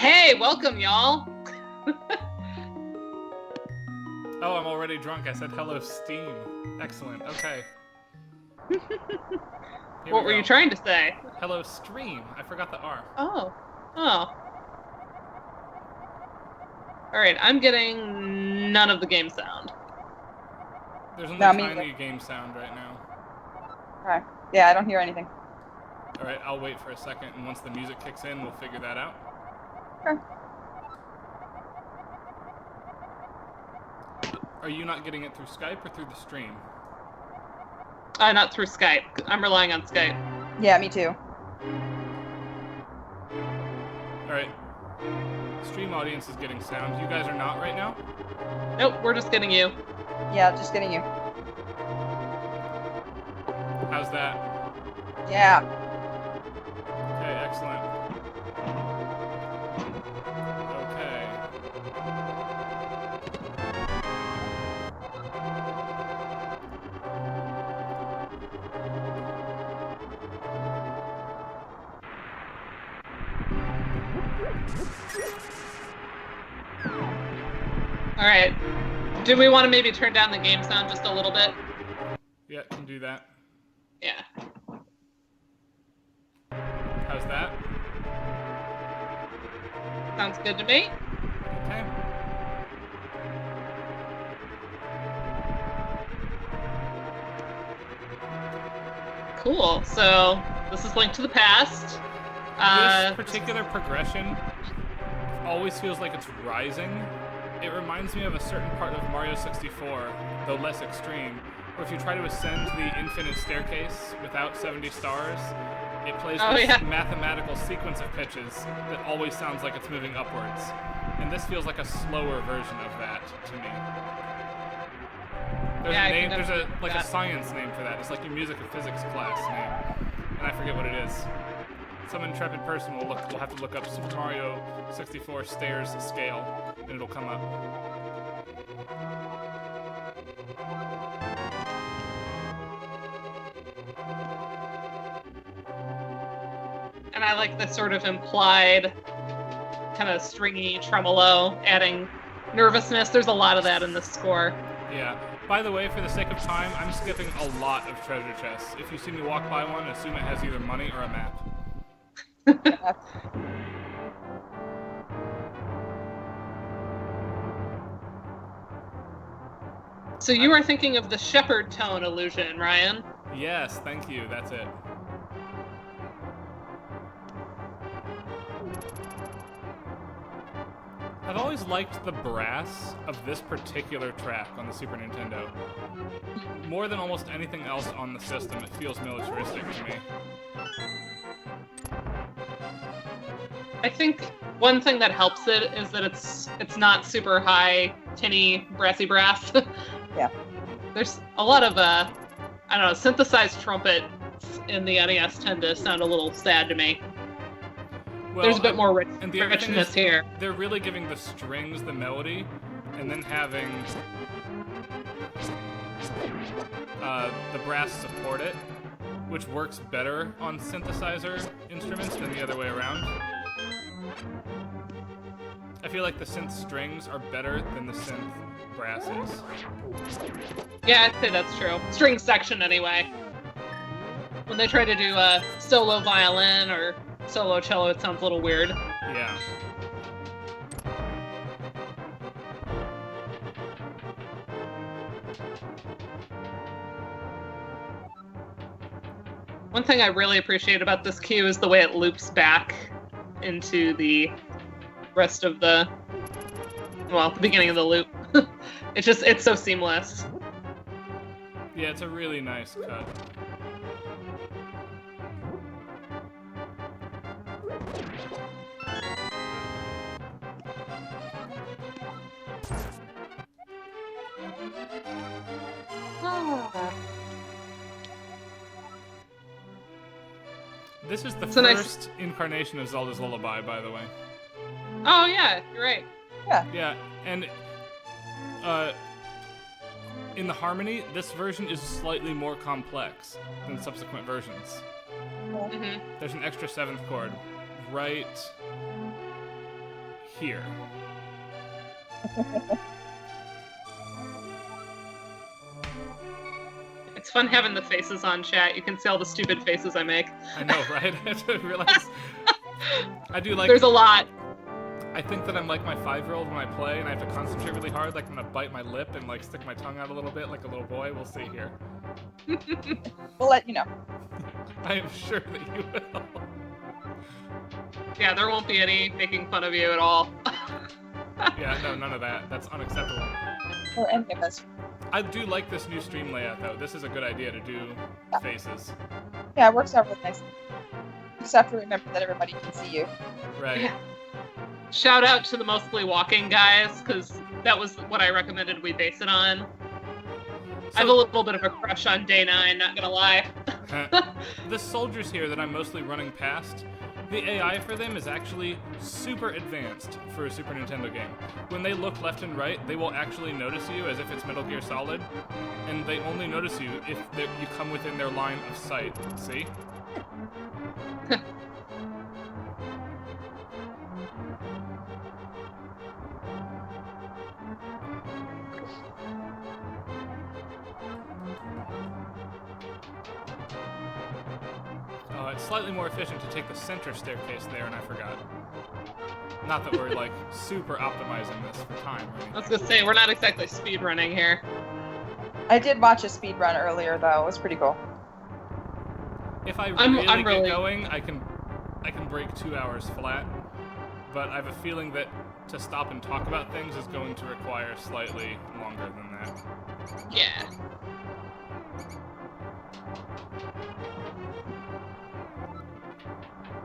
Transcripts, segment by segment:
Hey, welcome, y'all. Oh, I'm already drunk. I said hello, Steam. Excellent. Okay. What were you trying to say? Hello, Stream. I forgot the R. Oh. All right, I'm getting none of the game sound. There's only tiny game sound right now. Okay. Yeah, I don't hear anything. All right, I'll wait for a second, and once the music kicks in, we'll figure that out. Okay. Are you not getting it through Skype or through the stream? Not through Skype. I'm relying on Skype. Yeah, me too. All right. Stream audience is getting sound. You guys are not right now? Nope, we're just getting you. Yeah, just getting you. How's that? Yeah. Okay, excellent. Okay. All right. Do we want to maybe turn down the game sound just a little bit? Yeah, can do that. Yeah. How's that? Sounds good to me. Okay. Cool. So this is Link to the Past. This particular progression always feels like it's rising. It reminds me of a certain part of Mario 64, though less extreme, where if you try to ascend the infinite staircase without 70 stars, it plays this mathematical sequence of pitches that always sounds like it's moving upwards. And this feels like a slower version of that to me. There's a name, there's a science name for that. It's like your music and physics class name, and I forget what it is. Some intrepid person will have to look up Super Mario 64 stairs scale, and it'll come up. And I like the sort of implied kind of stringy tremolo, adding nervousness. There's a lot of that in this score. Yeah. By the way, for the sake of time, I'm skipping a lot of treasure chests. If you see me walk by one, assume it has either money or a map. So you are thinking of the shepherd tone illusion, Ryan? Yes, thank you. That's it. I've always liked the brass of this particular track on the Super Nintendo. More than almost anything else on the system, it feels militaristic to me. I think one thing that helps it is that it's not super high, tinny, brassy brass. Yeah. There's a lot of I don't know, synthesized trumpets in the NES tend to sound a little sad to me. Well, there's a bit more richness here. They're really giving the strings the melody, and then having the brass support it, which works better on synthesizer instruments than the other way around. I feel like the synth strings are better than the synth brasses. Yeah, I'd say that's true. String section, anyway. When they try to do a solo violin or solo cello, it sounds a little weird. Yeah. One thing I really appreciate about this cue is the way it loops back into the rest of the, well, the beginning of the loop. It's so seamless. Yeah, it's a really nice cut. This is the first incarnation of Zelda's Lullaby, by the way. Oh, yeah, you're right. Yeah. Yeah, and in the harmony, this version is slightly more complex than subsequent versions. Mm-hmm. There's an extra 7th chord right here. It's fun having the faces on chat. You can see all the stupid faces I make. I know, right? I didn't realize. I do like... There's a lot. I think that I'm like my 5-year-old when I play, and I have to concentrate really hard. Like, I'm gonna bite my lip and, like, stick my tongue out a little bit like a little boy. We'll see here. We'll let you know. I am sure that you will. Yeah, there won't be any making fun of you at all. Yeah, no, none of that. That's unacceptable. Or any of us. I do like this new stream layout, though. This is a good idea to do faces. Yeah, it works out really nicely. You just have to remember that everybody can see you. Right. Yeah. Shout out to the mostly walking guys, because that was what I recommended we base it on. I have a little bit of a crush on Day 9, not gonna lie. The soldiers here that I'm mostly running past, the AI for them is actually super advanced for a Super Nintendo game. When they look left and right, they will actually notice you as if it's Metal Gear Solid, and they only notice you if you come within their line of sight. See? It's slightly more efficient to take the center staircase there, and I forgot. Not that we're, like, super optimizing this for time. Right? I was gonna say, we're not exactly speedrunning here. I did watch a speed run earlier, though. It was pretty cool. If I I'm really really get going, I can break 2 hours flat. But I have a feeling that to stop and talk about things is going to require slightly longer than that. Yeah.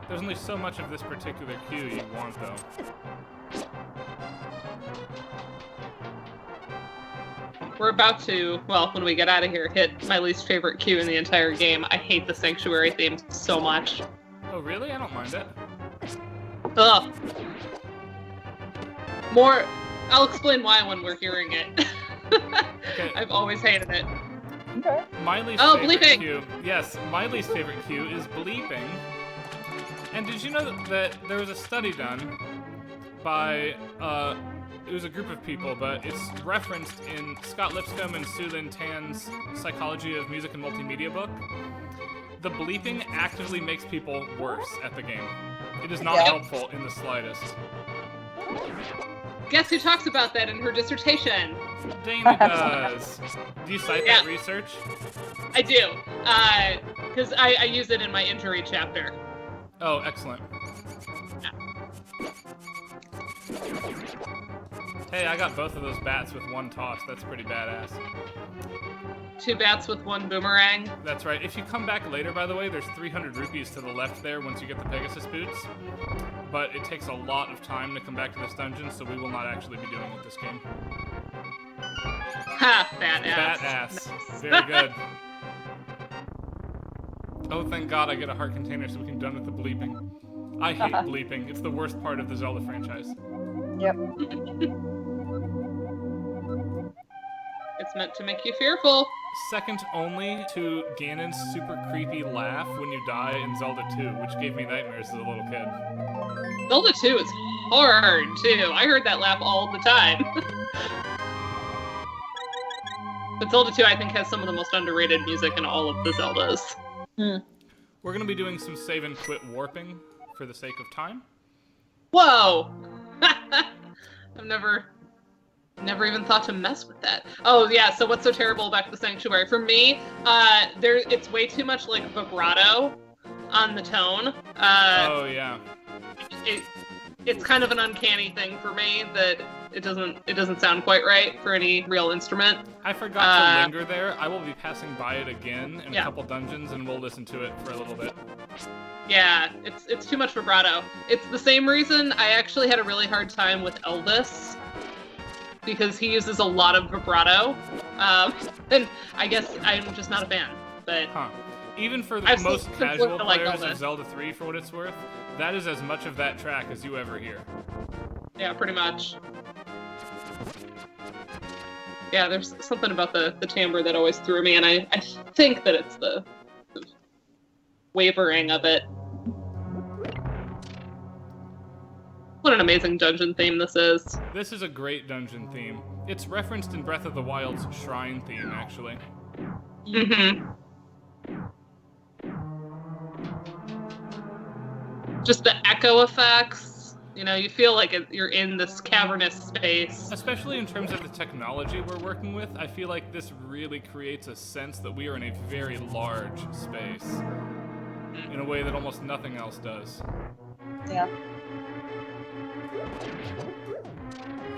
There's only so much of this particular cue you want, though. We're about to, well, when we get out of here, hit my least favorite cue in the entire game. I hate the Sanctuary theme so much. Oh, really? I don't mind it. Ugh. I'll explain why when we're hearing it. Okay. I've always hated it. Okay. My least favorite bleeping! cue. Yes, my least favorite cue is bleeping. And did you know that there was a study done by, it was a group of people, but it's referenced in Scott Lipscomb and Sue Lin Tan's Psychology of Music and Multimedia book. The bleeping actively makes people worse at the game. It is not helpful in the slightest. Guess who talks about that in her dissertation? Dana does. Do you cite that research? I do, because I use it in my injury chapter. Oh, excellent. Hey, I got both of those bats with one toss. That's pretty badass. 2 bats with 1 boomerang. That's right. If you come back later, by the way, there's 300 rupees to the left there once you get the Pegasus boots. But it takes a lot of time to come back to this dungeon, so we will not actually be doing it this game. Ha! Badass. Badass. Very good. Oh, thank God I get a heart container so we can done with the bleeping. I hate bleeping. It's the worst part of the Zelda franchise. Yep. It's meant to make you fearful. Second only to Ganon's super creepy laugh when you die in Zelda 2, which gave me nightmares as a little kid. Zelda 2 is hard, too. I heard that laugh all the time. But Zelda 2, I think, has some of the most underrated music in all of the Zeldas. We're going to be doing some save and quit warping for the sake of time. Whoa! I've never even thought to mess with that. Oh, yeah, so what's so terrible about the Sanctuary? For me, it's way too much, like, vibrato on the tone. Oh, yeah. It's kind of an uncanny thing for me that it doesn't sound quite right for any real instrument. I forgot to linger there. I will be passing by it again in a couple dungeons, and we'll listen to it for a little bit. Yeah, it's too much vibrato. It's the same reason I actually had a really hard time with Elvis, because he uses a lot of vibrato, and I guess I'm just not a fan. But even for the most casual players of Zelda 3, for what it's worth, that is as much of that track as you ever hear. Yeah, pretty much. Yeah, there's something about the timbre that always threw me, and I think that it's the wavering of it. What an amazing dungeon theme this is. This is a great dungeon theme. It's referenced in Breath of the Wild's shrine theme, actually. Mm-hmm. Just the echo effects. You know, you feel like you're in this cavernous space. Especially in terms of the technology we're working with, I feel like this really creates a sense that we are in a very large space. In a way that almost nothing else does. Yeah.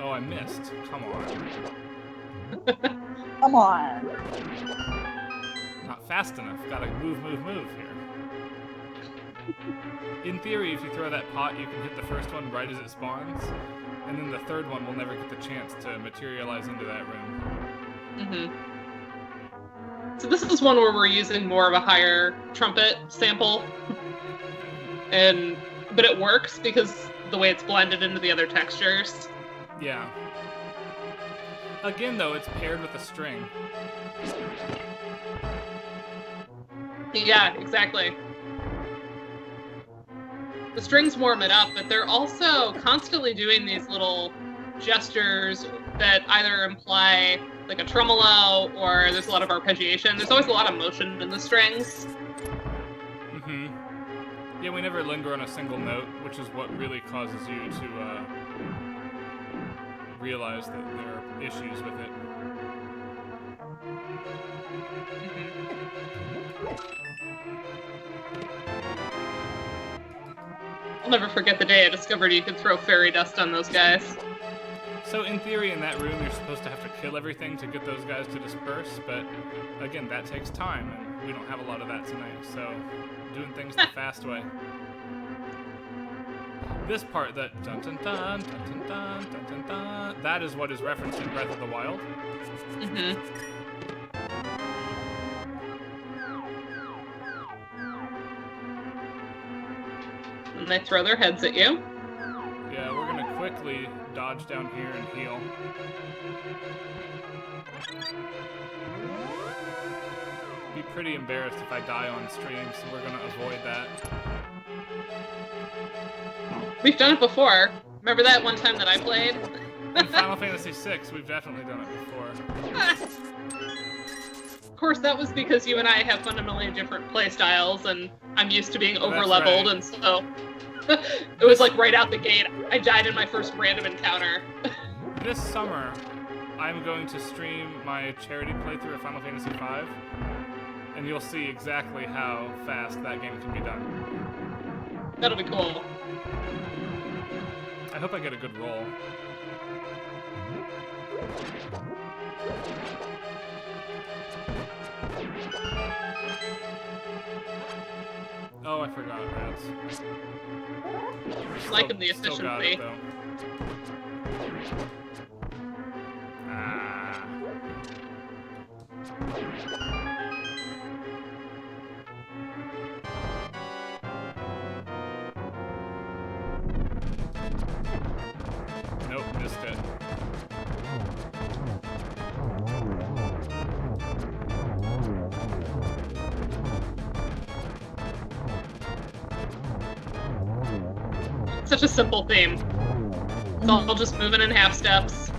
Oh, I missed. Come on. Come on. Not fast enough. Gotta move here. In theory, if you throw that pot, you can hit the first one right as it spawns, and then the third one will never get the chance to materialize into that room. Mm-hmm. So this is one where we're using more of a higher trumpet sample, but it works because the way it's blended into the other textures. Yeah. Again, though, it's paired with a string. Yeah, exactly. The strings warm it up, but they're also constantly doing these little gestures that either imply like a tremolo or there's a lot of arpeggiation. There's always a lot of motion in the strings. Mm-hmm. Yeah, we never linger on a single note, which is what really causes you to realize that there are issues with it. I'll never forget the day I discovered you could throw fairy dust on those guys. So in theory, in that room, you're supposed to have to kill everything to get those guys to disperse, but again, that takes time, and we don't have a lot of that tonight, so doing things the fast way. This part, that dun dun dun dun dun dun dun dun dun, that is what is referenced in Breath of the Wild. Mm-hmm. And they throw their heads at you. Yeah, we're gonna quickly dodge down here and heal. Be pretty embarrassed if I die on stream, so we're gonna avoid that. We've done it before. Remember that one time that I played? In Final Fantasy VI, we've definitely done it before. Of course, that was because you and I have fundamentally different play styles, and I'm used to being over-leveled, right. And so it was like right out the gate. I died in my first random encounter. This summer, I'm going to stream my charity playthrough of Final Fantasy V, and you'll see exactly how fast that game can be done. That'll be cool. I hope I get a good roll. Oh, I forgot rats. Liking the Still got efficiency. it, though. Ah. Nope, missed it. Such a simple theme. It's all just moving in half steps.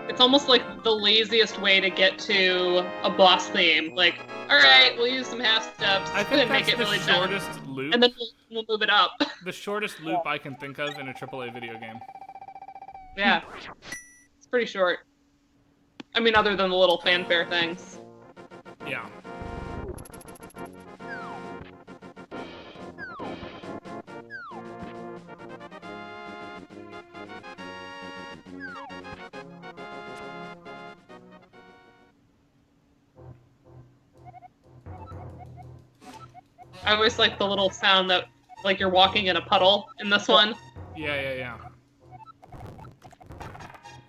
It's almost like the laziest way to get to a boss theme. Like, alright, we'll use some half steps I think and that's make it the really shortest dumb. loop. And then we'll move it up. The shortest loop I can think of in a AAA video game. Yeah. It's pretty short. I mean, other than the little fanfare things. Yeah. I always like the little sound that, like, you're walking in a puddle in this one. Yeah.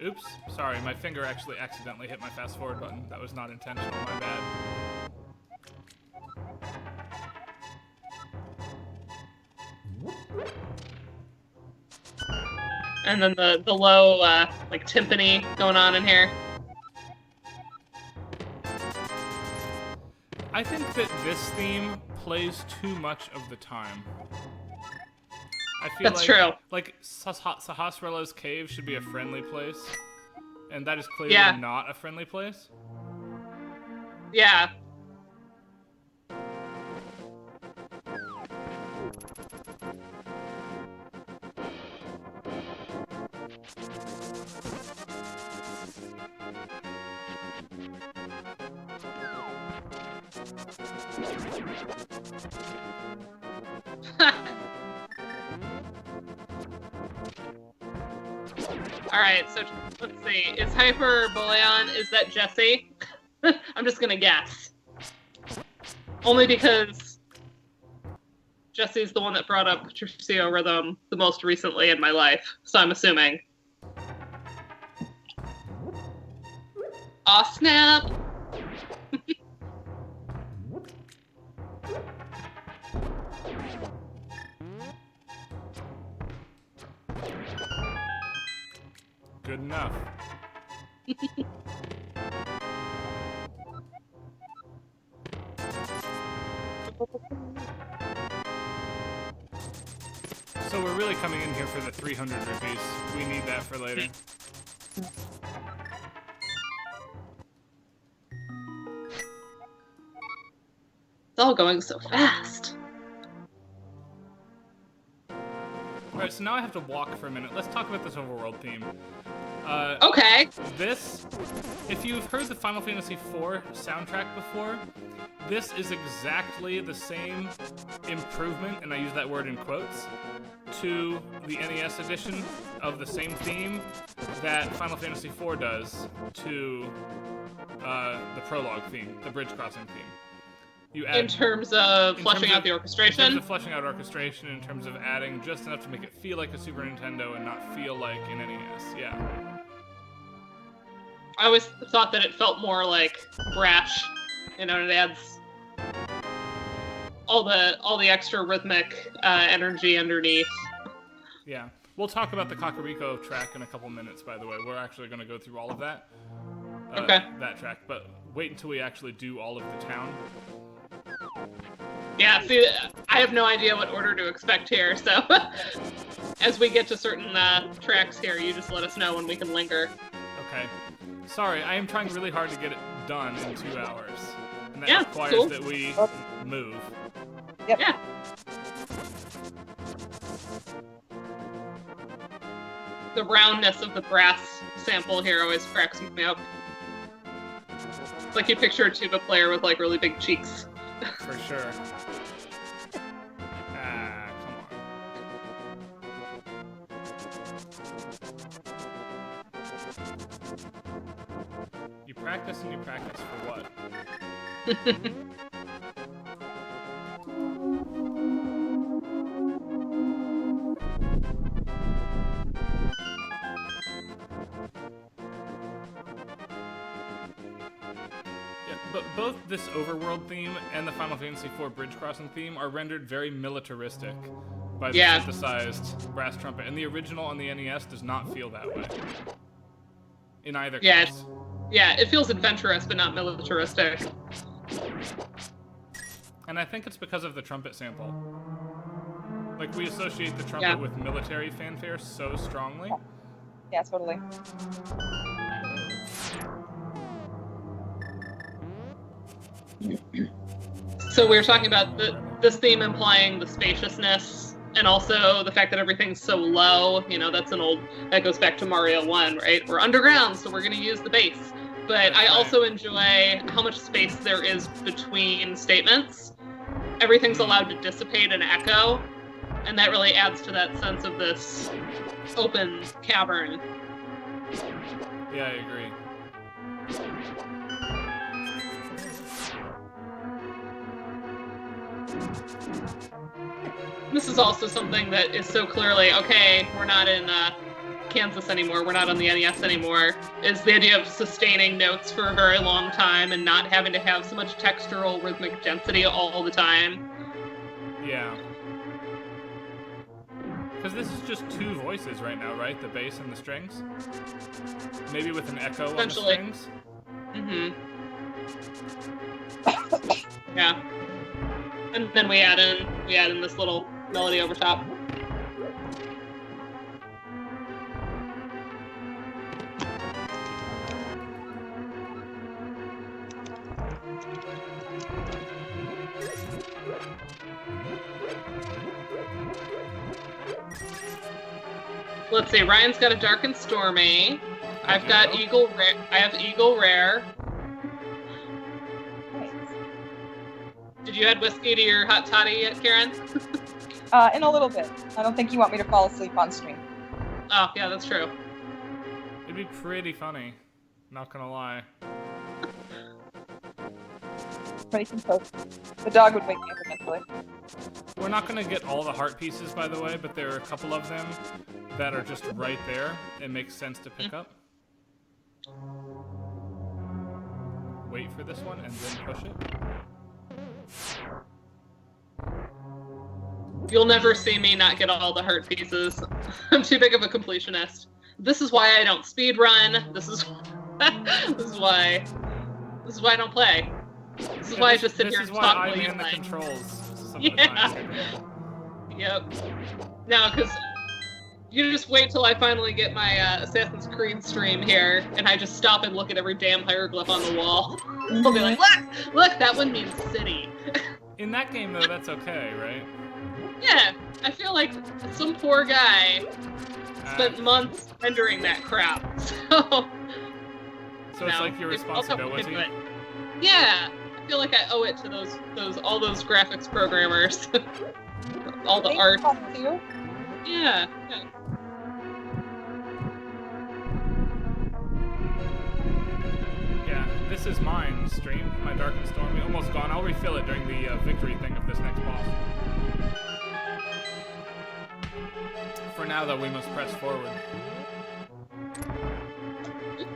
Oops, sorry, my finger actually accidentally hit my fast forward button. That was not intentional, my bad. And then the low, like, timpani going on in here. I think that this theme plays too much of the time. I feel That's true. Like Sahasrara's cave should be a friendly place, and that is clearly Yeah. not a friendly place. Yeah. Alright, so let's see. Is Hyperboleon, is that Jesse? I'm just gonna guess. Only because Jesse's the one that brought up Tercio Rhythm the most recently in my life, so I'm assuming. Aw, snap! Good enough. So we're really coming in here for the 300 rupees. We need that for later. It's all going so fast. Alright, so now I have to walk for a minute. Let's talk about this overworld theme. Okay. This, if you've heard the Final Fantasy IV soundtrack before, this is exactly the same improvement, and I use that word in quotes, to the NES edition of the same theme that Final Fantasy IV does to the prologue theme, the bridge crossing theme. You add, In terms of fleshing out the in orchestration? terms of fleshing out orchestration, in terms of adding just enough to make it feel like a Super Nintendo and not feel like an NES, yeah. I always thought that it felt more like brash, you know, and it adds all the extra rhythmic energy underneath. Yeah. We'll talk about the Kakariko track in a couple minutes, by the way. We're actually going to go through all of that. Okay. That track, but wait until we actually do all of the town. Yeah, see, I have no idea what order to expect here, so as we get to certain tracks here, you just let us know when we can linger. Okay. Sorry, I am trying really hard to get it done in 2 hours. And that Yeah, requires cool. that we move. Yep. Yeah. The roundness of the brass sample here always cracks me up. It's like you picture a tuba player with like really big cheeks. For sure. Ah, come on. You practice and you practice for what? Yeah, but both this overworld theme and the Final Fantasy IV bridge crossing theme are rendered very militaristic by the synthesized brass trumpet, and the original on the NES does not feel that way. In either Yeah, case. Yeah, it feels adventurous, but not militaristic. And I think it's because of the trumpet sample. Like, we associate the trumpet with military fanfare so strongly. Yeah, totally. So we were talking about this theme implying the spaciousness, and also the fact that everything's so low. You know, that goes back to Mario 1, right? We're underground, so we're going to use the bass. But I also enjoy how much space there is between statements. Everything's allowed to dissipate and echo, and that really adds to that sense of this open cavern. Yeah, I agree. This is also something that is so clearly, okay, we're not in Kansas anymore, we're not on the NES anymore, is the idea of sustaining notes for a very long time and not having to have so much textural rhythmic density all the time. Yeah. Because this is just two voices right now, right? The bass and the strings? Maybe with an echo on the Essentially. strings? Mm-hmm. Yeah. And then we add in this little melody over top. Let's see. Ryan's got a dark and stormy. I've got Eagle Rare. I have Eagle Rare. Nice. Did you add whiskey to your hot toddy yet, Karen? In a little bit. I don't think you want me to fall asleep on stream. Oh, yeah, that's true. It'd be pretty funny. Not gonna lie. Pretty composed. The dog would wake me up eventually. We're not gonna get all the heart pieces, by the way, but there are a couple of them that are just right there. It makes sense to pick up. Wait for this one and then push it. You'll never see me not get all the heart pieces. I'm too big of a completionist. This is why I don't speed run. This is why I don't play. This is why I just sit here and talk while you play. This is why I man the controls some of the Yeah. time. Yep. No, because you just wait till I finally get my Assassin's Creed stream here, and I just stop and look at every damn hieroglyph on the wall. I'll be like, look, that one means city. In that game, though, that's okay, right? Yeah, I feel like some poor guy spent months rendering that crap. So it's like your responsibility. Yeah, I feel like I owe it to all those graphics programmers. All the art. Too. Yeah. Yeah, this is mine, stream. My Dark and Stormy. Almost gone. I'll refill it during the victory thing of this next boss. For now, though, we must press forward.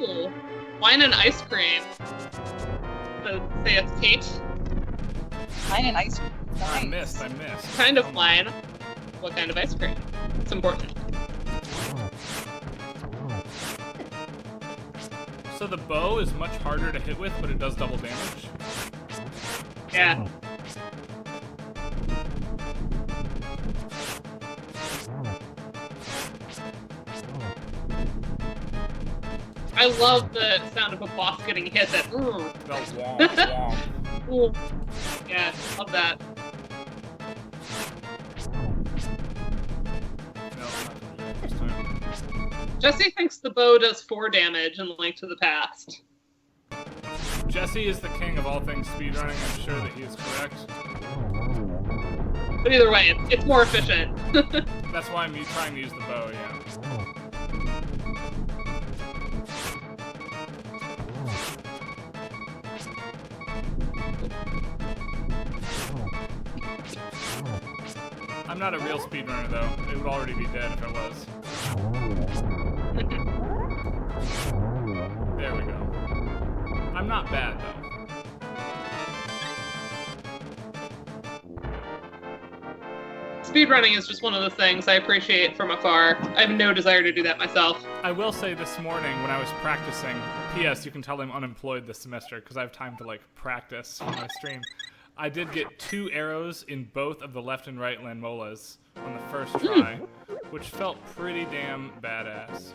Ooh. Wine and ice cream. So say it's Kate. Wine and ice cream. Nice. I missed. Kind of wine. What kind of ice cream? It's important. So the bow is much harder to hit with, but it does double damage. Yeah. I love the sound of a boss getting hit. That womp, womp. Ooh. Yeah, love that. Jesse thinks the bow does 4 damage in Link to the Past. Jesse is the king of all things speedrunning. I'm sure that he is correct. But either way, it's more efficient. That's why I'm trying to use the bow, yeah. I'm not a real speedrunner, though. It would already be dead if it was. There we go. I'm not bad, though. Speedrunning is just one of the things I appreciate from afar. I have no desire to do that myself. I will say this morning when I was practicing, P.S. you can tell I'm unemployed this semester because I have time to, practice on my stream. I did get 2 arrows in both of the left and right Landmolas on the first try, which felt pretty damn badass.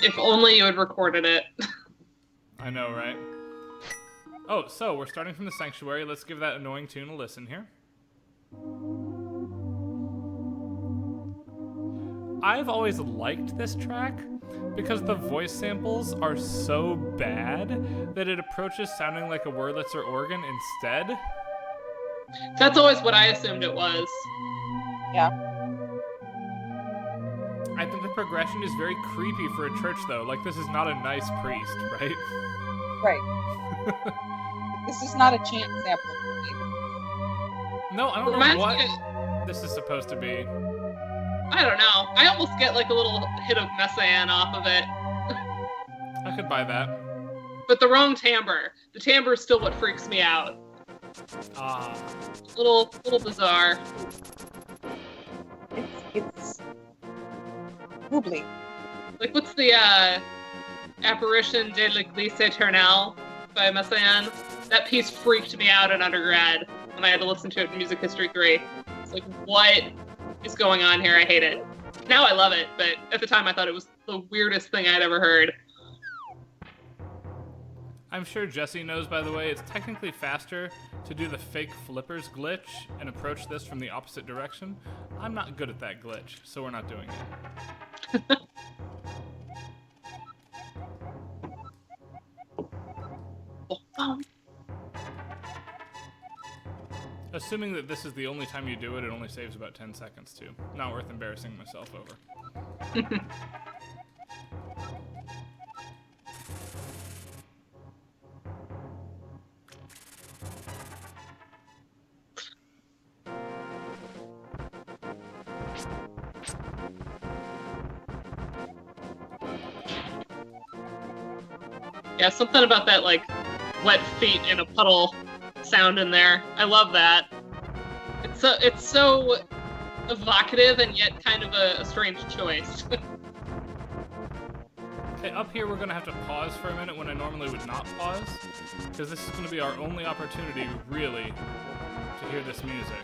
If only you had recorded it. I know, right? Oh, so we're starting from the Sanctuary. Let's give that annoying tune a listen here. I've always liked this track because the voice samples are so bad that it approaches sounding like a Wurlitzer organ instead. That's always what I assumed it was. Yeah. I think the progression is very creepy for a church, though. Like, this is not a nice priest, right? Right. This is not a chant sample. No, I don't know what this is supposed to be. I don't know. I almost get like a little hit of Messiaen off of it. I could buy that. But the wrong timbre. The timbre is still what freaks me out. Ah. Little bizarre. It's wobbly. Like, what's the Apparition de l'Église Éternelle by Messiaen? That piece freaked me out in undergrad when I had to listen to it in Music History 3. It's like, what is going on here? I hate it. Now I love it, but at the time I thought it was the weirdest thing I'd ever heard. I'm sure Jesse knows, by the way, it's technically faster to do the fake flippers glitch and approach this from the opposite direction. I'm not good at that glitch, so we're not doing it. Assuming that this is the only time you do it, it only saves about 10 seconds, too. Not worth embarrassing myself over. Yeah, something about that, like, wet feet in a puddle sound in there. I love that. It's so evocative and yet kind of a strange choice. Okay, up here we're going to have to pause for a minute when I normally would not pause, because this is going to be our only opportunity, really, to hear this music.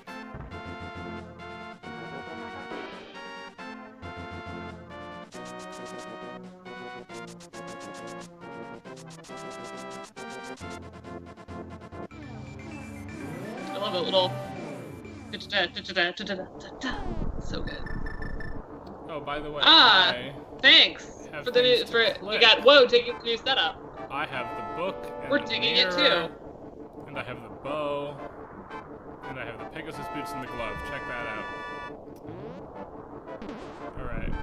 I love it, little... So good. Oh, by the way, thanks have for the new, things for to play. you got taking the new setup. I have the book, and We're the digging mirror, it too. and I have the bow, and I have the Pegasus boots and the glove. Check that out. Alright.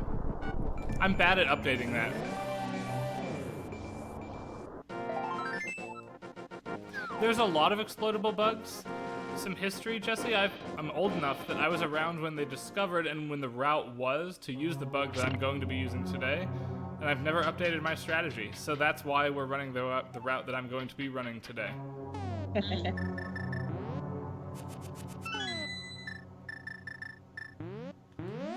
I'm bad at updating that. There's a lot of exploitable bugs. Some history, Jesse. I'm old enough that I was around when they discovered and when the route was to use the bug that I'm going to be using today, and I've never updated my strategy, so that's why we're running the route that I'm going to be running today.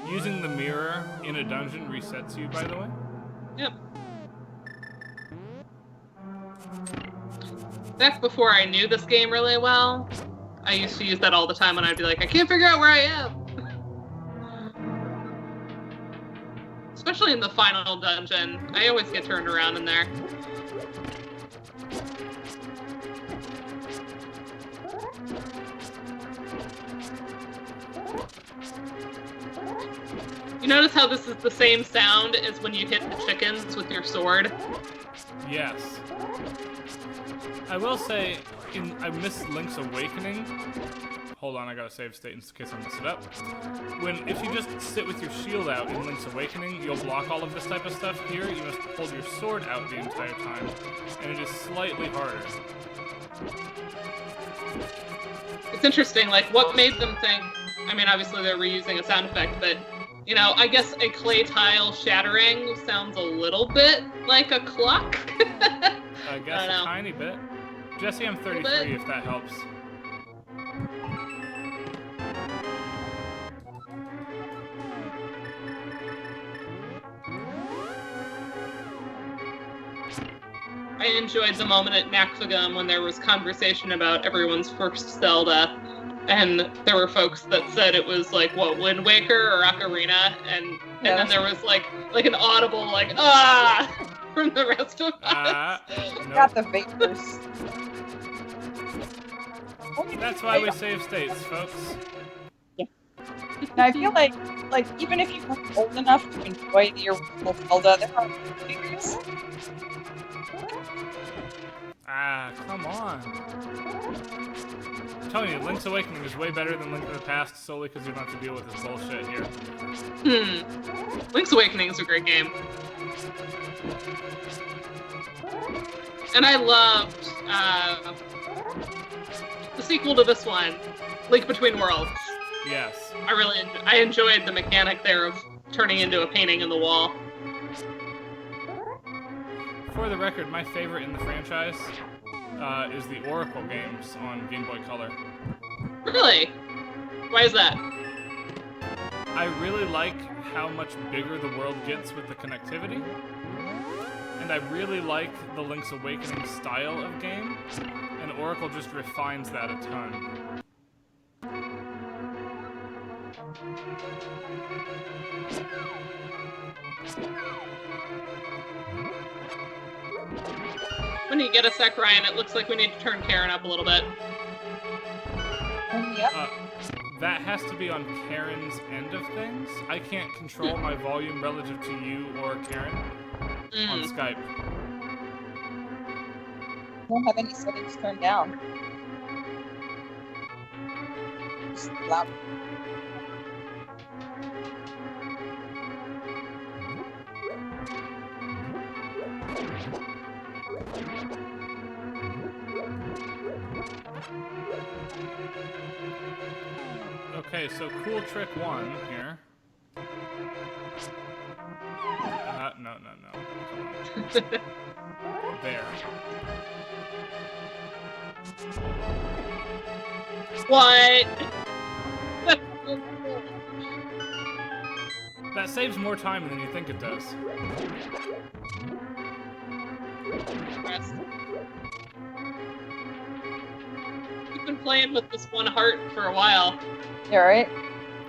Using the mirror in a dungeon resets you, by the way. Yep. Back before I knew this game really well, I used to use that all the time when I'd be like, I can't figure out where I am. Especially in the final dungeon. I always get turned around in there. You notice how this is the same sound as when you hit the chickens with your sword? Yes. I will say, I missed Link's Awakening. Hold on, I gotta save state in case I mess it up. If you just sit with your shield out in Link's Awakening, you'll block all of this type of stuff. Here, you must hold your sword out the entire time, and it is slightly harder. It's interesting, like, what made them think... I mean, obviously they're reusing a sound effect, but, you know, I guess a clay tile shattering sounds a little bit like a clock. I guess a tiny bit. Jesse, I'm 33, if that helps. I enjoyed the moment at Nakfagum when there was conversation about everyone's first Zelda, and there were folks that said it was like, what, Wind Waker or Ocarina, and then there was like an audible like, ah, from the rest of us. Nope. Got the vapors. That's why we save states, folks. Yeah. And I feel like even if you weren't old enough to enjoy the original Zelda, there are vapors. Come on. I'm telling you, Link's Awakening is way better than Link to the Past solely because you don't have to deal with this bullshit here. Link's Awakening is a great game. And I loved the sequel to this one, Link Between Worlds. Yes. I enjoyed the mechanic there of turning into a painting in the wall. For the record, my favorite in the franchise is the Oracle games on Game Boy Color. Really? Why is that? I really like how much bigger the world gets with the connectivity. And and I really like the Link's Awakening style of game, and Oracle just refines that a ton. When you get a sec, Ryan, it looks like we need to turn Karen up a little bit. Yep. That has to be on Karen's end of things. I can't control my volume relative to you or Karen on Skype. I don't have any settings turned down. Just loud. Okay, so cool trick 1 here. No. Come on. There. What? That saves more time than you think it does. You've been playing with this one heart for a while. You alright?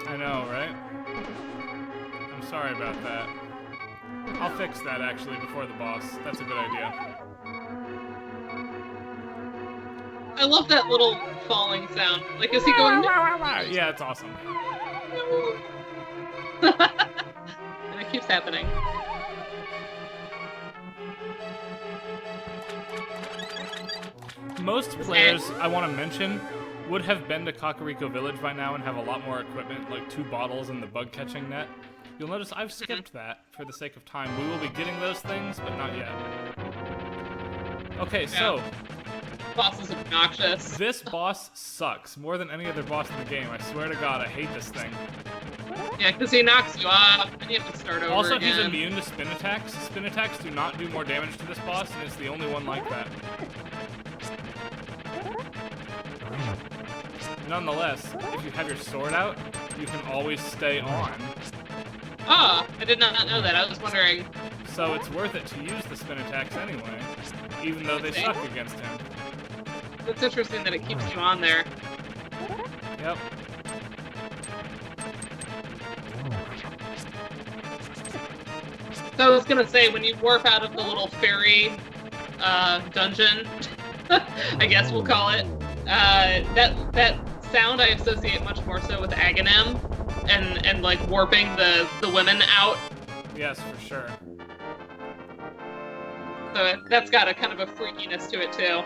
I know, right? I'm sorry about that. I'll fix that, actually, before the boss. That's a good idea. I love that little falling sound. Like, is he going? Yeah, it's awesome. And it keeps happening. Most players, I want to mention, would have been to Kakariko Village by now and have a lot more equipment, like 2 bottles and the bug catching net. You'll notice I've skipped that for the sake of time. We will be getting those things, but not yet. Okay, so... Boss is obnoxious. This boss sucks more than any other boss in the game. I swear to God, I hate this thing. Yeah, because he knocks you off, and you have to start over Also, again. he's immune to spin attacks. Spin attacks do not do more damage to this boss, and it's the only one like that. Nonetheless, if you have your sword out, you can always stay on. Ah, I did not know that. I was wondering. So it's worth it to use the spin attacks anyway, even though they suck against him. It's interesting that it keeps you on there. Yep. So I was gonna say, when you warp out of the little fairy dungeon, I guess we'll call it, that sound I associate much more so with Aghanim and like warping the women out. Yes, for sure. So that's got a kind of a freakiness to it too.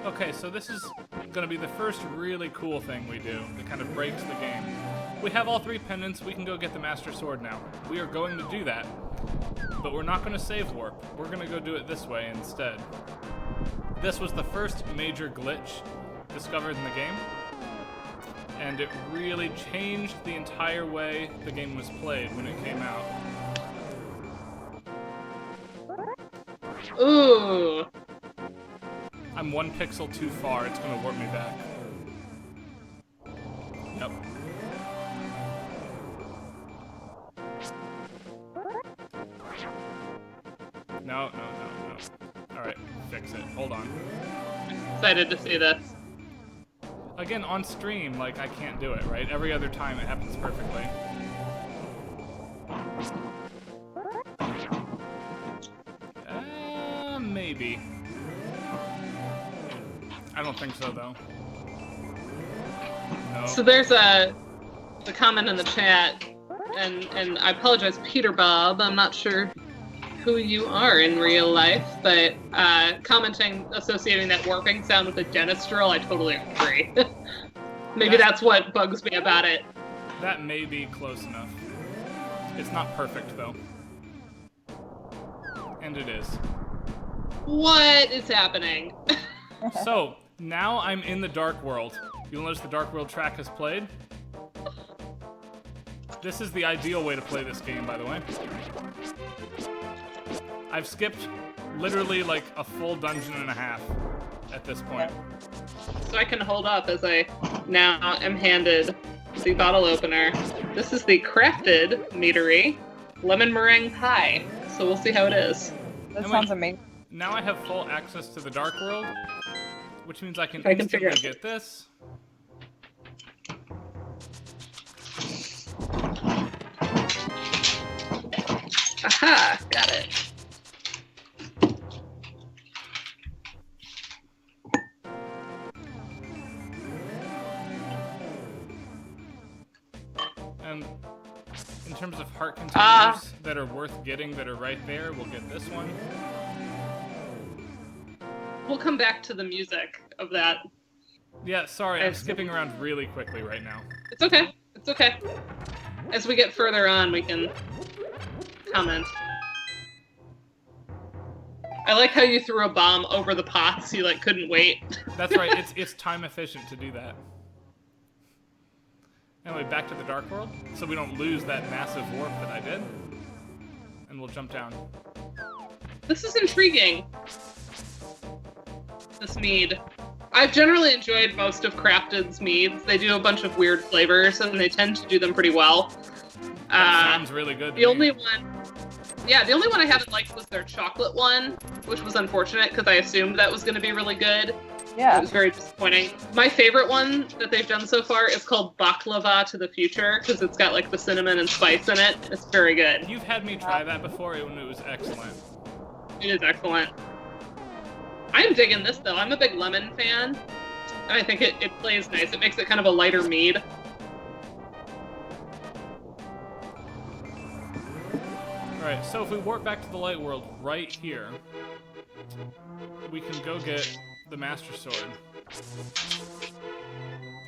Okay, so this is gonna be the first really cool thing we do that kind of breaks the game. We have all 3 pendants, we can go get the Master Sword now. We are going to do that, but we're not gonna save warp. We're gonna go do it this way instead. This was the first major glitch discovered in the game, and it really changed the entire way the game was played when it came out. Ooh. I'm 1 pixel too far, it's gonna warp me back. Yep. No. Alright, fix it. Hold on. Excited to see this. Again, on stream, like, I can't do it, right? Every other time it happens perfectly. Maybe. I don't think so, though. No. So there's a comment in the chat, and I apologize, Peter Bob. I'm not sure who you are in real life, but commenting, associating that warping sound with a dentist drill, I totally agree. Maybe that's what bugs me about it. That may be close enough. It's not perfect, though. And it is. What is happening? So, now I'm in the Dark World. You'll notice the Dark World track has played. This is the ideal way to play this game, by the way. I've skipped literally like a full dungeon and a half at this point. So I can hold up as I now am handed the bottle opener. This is the crafted meadery lemon meringue pie. So we'll see how it is. That sounds amazing. Now I have full access to the Dark World, which means I can figure instantly out. get this. Aha, got it. And in terms of heart containers that are worth getting that are right there, we'll get this one. We'll come back to the music of that. Yeah, sorry, I'm skipping around really quickly right now. It's okay. It's okay. As we get further on, we can comment. I like how you threw a bomb over the pots. You like couldn't wait. That's right. It's time efficient to do that. Anyway, back to the Dark World, so we don't lose that massive warp that I did. And we'll jump down. This is intriguing. This mead. I've generally enjoyed most of Crafted's meads. They do a bunch of weird flavors, and they tend to do them pretty well. That sounds really good. The only one I haven't liked was their chocolate one, which was unfortunate because I assumed that was going to be really good. Yeah. It was very disappointing. My favorite one that they've done so far is called Baklava to the Future because it's got like the cinnamon and spice in it. It's very good. You've had me try that before, and it was excellent. It is excellent. I'm digging this though. I'm a big lemon fan, and I think it plays nice. It makes it kind of a lighter mead. Alright, so if we warp back to the Light World right here, we can go get the Master Sword.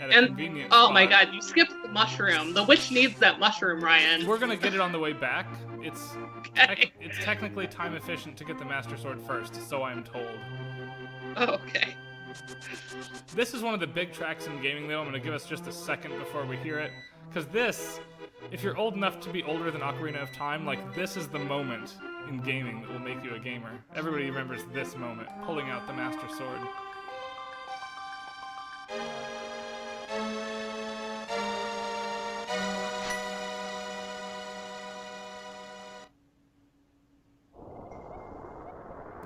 At a convenient oh spot. my god, you skipped the mushroom. The witch needs that mushroom, Ryan. We're gonna get it on the way back. It's Okay. it's technically time efficient to get the Master Sword first, so I'm told. Oh, okay. This is one of the big tracks in gaming, though. I'm gonna give us just a second before we hear it, because this, if you're old enough to be older than Ocarina of Time, like this is the moment in gaming that will make you a gamer. Everybody remembers this moment, pulling out the Master Sword.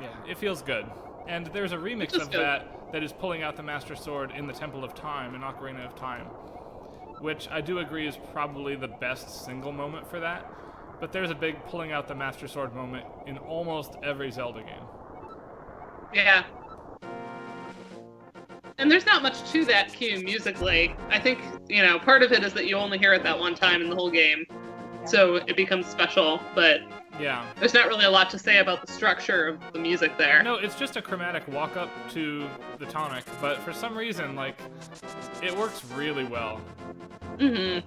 Yeah, it feels good. And there's a remix of that is pulling out the Master Sword in the Temple of Time, in Ocarina of Time, which I do agree is probably the best single moment for that. But there's a big pulling out the Master Sword moment in almost every Zelda game. Yeah. And there's not much to that cue musically. I think, part of it is that you only hear it that one time in the whole game. So it becomes special, but yeah, there's not really a lot to say about the structure of the music there. No, it's just a chromatic walk up to the tonic, but for some reason, it works really well. Mm-hmm.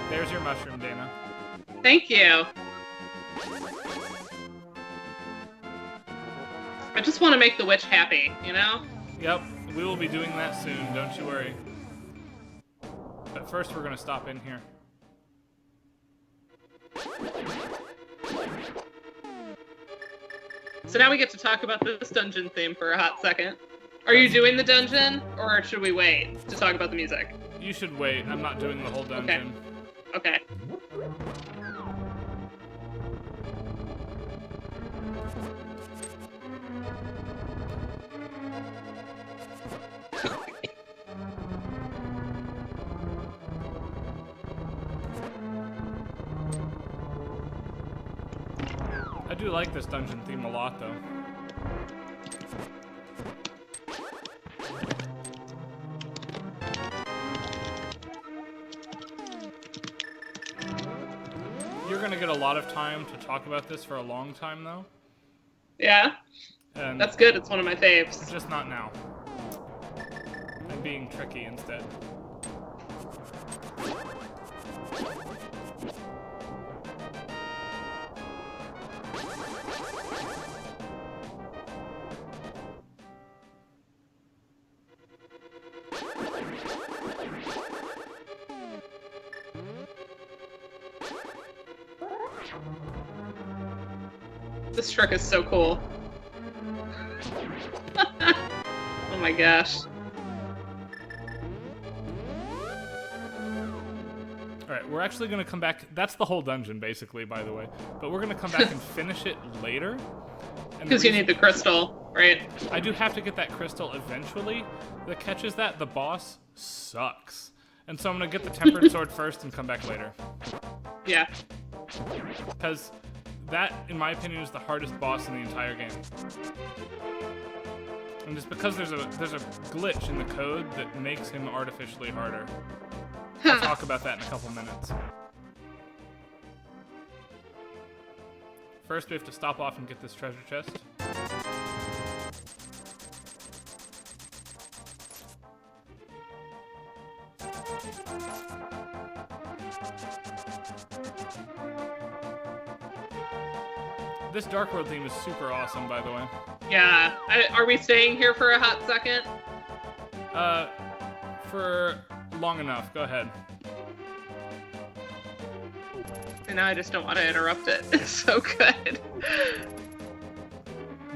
There's your mushroom, Dana. Thank you. I just want to make the witch happy, Yep, we will be doing that soon, don't you worry. But first we're gonna stop in here. So now we get to talk about this dungeon theme for a hot second. Are you doing the dungeon, or should we wait to talk about the music? You should wait, I'm not doing the whole dungeon. Okay. I do like this dungeon theme a lot, though. You're gonna get a lot of time to talk about this for a long time, though. Yeah? And That's good, it's one of my faves. just not now. I'm being tricky instead. This trick is so cool. Oh my gosh. Alright, we're actually going to come back. That's the whole dungeon, basically, by the way. But we're going to come back and finish it later. Because you need the crystal, right? I do have to get that crystal eventually. The catch is that the boss sucks. And so I'm going to get the tempered sword first and come back later. Yeah. Because that, in my opinion, is the hardest boss in the entire game. And it's because there's a glitch in the code that makes him artificially harder. I'll talk about that in a couple minutes. First, we have to stop off and get this treasure chest. This Dark World theme is super awesome, by the way. Yeah. Are we staying here for a hot second? For long enough. Go ahead. And now I just don't want to interrupt it. It's so good.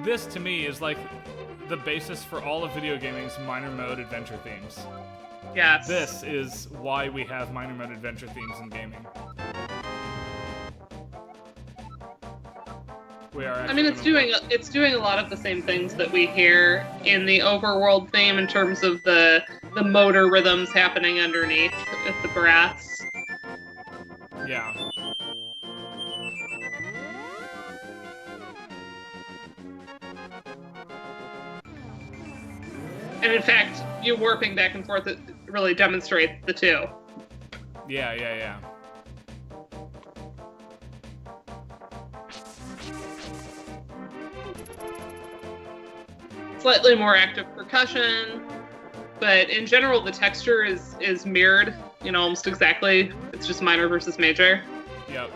This, to me, is like the basis for all of video gaming's minor mode adventure themes. Yes. This is why we have minor mode adventure themes in gaming. We are. I mean, it's doing a lot of the same things that we hear in the overworld theme in terms of the motor rhythms happening underneath with the brass. Yeah. And in fact, you warping back and forth, it really demonstrates the two. Yeah. Slightly more active percussion, but in general, the texture is mirrored, almost exactly. It's just minor versus major. Yep.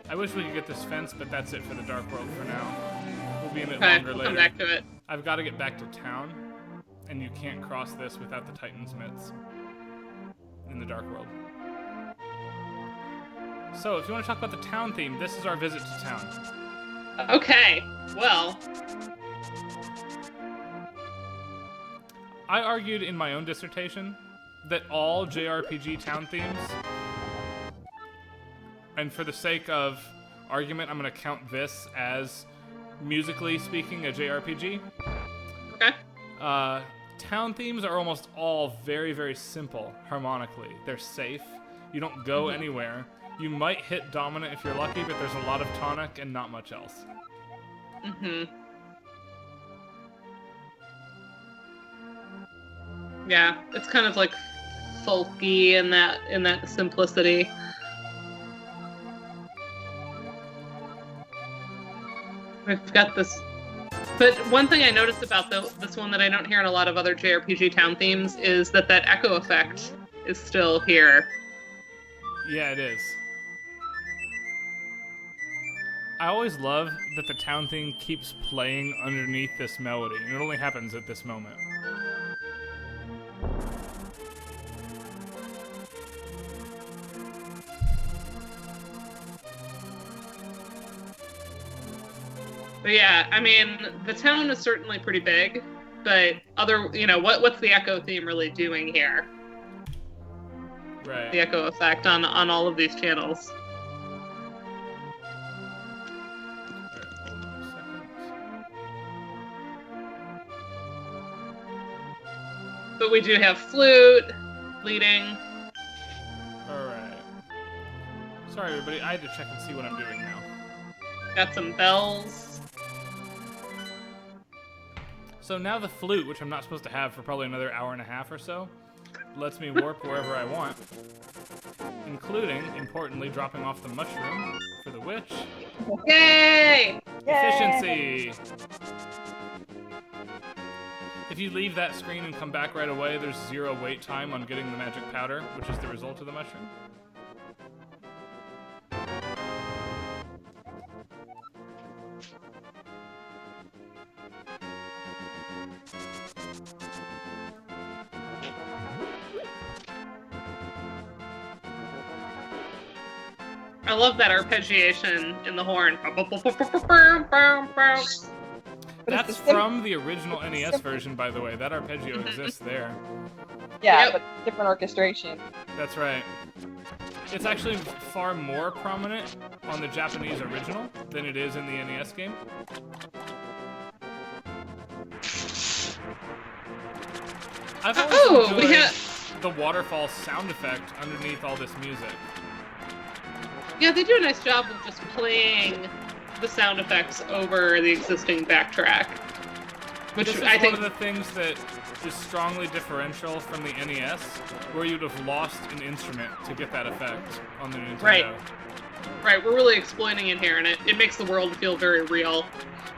I wish we could get this fence, but that's it for the Dark World for now. We'll be in it longer we'll later. Come back to it. I've got to get back to town, and you can't cross this without the Titan's mitts in the Dark World. So, if you want to talk about the town theme, this is our visit to town. Okay, well. I argued in my own dissertation that all JRPG town themes, and for the sake of argument, I'm going to count this as, musically speaking, a JRPG. Okay. Town themes are almost all very, very simple harmonically. They're safe. You don't go anywhere. You might hit dominant if you're lucky, but there's a lot of tonic and not much else. Mm-hmm. Yeah, it's kind of like folky in that simplicity. We've got this. But one thing I noticed about this one that I don't hear in a lot of other JRPG town themes is that echo effect is still here. Yeah, it is. I always love that the town theme keeps playing underneath this melody, and it only happens at this moment. But yeah, I mean, the town is certainly pretty big, but what's the echo theme really doing here? Right. The echo effect on all of these channels. But we do have flute, leading. Alright. Sorry, everybody. I had to check and see what I'm doing now. Got some bells. So now the flute, which I'm not supposed to have for probably another hour and a half or so, lets me warp wherever I want, including, importantly, dropping off the mushroom for the witch. Yay! Efficiency! If you leave that screen and come back right away, there's 0 wait time on getting the magic powder, which is the result of the mushroom. I love that arpeggiation in the horn. That's from the original NES version, by the way. That arpeggio exists there. Yeah, Yep. but different orchestration. That's right. It's actually far more prominent on the Japanese original than it is in the NES game. I've always enjoyed the waterfall sound effect underneath all this music. Yeah, they do a nice job of just playing the sound effects over the existing backtrack. Which This is I think one of the things that is strongly differential from the NES, where you'd have lost an instrument to get that effect on the Nintendo. Right, we're really exploiting it here, and it makes the world feel very real.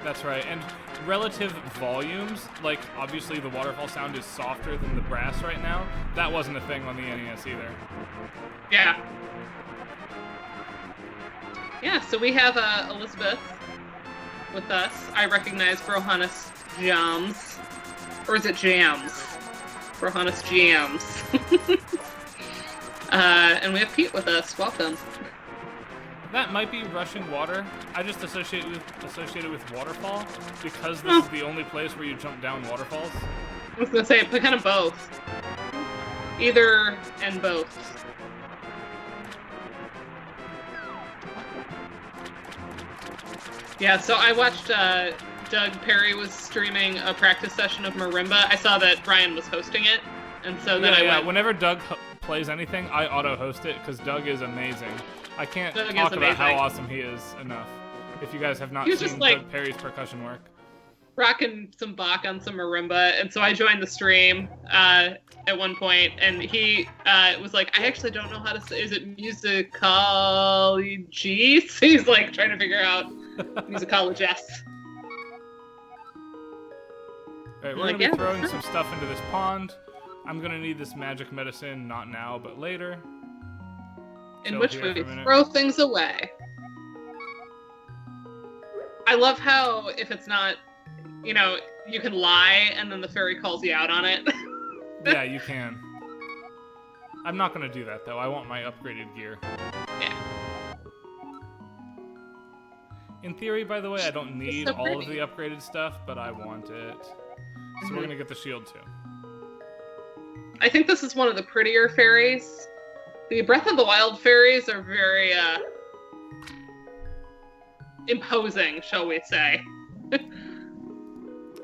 That's right, and relative volumes, like obviously the waterfall sound is softer than the brass right now. That wasn't a thing on the NES either. Yeah. Yeah, so we have Elizabeth with us. I recognize Brohanus Jams. Or is it Jams? Brohanus Jams. And we have Pete with us. Welcome. That might be rushing water. I just associate it with waterfall because this is the only place where you jump down waterfalls. I was gonna say, but kind of both. Either and both. Yeah, so I watched Doug Perry was streaming a practice session of marimba. I saw that Brian was hosting it, and so then I went. Whenever Doug plays anything, I auto-host it because Doug is amazing. I can't Doug talk is about how amazing. awesome he is enough. If you guys have not He was seen just, like, Doug Perry's percussion work. Rocking some Bach on some marimba, and so I joined the stream at one point, and he was like, I actually don't know how to say, is it musicology? So he's like trying to figure out musicologist. Alright, we're going to be throwing some stuff into this pond. I'm going to need this magic medicine, not now, but later. In Chill which here we for a minute. throw things away. I love how if it's not, you can lie and then the fairy calls you out on it. Yeah, you can. I'm not going to do that, though. I want my upgraded gear. Yeah. In theory, by the way, I don't need so all of pretty. the upgraded stuff, but I want it. So we're going to get the shield, too. I think this is one of the prettier fairies. The Breath of the Wild fairies are very imposing, shall we say.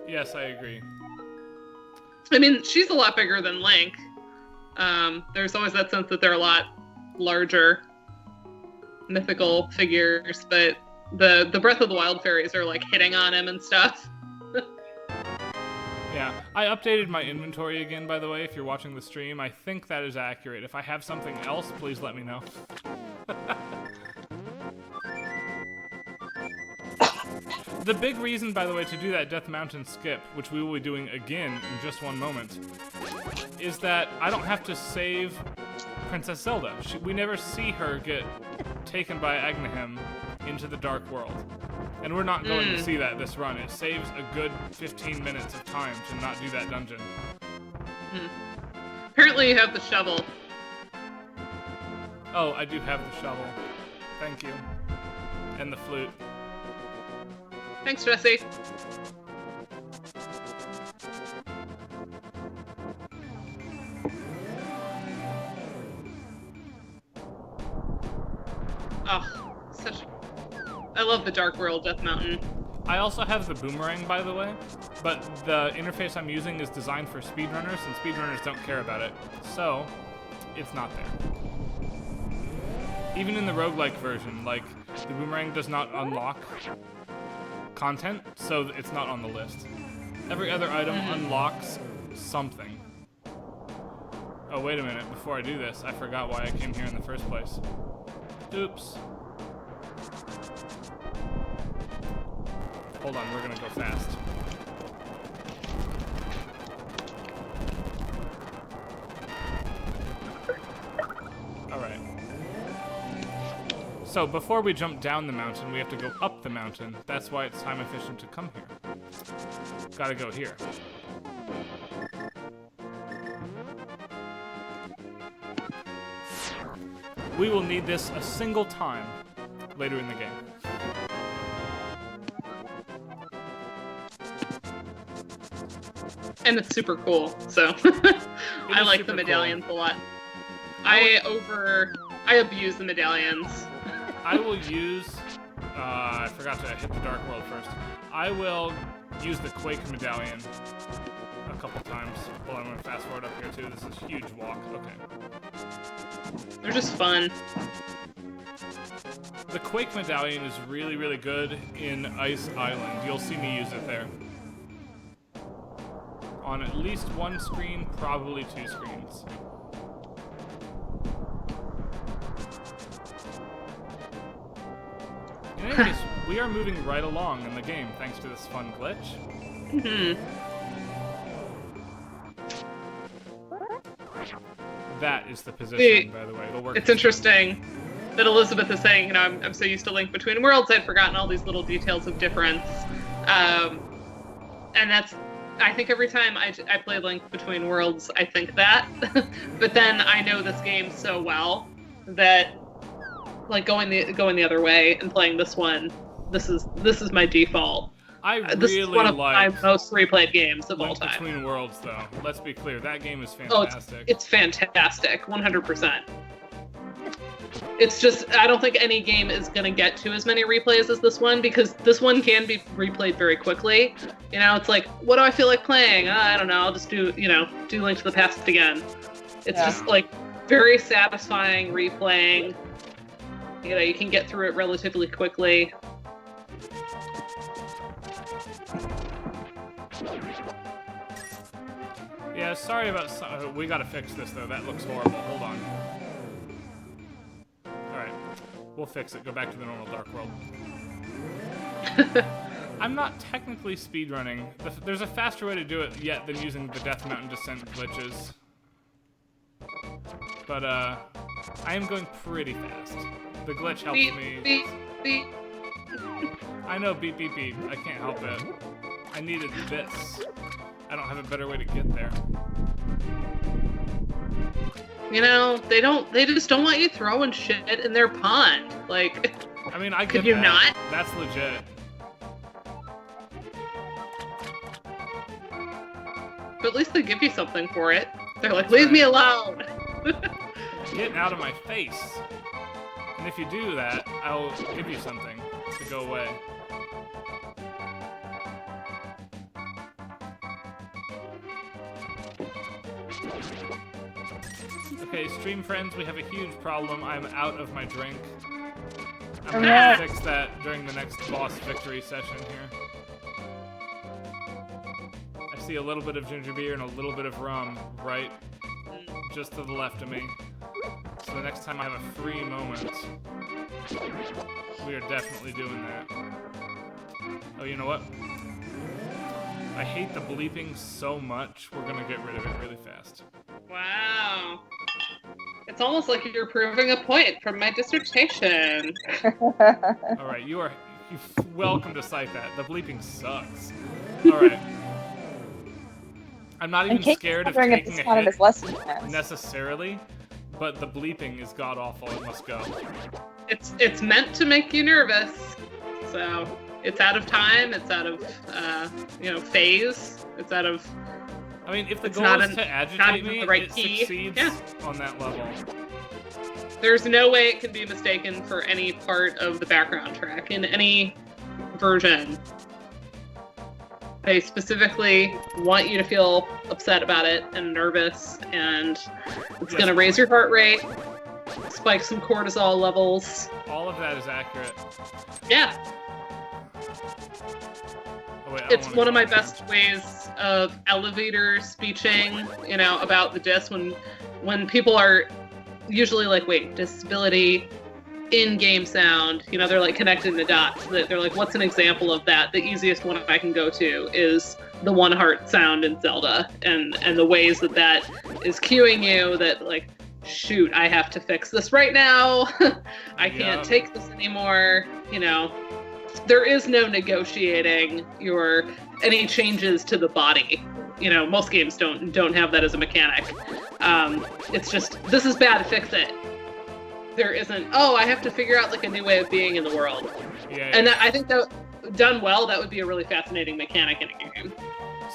Yes, I agree. I mean, she's a lot bigger than Link. There's always that sense that they're a lot larger mythical figures, but the Breath of the Wild fairies are like hitting on him and stuff. Yeah, I updated my inventory again, by the way, if you're watching the stream. I think that is accurate. If I have something else, please let me know. The big reason, by the way, to do that Death Mountain skip, which we will be doing again in just one moment, is that I don't have to save Princess Zelda. We never see her get taken by Agnehem into the Dark World. And we're not going to see that this run. It saves a good 15 minutes of time to not do that dungeon. Apparently you have the shovel. Oh, I do have the shovel. Thank you. And the flute. Thanks, Jesse. Oh, I love the Dark World Death Mountain. I also have the boomerang, by the way, but the interface I'm using is designed for speedrunners, and speedrunners don't care about it, so it's not there. Even in the roguelike version, like, the boomerang does not unlock content, so it's not on the list. Every other item unlocks something. Oh, wait a minute, before I do this, I forgot why I came here in the first place. Oops. Hold on, we're gonna go fast. Alright. So, before we jump down the mountain, we have to go up the mountain. That's why it's time efficient to come here. Gotta go here. We will need this a single time later in the game. And it's super cool, so I like the medallions a lot. I abuse the medallions. I will use, I forgot to hit the Dark World first. I will use the Quake medallion a couple times. Hold on, I'm gonna fast forward up here too. This is a huge walk. Okay. They're just fun. The Quake medallion is really, really good in Ice Island. You'll see me use it there. On at least one screen, probably two screens. In any case, we are moving right along in the game thanks to this fun glitch. That is the position, by the way. It'll work. It's interesting that Elizabeth is saying, you know, I'm so used to Link Between Worlds, I'd forgotten all these little details of difference. And that's, I think every time I play Link Between Worlds, I think that. But then I know this game so well that, like, going the other way and playing this one, this is my default. This is one of my most replayed games of all time. Link Between Worlds, though. Let's be clear, that game is fantastic. Oh, it's fantastic, 100%. It's just, I don't think any game is going to get to as many replays as this one, because this one can be replayed very quickly. You know, it's like, what do I feel like playing? I don't know, I'll just do Link to the Past again. It's just, like, very satisfying replaying. You know, you can get through it relatively quickly. Yeah, sorry about... we gotta fix this, though. That looks horrible. Hold on. Alright. We'll fix it. Go back to the normal Dark World. I'm not technically speedrunning. There's a faster way to do it yet than using the Death Mountain Descent glitches. But, I am going pretty fast. The glitch helps me. Beep, beep. I know, beep, beep, beep. I can't help it. I needed this. I don't have a better way to get there. You know, they just don't want you throwing shit in their pond. Like, I mean, I could you that. not? That's legit. But at least they give you something for it. They're like, leave me alone. Get out of my face. And if you do that, I'll give you something to go away. Okay, stream friends, we have a huge problem. I'm out of my drink. I'm gonna fix that during the next boss victory session here. I see a little bit of ginger beer and a little bit of rum right just to the left of me. So the next time I have a free moment, we are definitely doing that. Oh, you know what? I hate the bleeping so much, we're gonna get rid of it really fast. Wow. It's almost like you're proving a point from my dissertation. Alright, you're welcome to cite that. The bleeping sucks. Alright. I'm not even scared of taking a hit necessarily, but the bleeping is god-awful. It must go. It's meant to make you nervous, so it's out of time, it's out of, phase, it's out of... I mean, if the goal is to agitate me, it succeeds on that level. There's no way it can be mistaken for any part of the background track in any version. They specifically want you to feel upset about it and nervous, and it's going to raise your heart rate, spike some cortisol levels. All of that is accurate. Yeah. Oh, wait, it's one of my best ways of elevator speeching, about the disc when people are usually like, wait, disability, in-game sound, they're like connecting the dots. They're like, what's an example of that? The easiest one I can go to is the one heart sound in Zelda, and the ways that is cueing you that, like, shoot, I have to fix this right now. I can't take this anymore. There is no negotiating any changes to the body. Most games don't have that as a mechanic. It's just, this is bad, fix it. there isn't. Oh, I have to figure out like a new way of being in the world. Yeah. And I think that done well, that would be a really fascinating mechanic in a game.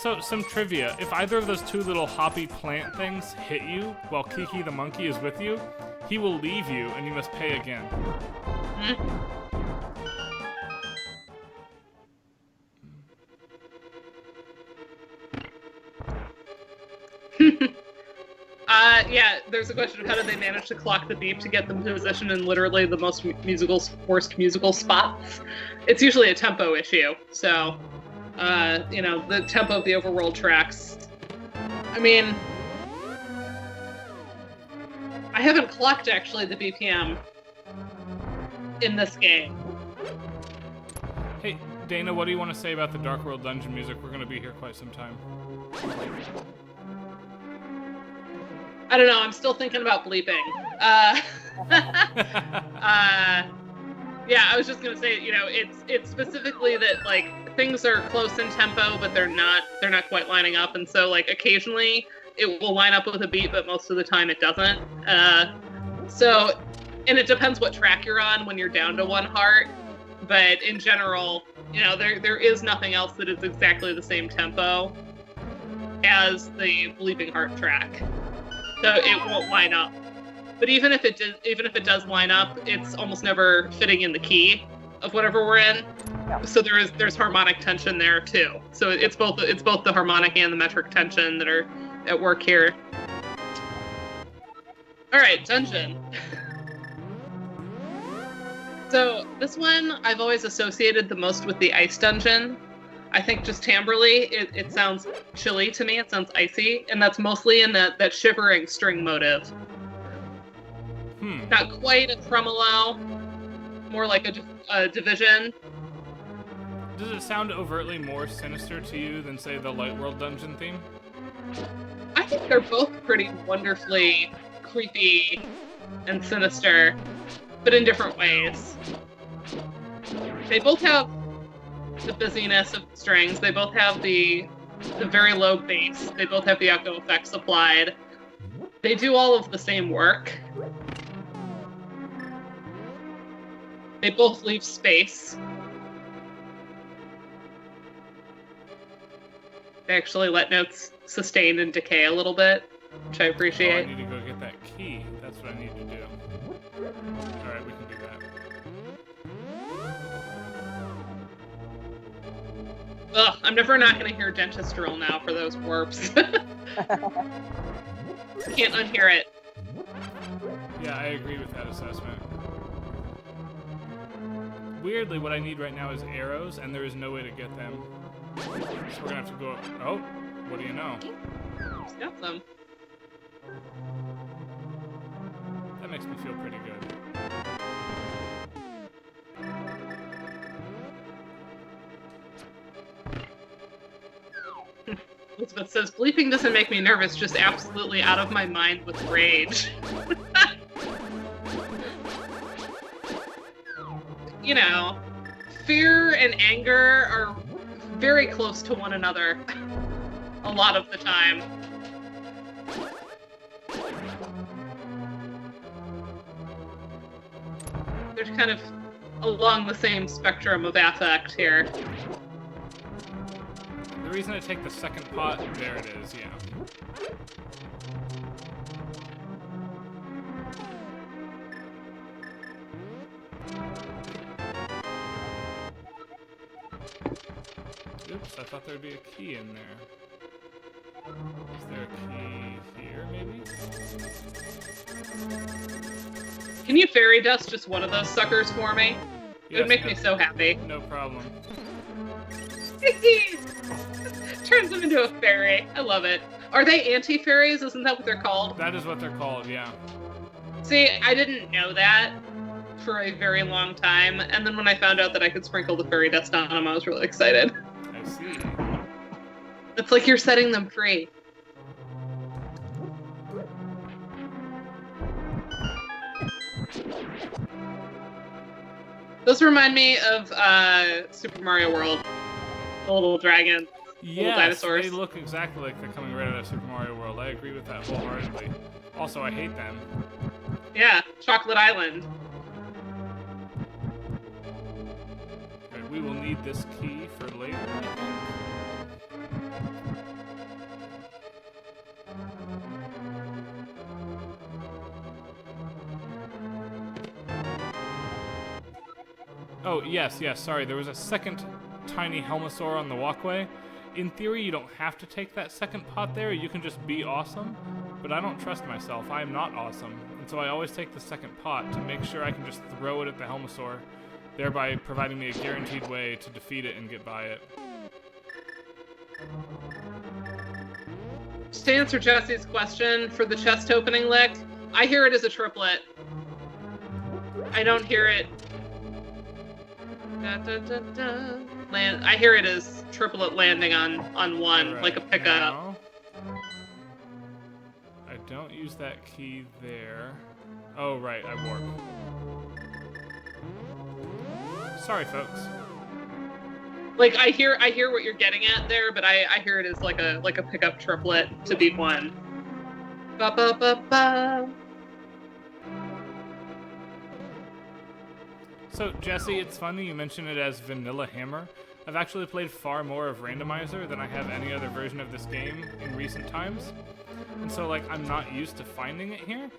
So, some trivia. If either of those two little hoppy plant things hit you while Kiki the monkey is with you, he will leave you and you must pay again. Yeah, there's a question of how did they manage to clock the beep to get them positioned in literally the most worst musical spots. It's usually a tempo issue, so, the tempo of the overworld tracks. I mean, I haven't clocked, actually, the BPM in this game. Hey, Dana, what do you want to say about the Dark World dungeon music? We're going to be here quite some time. I don't know, I'm still thinking about bleeping. Yeah, I was just gonna say, it's specifically that, like, things are close in tempo, but they're not quite lining up, and so, like, occasionally it will line up with a beat, but most of the time it doesn't. And it depends what track you're on when you're down to one heart, but in general, there is nothing else that is exactly the same tempo as the Bleeping Heart track. So it won't line up. But even if it does line up, it's almost never fitting in the key of whatever we're in. Yeah. So there's harmonic tension there too. So it's both the harmonic and the metric tension that are at work here. All right, dungeon. So this one I've always associated the most with the ice dungeon. I think just timbrally, it sounds chilly to me. It sounds icy, and that's mostly in that shivering string motive. Not quite a tremolo, more like a division. Does it sound overtly more sinister to you than, say, the Light World dungeon theme? I think they're both pretty wonderfully creepy and sinister, but in different ways. They both have the busyness of the strings. They both have the very low bass. They both have the echo effects applied. They do all of the same work. They both leave space. They actually let notes sustain and decay a little bit, which I appreciate. Oh, I need to go get that key. That's what I need to do. Alright, we can do that. Ugh, I'm never not going to hear dentist drill now for those warps. Can't unhear it. Yeah, I agree with that assessment. Weirdly, what I need right now is arrows, and there is no way to get them. So we're gonna have to go up. Oh, what do you know? Just got some. That makes me feel pretty good. Elizabeth says, bleeping doesn't make me nervous, just absolutely out of my mind with rage. Fear and anger are very close to one another a lot of the time. There's kind of along the same spectrum of affect here. The reason I take the second pot, there it is, yeah. Oops, I thought there'd be a key in there. Is there a key here, maybe? Can you fairy dust just one of those suckers for me? It would make me so happy. No problem. Turns them into a fairy. I love it. Are they anti-fairies? Isn't that what they're called? That is what they're called, yeah. See, I didn't know that for a very long time, and then when I found out that I could sprinkle the fairy dust on them, I was really excited. I see. It's like you're setting them free. Those remind me of Super Mario World. The little dragon. Yes, dinosaurs. they look exactly like they're coming right out of Super Mario World. I agree with that wholeheartedly. Also, I hate them. Yeah, Chocolate Island. Right, we will need this key for later, I think. Oh, yes, sorry. There was a second tiny Helmosaur on the walkway. In theory, you don't have to take that second pot there. You can just be awesome. But I don't trust myself. I am not awesome. And so I always take the second pot to make sure I can just throw it at the Helmosaur, thereby providing me a guaranteed way to defeat it and get by it. Just to answer Jesse's question for the chest opening lick, I hear it as a triplet. I don't hear it. Da, da, da, da. I hear it as triplet landing on one, Right, like a pickup. now, I don't use that key there. Oh, right, I warp. Sorry, folks. Like I hear what you're getting at there, but I hear it as like a pickup triplet to beat one. Ba ba ba ba. So, Jesse, it's funny you mention it as Vanilla Hammer. I've actually played far more of Randomizer than I have any other version of this game in recent times. And so, like, I'm not used to finding it here.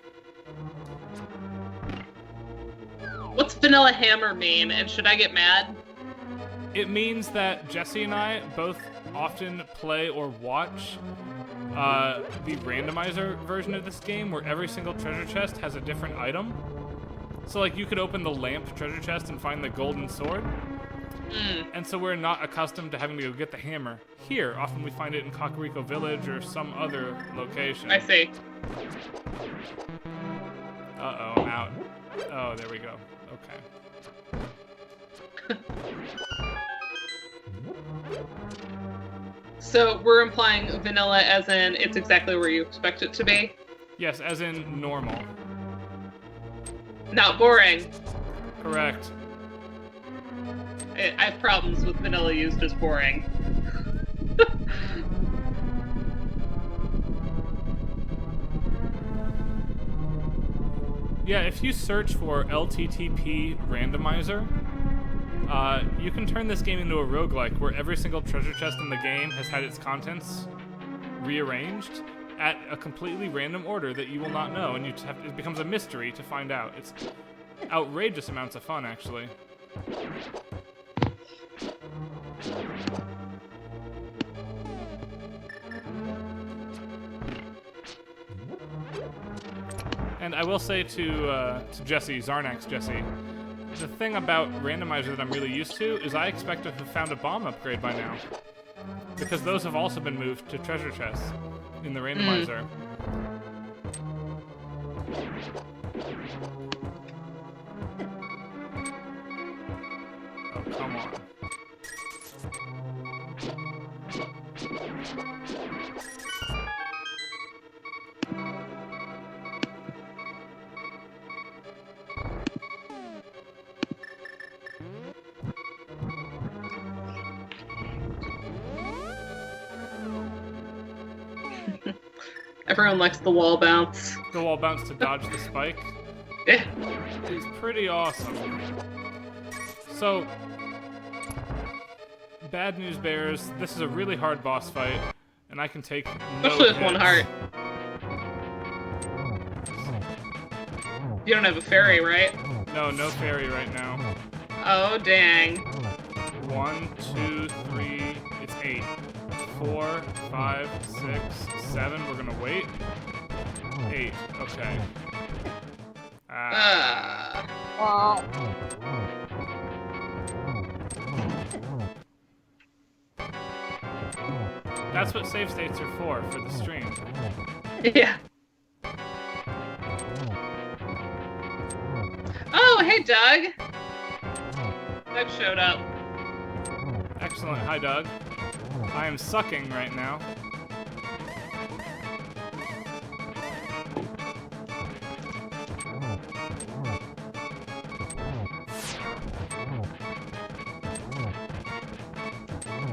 What's Vanilla Hammer mean? And should I get mad? It means that Jesse and I both often play or watch the Randomizer version of this game where every single treasure chest has a different item. So, like, you could open the lamp treasure chest and find the golden sword. And so we're not accustomed to having to go get the hammer here. Often we find it in Kakariko Village or some other location. I see. Uh-oh, I'm out. Oh, there we go. Okay. So we're implying vanilla as in it's exactly where you expect it to be? Yes, as in normal. Not boring. Correct. I have problems with vanilla used as boring. Yeah, if you search for LttP randomizer, you can turn this game into a roguelike where every single treasure chest in the game has had its contents rearranged at a completely random order that you will not know, and it becomes a mystery to find out. It's outrageous amounts of fun, actually. And I will say to Jesse, Zarnax Jesse, the thing about randomizer that I'm really used to is I expect to have found a bomb upgrade by now. Because those have also been moved to treasure chests in the randomizer. Oh, come on. Everyone likes the wall bounce. The wall bounce to dodge the spike. Yeah. It's pretty awesome. So, bad news bears, this is a really hard boss fight, and I can take no Especially with hits. one heart. You don't have a fairy, right? No, no fairy right now. Oh, dang. 1, 2, 3, it's 8. 4, 5, 6, 7, we're gonna wait. 8, okay. Wow. That's what save states are for the stream. Yeah. Oh, hey, Doug. Doug showed up. Excellent, hi Doug. I am sucking right now.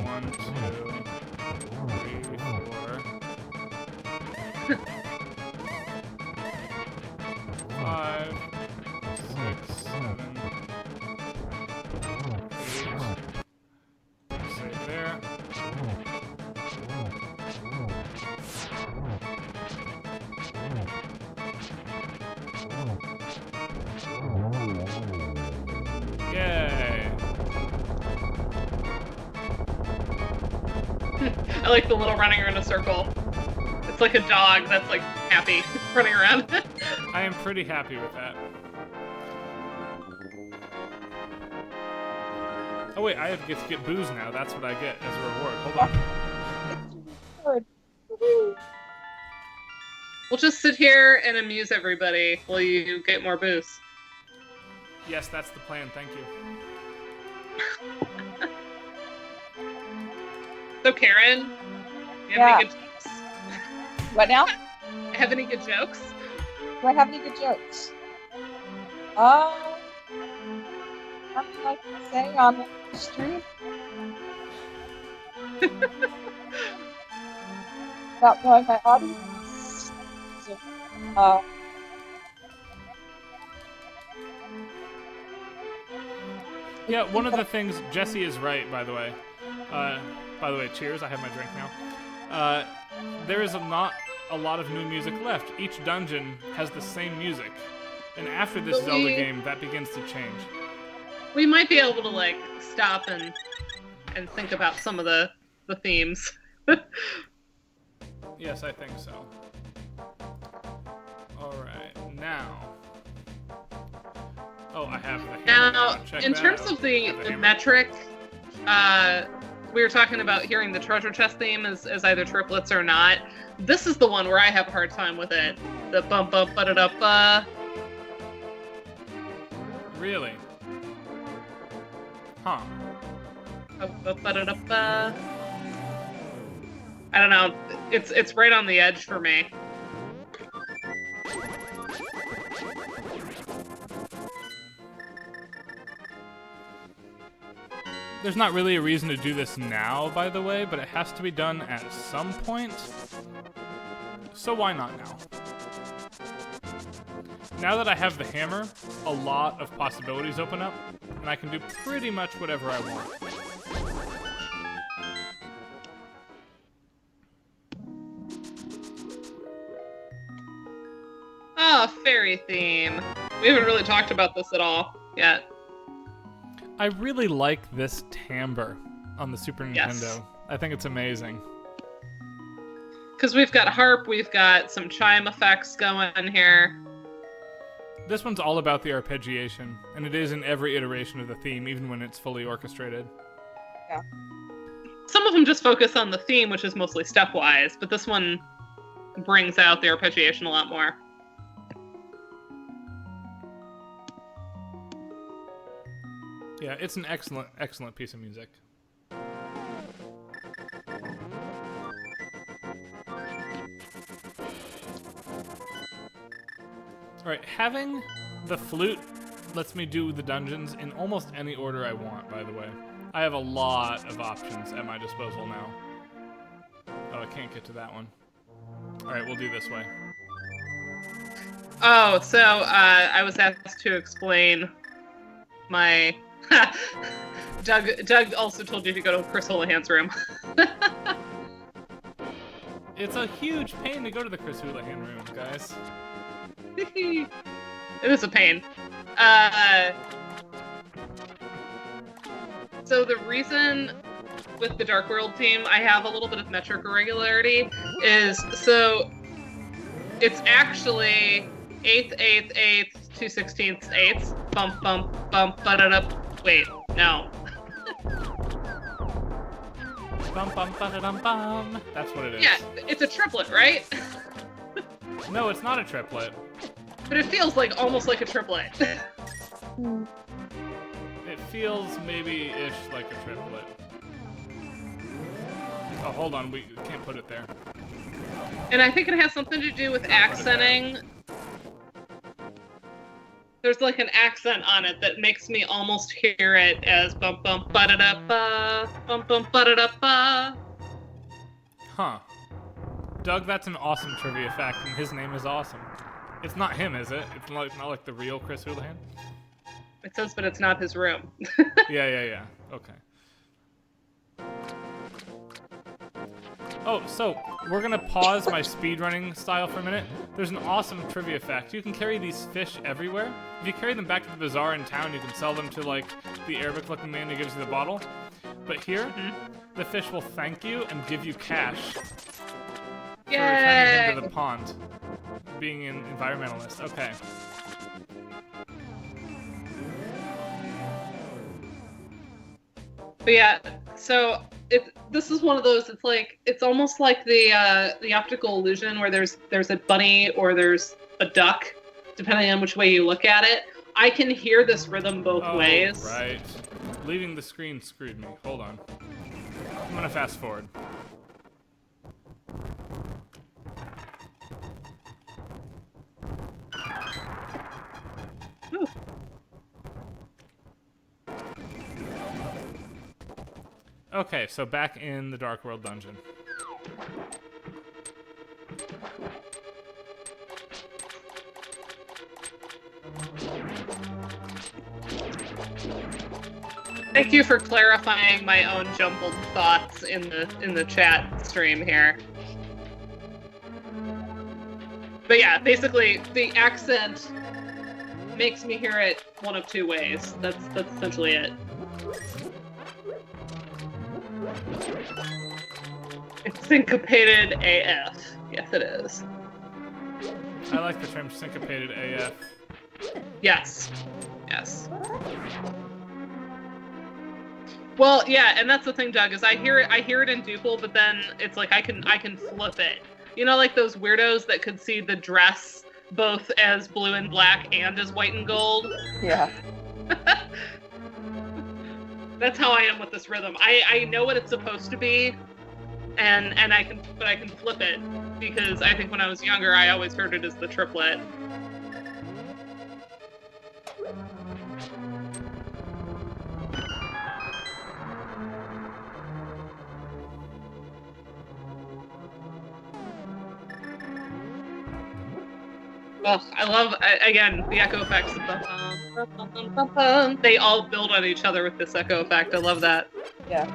One, 2, 3, 4, 5, 6, 7, 8. Save there. Yay! I like the little running around a circle. It's like a dog that's like happy running around. I am pretty happy with that. Oh wait, I get to get booze now. That's what I get as a reward. Hold on. We'll just sit here and amuse everybody while you get more booze. Yes, that's the plan. Thank you. So Karen, you have Yeah. any good jokes? What now? Have any good jokes? Do I have any good jokes? What would I say on the street? About knowing my audience. So, Yeah, one of the things, Jesse is right, by the way. Cheers, I have my drink now. There is not a lot of new music left. Each dungeon has the same music. And after this But Zelda game, that begins to change. We might be able to like stop and think about some of the themes. Yes, I think so. Alright, now... Oh, I have the hammer. Now, Check in that terms out. of I the have hammer. metric, we were talking about hearing the treasure chest theme as either triplets or not. This is the one where I have a hard time with it. The bump bump ba da da. Really? Huh. Ba-da-da-ba. I don't know. It's right on the edge for me. There's not really a reason to do this now, by the way, but it has to be done at some point. So why not now? Now that I have the hammer, a lot of possibilities open up, and I can do pretty much whatever I want. Oh, fairy theme. We haven't really talked about this at all yet. I really like this timbre on the Super Nintendo. Yes. I think it's amazing. Because we've got harp, we've got some chime effects going here. This one's all about the arpeggiation, and it is in every iteration of the theme, even when it's fully orchestrated. yeah. Some of them just focus on the theme, which is mostly stepwise, but this one brings out the arpeggiation a lot more. Yeah, it's an excellent, excellent piece of music. Alright, having the flute lets me do the dungeons in almost any order I want, by the way. I have a lot of options at my disposal now. Oh, I can't get to that one. Alright, we'll do this way. Oh, so I was asked to explain my... Doug also told you to go to Chris Houlihan's room. It's a huge pain to go to the Chris Houlihan room, guys. It is a pain. So the reason with the Dark World team I have a little bit of metric irregularity is so it's actually 8th, 8th, 8th, 2/16ths, 8ths, bump, bump, bump, ba-da-da. Wait, no. Bum bum ba-da-dum bum. That's what it is. Yeah, it's a triplet, right? No, it's not a triplet. But it feels like almost like a triplet. It feels maybe-ish like a triplet. Oh, hold on, we can't put it there. And I think it has something to do with accenting. There's like an accent on it that makes me almost hear it as bum bum ba da da ba, bum bum ba da da ba. Huh. Doug, that's an awesome trivia fact, and his name is awesome. It's not him, is it? It's not like the real Chris Houlihan? It says, but it's not his room. Yeah. Okay. Oh, so we're gonna pause my speedrunning style for a minute. There's an awesome trivia fact. You can carry these fish everywhere. If you carry them back to the bazaar in town, you can sell them to like the Arabic-looking man who gives you the bottle. But here, the fish will thank you and give you cash for returning him to the pond. Being an environmentalist. Okay. But yeah, so this is one of those. It's like it's almost like the optical illusion where there's a bunny or there's a duck, depending on which way you look at it. I can hear this rhythm both ways. Right. Leaving the screen screwed me. Hold on. I'm gonna fast forward. Ooh. Okay, so back in the Dark World dungeon. Thank you for clarifying my own jumbled thoughts in the chat stream here. But yeah, basically the accent makes me hear it one of two ways. That's essentially it. It's syncopated AF. Yes, it is. I like the term syncopated AF. Yes. Yes. Well, yeah, and that's the thing, Doug, is I hear it in Duple, but then it's like I can flip it. You know, like those weirdos that could see the dress both as blue and black and as white and gold? Yeah. That's how I am with this rhythm. I know what it's supposed to be, and I can flip it, because I think when I was younger I always heard it as the triplet. Ugh, I love, again, the echo effects. They all build on each other with this echo effect. I love that. Yeah.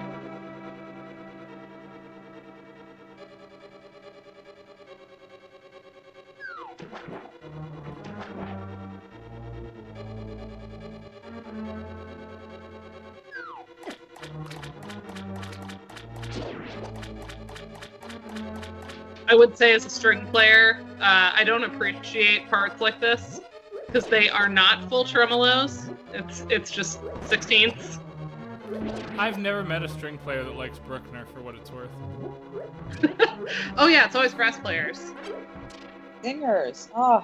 I would say as a string player, I don't appreciate parts like this because they are not full tremolos. It's just 16ths. I've never met a string player that likes Bruckner for what it's worth. Oh yeah, it's always brass players. Singers. Oh.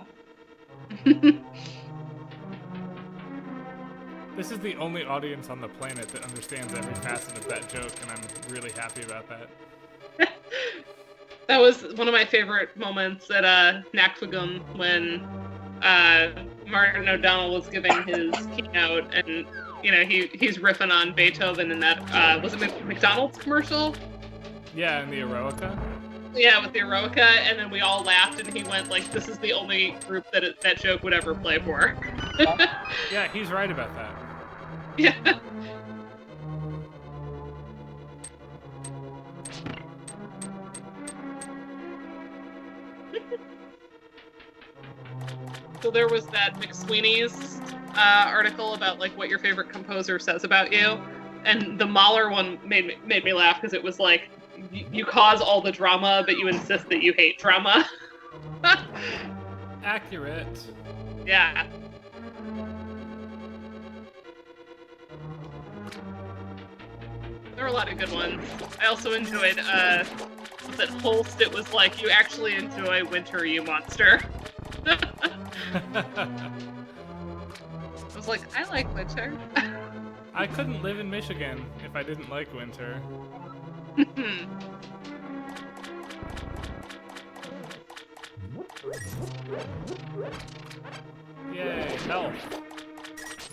This is the only audience on the planet that understands every facet of that joke, and I'm really happy about that. That was one of my favorite moments at Nakfagum when Martin O'Donnell was giving his keynote, and you know he's riffing on Beethoven in that was it McDonald's commercial? Yeah, in the Eroica. Yeah, with the Eroica, and then we all laughed, and he went like, "This is the only group that joke would ever play for." Yeah, he's right about that. Yeah. So there was that McSweeney's article about like what your favorite composer says about you, and the Mahler one made me laugh because it was like you cause all the drama, but you insist that you hate drama. Accurate. Yeah. There were a lot of good ones. I also enjoyed that Holst. It was like you actually enjoy winter, you monster. I was like, I like winter. I couldn't live in Michigan if I didn't like winter. Yay, health.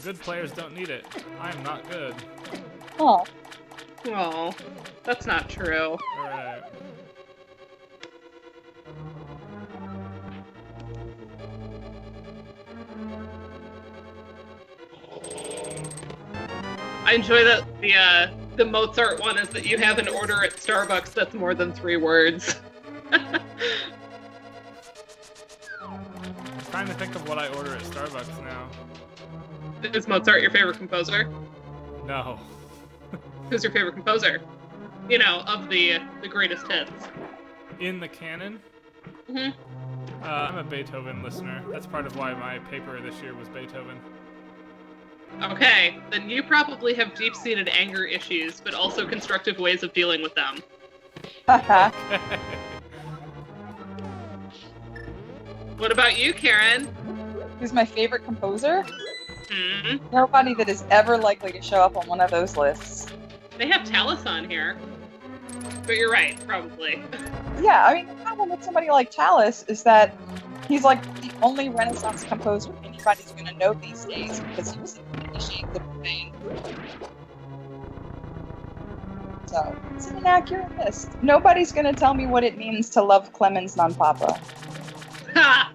Good players don't need it. I'm not good. Oh. Oh, that's not true. Alright. I enjoy that the Mozart one is that you have an order at Starbucks that's more than 3 words. I'm trying to think of what I order at Starbucks now. Is Mozart your favorite composer? No. Who's your favorite composer? You know, of the greatest hits. In the canon? Mm-hmm. I'm a Beethoven listener. That's part of why my paper this year was Beethoven. Okay, then you probably have deep-seated anger issues, but also constructive ways of dealing with them. Haha. What about you, Karen? Who's my favorite composer? Hmm. Nobody that is ever likely to show up on one of those lists. They have Tallis on here. But you're right, probably. Yeah, I mean, the problem with somebody like Tallis is that he's like the only Renaissance composer anybody's going to know these days because he was in Fifty Shades of Grey. So, it's an inaccurate list. Nobody's going to tell me what it means to love Clemens non papa. Ha!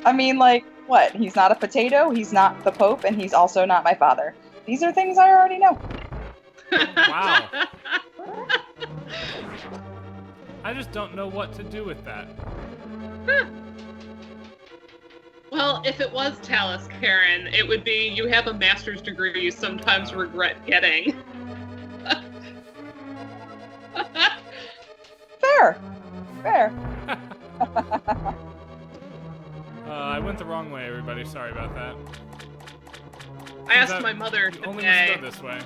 I mean, like, what? He's not a potato, he's not the Pope, and he's also not my father. These are things I already know. Wow. I just don't know what to do with that. Well, if it was Tallis, Karen, it would be you have a master's degree you sometimes regret getting. Fair. Fair. I went the wrong way, everybody. Sorry about that. I asked my mother You only must today go this way.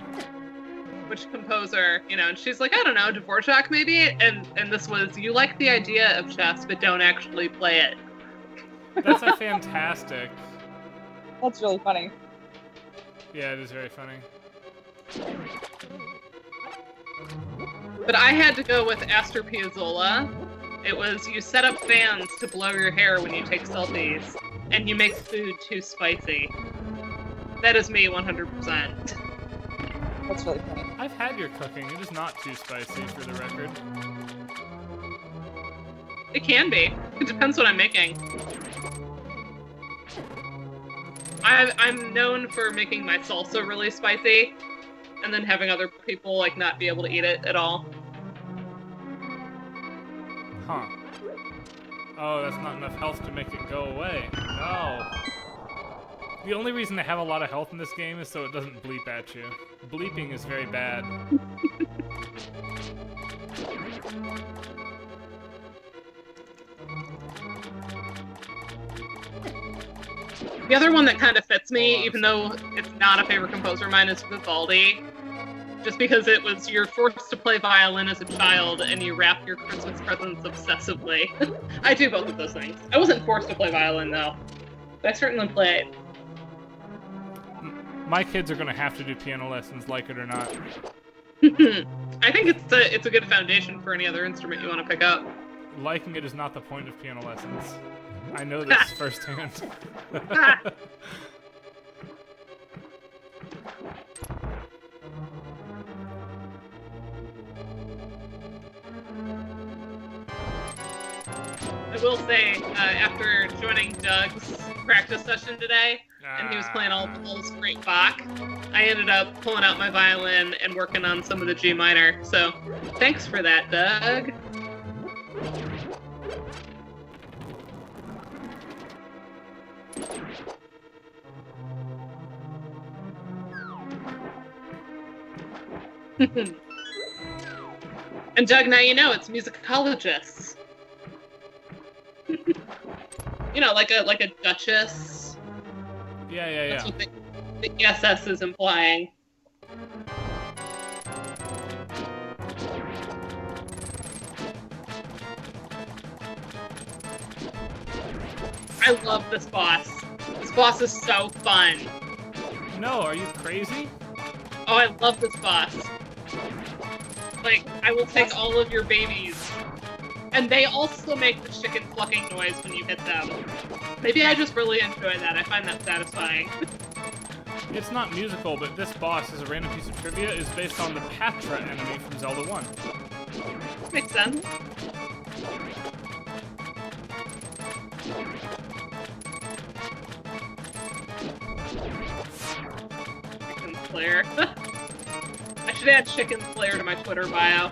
which composer, you know, and she's like, I don't know, Dvorak maybe? And this was, you like the idea of chess, but don't actually play it. That's a fantastic. That's really funny. Yeah, it is very funny. But I had to go with Astor Piazzolla. It was, you set up fans to blow your hair when you take selfies, and you make food too spicy. That is me 100%. That's really funny. I've had your cooking. It is not too spicy, for the record. It can be. It depends what I'm making. I'm known for making my salsa really spicy, and then having other people like not be able to eat it at all. Huh. Oh, that's not enough health to make it go away. No. The only reason I have a lot of health in this game is so it doesn't bleep at you. Bleeping is very bad. The other one that kind of fits me, Hold on a even though it's not a favorite composer of mine, is Vivaldi. Just because it was, you're forced to play violin as a child and you wrap your Christmas presents obsessively. I do both of those things. I wasn't forced to play violin though, but I certainly played. My kids are gonna have to do piano lessons, like it or not. I think it's a good foundation for any other instrument you want to pick up. Liking it is not the point of piano lessons. I know this firsthand. I will say, after joining Doug's practice session today, and he was playing all straight Bach, I ended up pulling out my violin and working on some of the G minor. So, thanks for that, Doug. And Doug, now you know it's musicologists. You know, like a duchess. Yeah. That's what the SS is implying. I love this boss. This boss is so fun. No, are you crazy? Oh, I love this boss. Like, I will take all of your babies. And they also make the chicken clucking noise when you hit them. Maybe I just really enjoy that. I find that satisfying. It's not musical, but this boss, as a random piece of trivia, is based on the Patra enemy from Zelda 1. Makes sense. I can Slayer. I should add Chicken Slayer to my Twitter bio.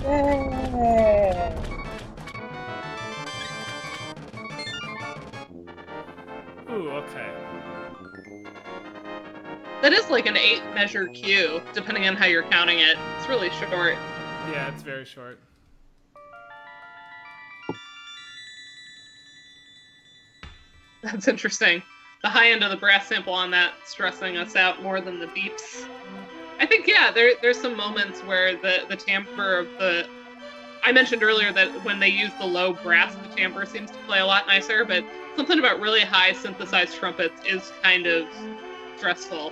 Yay! Ooh, okay. That is like an 8-measure queue, depending on how you're counting it. It's really short. Yeah, it's very short. That's interesting. The high end of the brass sample on that stressing us out more than the beeps. I think, yeah, there's some moments where the timbre of the... I mentioned earlier that when they use the low brass, the timbre seems to play a lot nicer, but something about really high synthesized trumpets is kind of stressful.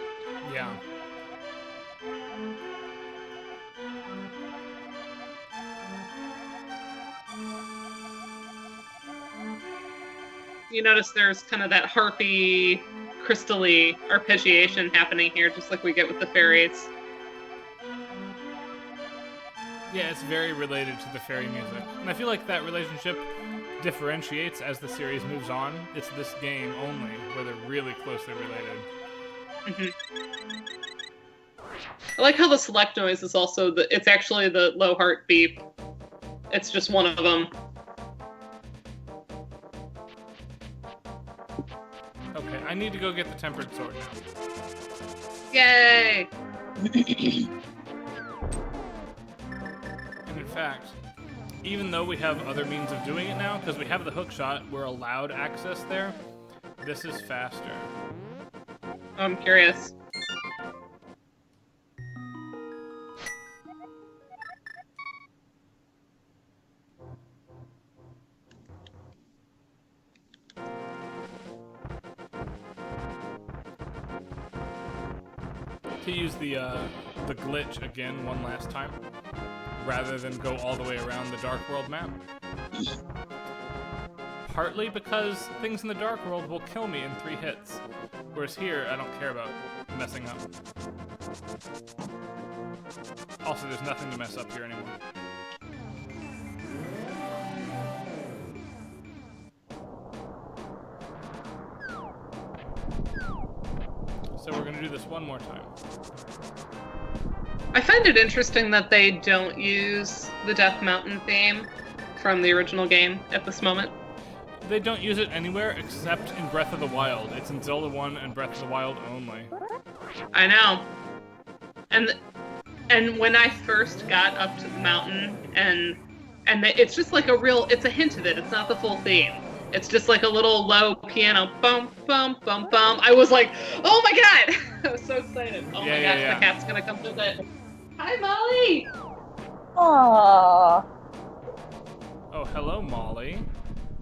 Yeah. You notice there's kind of that harpy, crystally arpeggiation happening here, just like we get with the fairies. Yeah, it's very related to the fairy music. And I feel like that relationship differentiates as the series moves on. It's this game only where they're really closely related. I like how the select noise is also it's actually the low heart beep. It's just one of them. Okay, I need to go get the tempered sword now. Yay! And in fact, even though we have other means of doing it now, because we have the hook shot, we're allowed access there, this is faster. I'm curious. To use the glitch again one last time, rather than go all the way around the Dark World map. Partly because things in the Dark World will kill me in 3 hits, whereas here I don't care about messing up. Also, there's nothing to mess up here anymore. So we're gonna do this one more time. I find it interesting that they don't use the Death Mountain theme from the original game at this moment. They don't use it anywhere except in Breath of the Wild. It's in Zelda 1 and Breath of the Wild only. I know. And when I first got up to the mountain, and it's just like it's a hint of it. It's not the full theme. It's just like a little low piano, bum, bum, bum, bum. I was like, oh my god! I was so excited. Oh my gosh, the cat's gonna come visit. Hi, Molly! Aww. Oh, hello, Molly.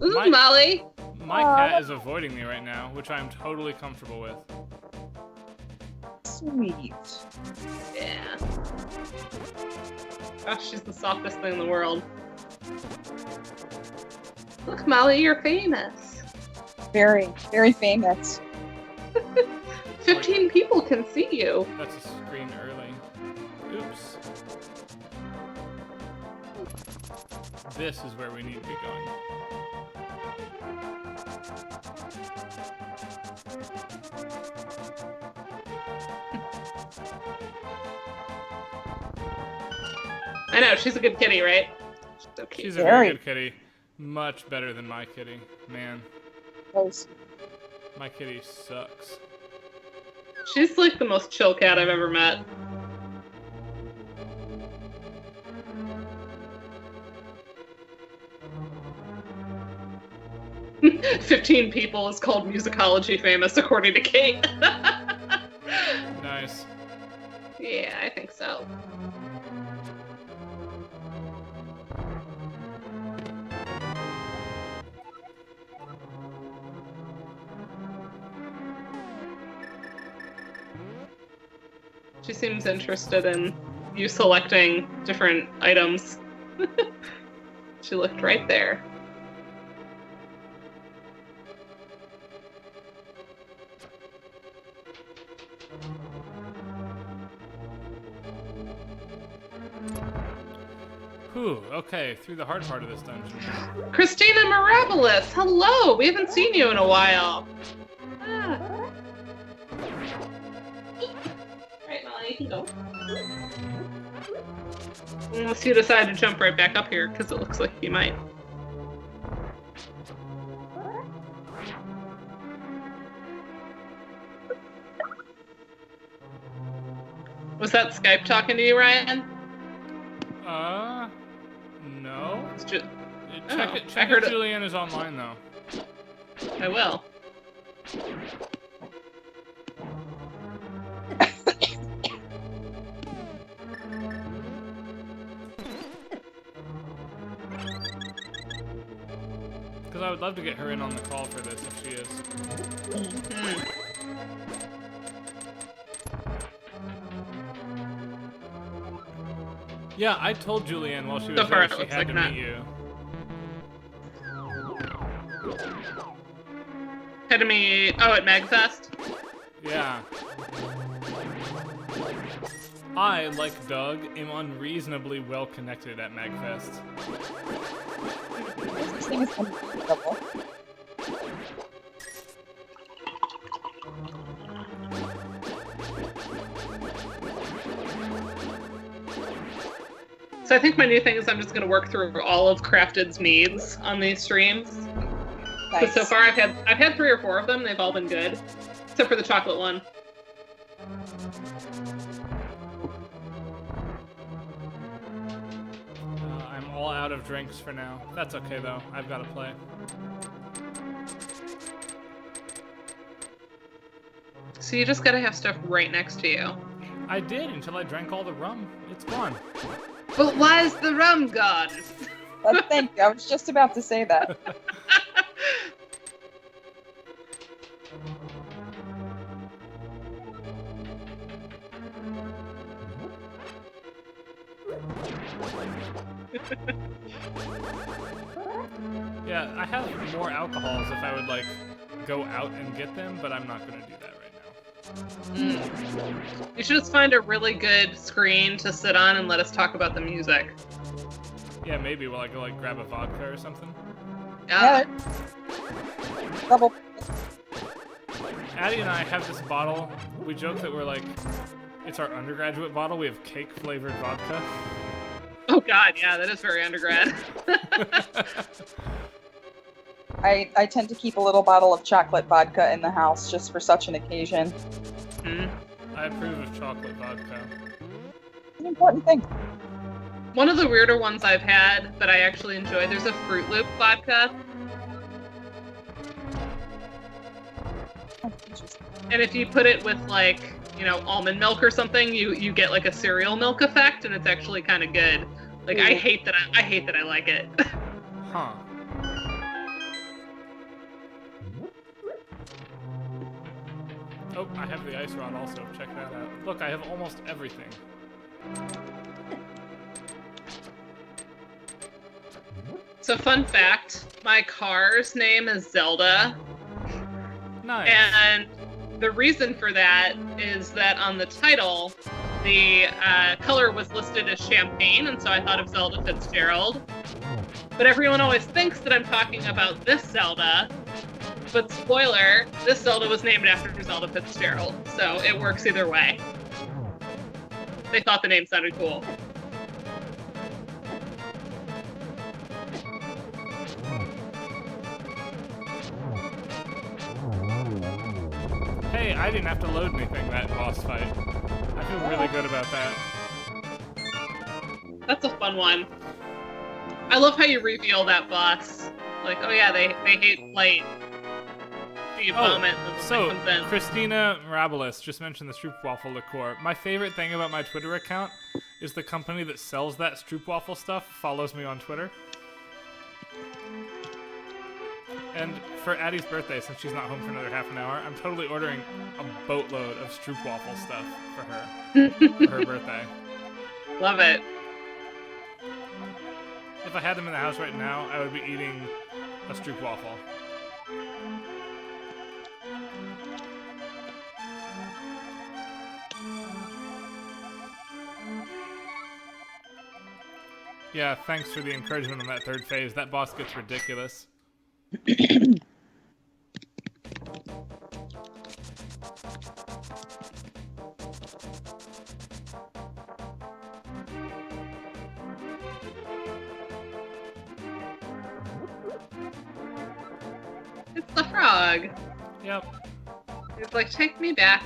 This is Molly. My cat is avoiding me right now, which I'm totally comfortable with. Sweet. Yeah. Oh, she's the softest thing in the world. Look, Molly, you're famous. Very, very famous. 15 people can see you. That's a screen early. Oops. This is where we need to be going. I know, she's a good kitty, right? She's so cute. She's a very good kitty. Much better than my kitty. Man. Gross. My kitty sucks. She's like the most chill cat I've ever met. "15 people is called musicology famous, according to Kate." Nice. Yeah, I think so. She seems interested in you selecting different items. She looked right there. Whew, okay, through the hard part of this dungeon. Christina Mirabilis, hello! We haven't seen you in a while. Ah. Alright, Molly, you can go. Unless you decide to jump right back up here, because it looks like you might. Was that Skype talking to you, Ryan? No. It's just... Check it. Check if Julianne is online, though. I will. Because I would love to get her in on the call for this if she is. Yeah, I told Julianne while she was there she had to meet you. Had to meet... Oh, at MagFest? Yeah. I, like Doug, am unreasonably well connected at MagFest. This thing is unbelievable. So I think my new thing is I'm just going to work through all of Crafted's needs on these streams. Nice. But so far I've had 3 or 4 of them. They've all been good, except for the chocolate one. I'm all out of drinks for now. That's okay though. I've got to play. So you just got to have stuff right next to you. I did until I drank all the rum. It's gone. But why is the rum gone? Thank you. I was just about to say that. Yeah, I have more alcohols if I would, like, go out and get them, but I'm not going to do that right now. You should just find a really good screen to sit on and let us talk about the music. Yeah, maybe while I go, like, grab a vodka or something. Yeah. Double. Addie and I have this bottle. We joke that we're, like, it's our undergraduate bottle. We have cake-flavored vodka. Oh god, yeah, that is very undergrad. I tend to keep a little bottle of chocolate vodka in the house just for such an occasion. I approve of chocolate vodka. It's an important thing. One of the weirder ones I've had that I actually enjoy, there's a Fruit Loop vodka. And if you put it with, like, you know, almond milk or something, you get like a cereal milk effect, and it's actually kind of good. Like, I hate that I like it. Huh. Oh, I have the ice rod also. Check that out. Look, I have almost everything. So, fun fact, my car's name is Zelda. Nice. And the reason for that is that on the title, the color was listed as champagne, and so I thought of Zelda Fitzgerald. But everyone always thinks that I'm talking about this Zelda. But spoiler, this Zelda was named after Zelda Fitzgerald, so it works either way. They thought the name sounded cool. Hey, I didn't have to load anything that boss fight. I feel really good about that. That's a fun one. I love how you reveal that boss. Like, oh yeah, they hate light. So you vomit when the so, light comes in. Christina Mirabilis just mentioned the Stroopwafel liqueur. My favorite thing about my Twitter account is the company that sells that Stroopwafel stuff follows me on Twitter. And for Addie's birthday, since she's not home for another half an hour, I'm totally ordering a boatload of Stroopwafel stuff for her. For her birthday. Love it. If I had them in the house right now, I would be eating a Stroopwafel. Yeah, thanks for the encouragement on that third phase. That boss gets ridiculous. It's the frog. Yep. It's like, take me back.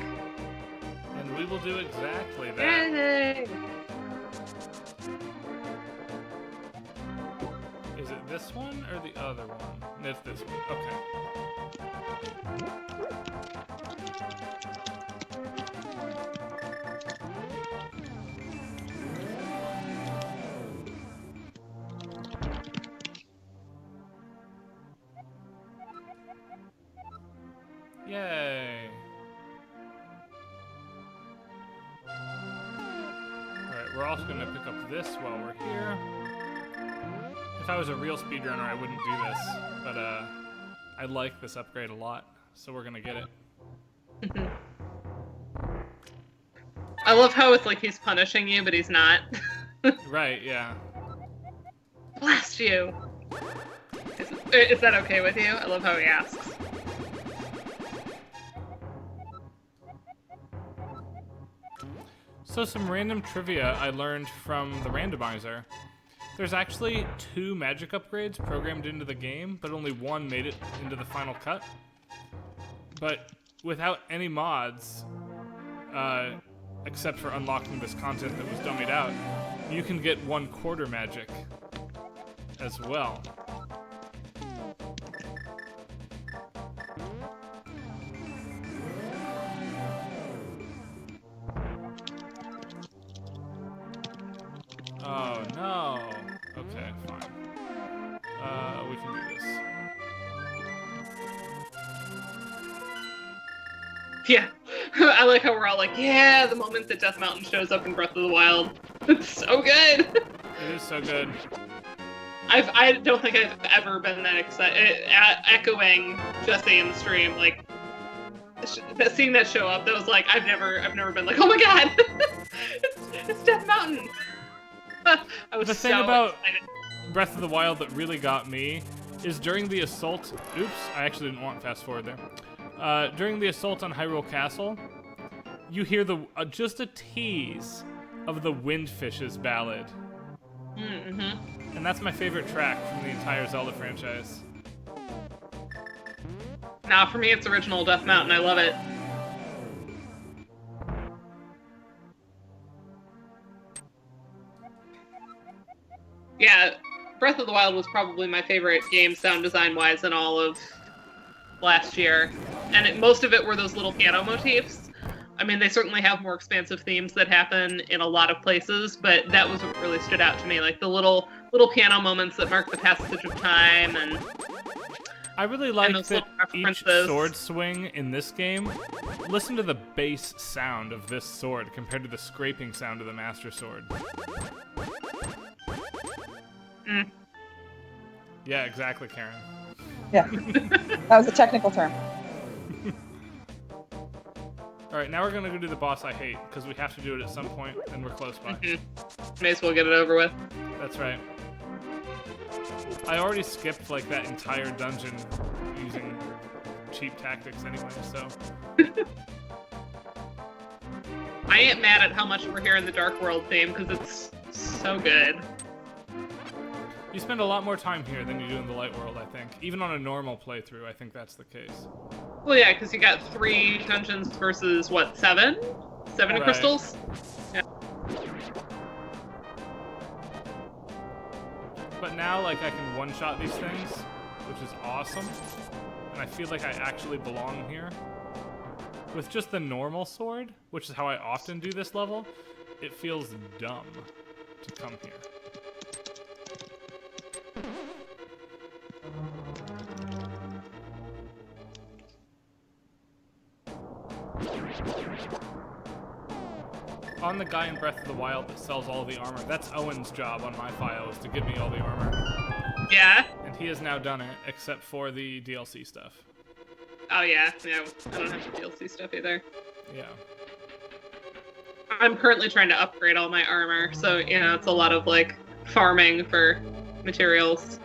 And we will do exactly that. Yay! Is it this one or the other one? It's this one. Okay. Yay! Alright, we're also going to pick up this while we're here. If I was a real speedrunner, I wouldn't do this, but I like this upgrade a lot, so we're going to get it. I love how it's like he's punishing you, but he's not. Right, yeah. Blast you! Is that okay with you? I love how he asks. So some random trivia I learned from the randomizer. There's actually 2 magic upgrades programmed into the game, but only one made it into the final cut. But without any mods, except for unlocking this content that was dummied out, you can get 1/4 magic as well. Oh no. Okay, fine. We can do this. Yeah. I like how we're all like, yeah, the moment that Death Mountain shows up in Breath of the Wild. It's so good! It is so good. I don't think I've ever been that excited. Echoing Jesse in the stream, like, seeing that show up, that was like, I've never been like, oh my god! it's Death Mountain! I was The thing so about excited. Breath of the Wild that really got me is during the assault. Oops, I actually didn't want fast forward there. During the assault on Hyrule Castle, you hear the just a tease of the Windfish's ballad. Mm-hmm. And that's my favorite track from the entire Zelda franchise. Now, for me, it's original Death Mountain. I love it. Yeah, Breath of the Wild was probably my favorite game sound design-wise in all of last year. And most of it were those little piano motifs. I mean, they certainly have more expansive themes that happen in a lot of places, but that was what really stood out to me. Like the little piano moments that mark the passage of time, and I really like those that little each references. sword swing in this game. Listen to the bass sound of this sword compared to the scraping sound of the Master Sword. Mm. Yeah, exactly, Karen. Yeah, that was a technical term. Alright, now we're gonna go do the boss I hate, because we have to do it at some point, and we're close by. May as well get it over with. That's right. I already skipped, like, that entire dungeon using cheap tactics anyway, so... I ain't mad at how much we're hearing the Dark World theme, because it's so good. You spend a lot more time here than you do in the Light World, I think. Even on a normal playthrough, I think that's the case. Well, yeah, because you got 3 dungeons versus, what, 7? 7 Right. crystals? Yeah. But now, like, I can one-shot these things, which is awesome. And I feel like I actually belong here. With just the normal sword, which is how I often do this level, it feels dumb to come here. On the guy in Breath of the Wild that sells all the armor, that's Owen's job on my file, is to give me all the armor. Yeah? And he has now done it, except for the DLC stuff. Oh, yeah. Yeah, I don't have the DLC stuff either. Yeah. I'm currently trying to upgrade all my armor, so, you know, it's a lot of, like, farming for materials.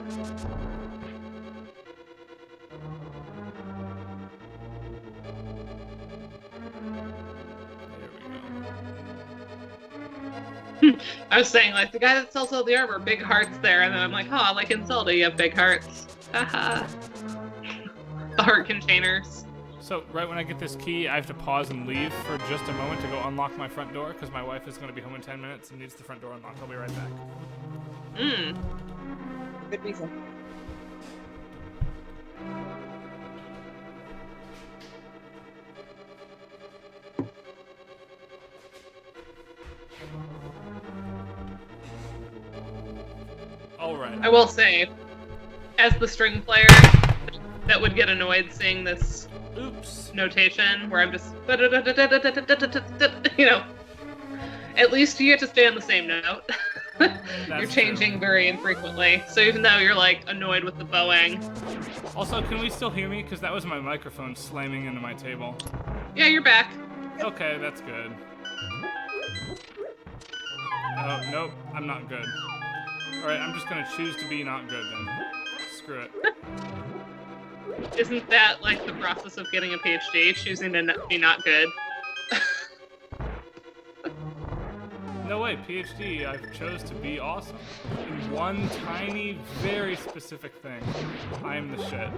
I was saying, like, the guy that sells all the armor, big hearts there, and then I'm like, oh, like in Zelda, you have big hearts. Haha. The heart containers. So, right when I get this key, I have to pause and leave for just a moment to go unlock my front door, because my wife is going to be home in 10 minutes and needs the front door unlocked. I'll be right back. Good reason. Alright. I will say, as the string player, that would get annoyed seeing this Oops. notation where I'm just, you know, at least you get to stay on the same note. You're changing true. very infrequently, so even though you're like annoyed with the bowing. Also, can we still hear me? Because that was my microphone slamming into my table. Yeah, you're back. Okay, that's good. Oh, nope, I'm not good. Alright, I'm just gonna choose to be not good then. Screw it. Isn't that like the process of getting a PhD, choosing to be not good? No way, PhD, I chose to be awesome. In one tiny, very specific thing. I am the shit.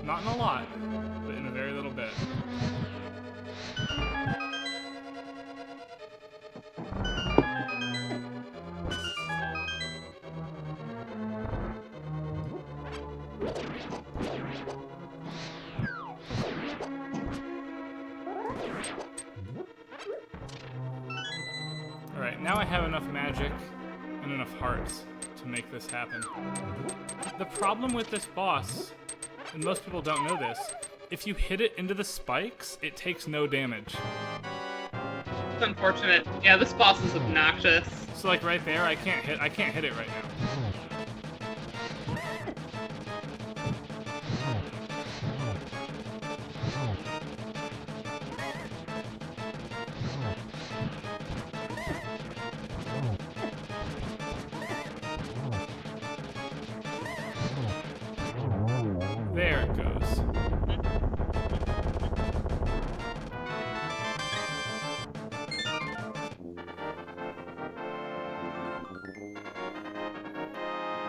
Not in a lot, but in a very little bit. Alright, now I have enough magic and enough hearts to make this happen. The problem with this boss, and most people don't know this, if you hit it into the spikes, it takes no damage. It's unfortunate. Yeah, this boss is obnoxious. So like right there, I can't hit it right now. There it goes.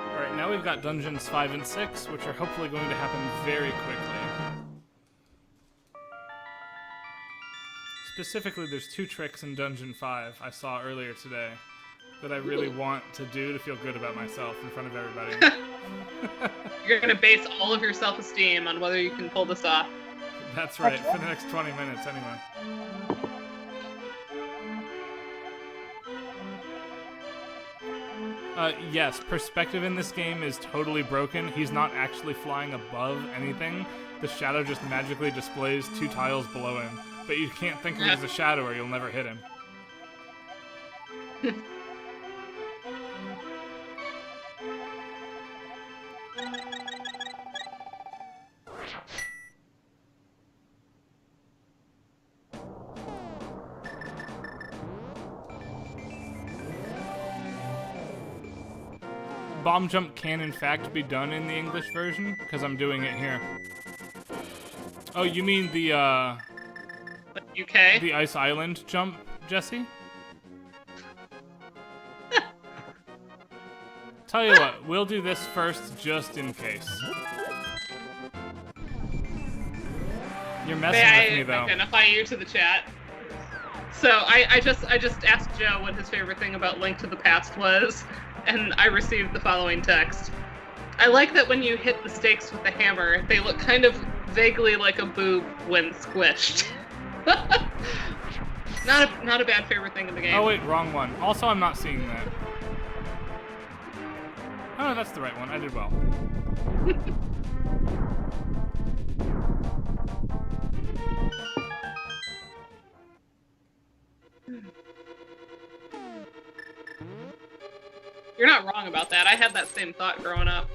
Alright, now we've got dungeons 5 and 6, which are hopefully going to happen very quickly. Specifically, there's 2 tricks in Dungeon 5 I saw earlier today that I really want to do to feel good about myself in front of everybody. You're gonna base all of your self-esteem on whether you can pull this off. That's right, for the next 20 minutes anyway. Yes, perspective in this game is totally broken. He's not actually flying above anything. The shadow just magically displays 2 tiles below him. But you can't think of it as a shadow or you'll never hit him. Bomb jump can in fact be done in the English version, because I'm doing it here. Oh, you mean the UK? the Ice Island jump, Jesse? Tell you what, we'll do this first just in case. You're messing with me though. Identify you to the chat. So I just asked Joe what his favorite thing about Link to the Past was, and I received the following text. I like that when you hit the stakes with the hammer, they look kind of vaguely like a boob when squished. Not a bad favorite thing in the game. Oh wait, wrong one. Also, I'm not seeing that. Oh, that's the right one. I did well. You're not wrong about that. I had that same thought growing up.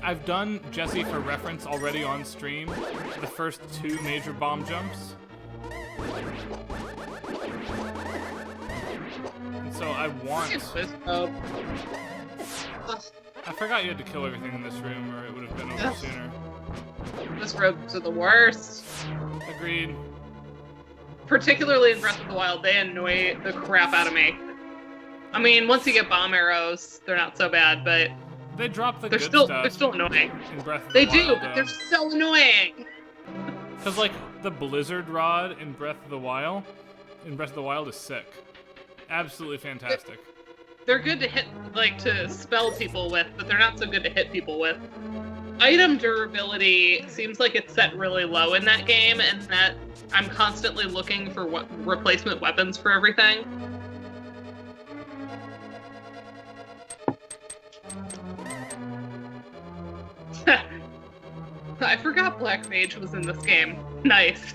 I've done, Jesse, for reference already on stream, the first 2 major bomb jumps. I want. Ugh. I forgot you had to kill everything in this room, or it would have been over sooner. This rogues are the worst. Agreed. Particularly in Breath of the Wild, they annoy the crap out of me. I mean, once you get bomb arrows, they're not so bad, but they drop the they're good still stuff. they're still annoying. In Breath of They the do, Wild, but they're so annoying. Because like the Blizzard Rod in Breath of the Wild, is sick. Absolutely fantastic. They're good to hit, like to spell people with, but they're not so good to hit people with. Item durability seems like it's set really low in that game, and that I'm constantly looking for replacement weapons for everything. I forgot Black Mage was in this game. Nice.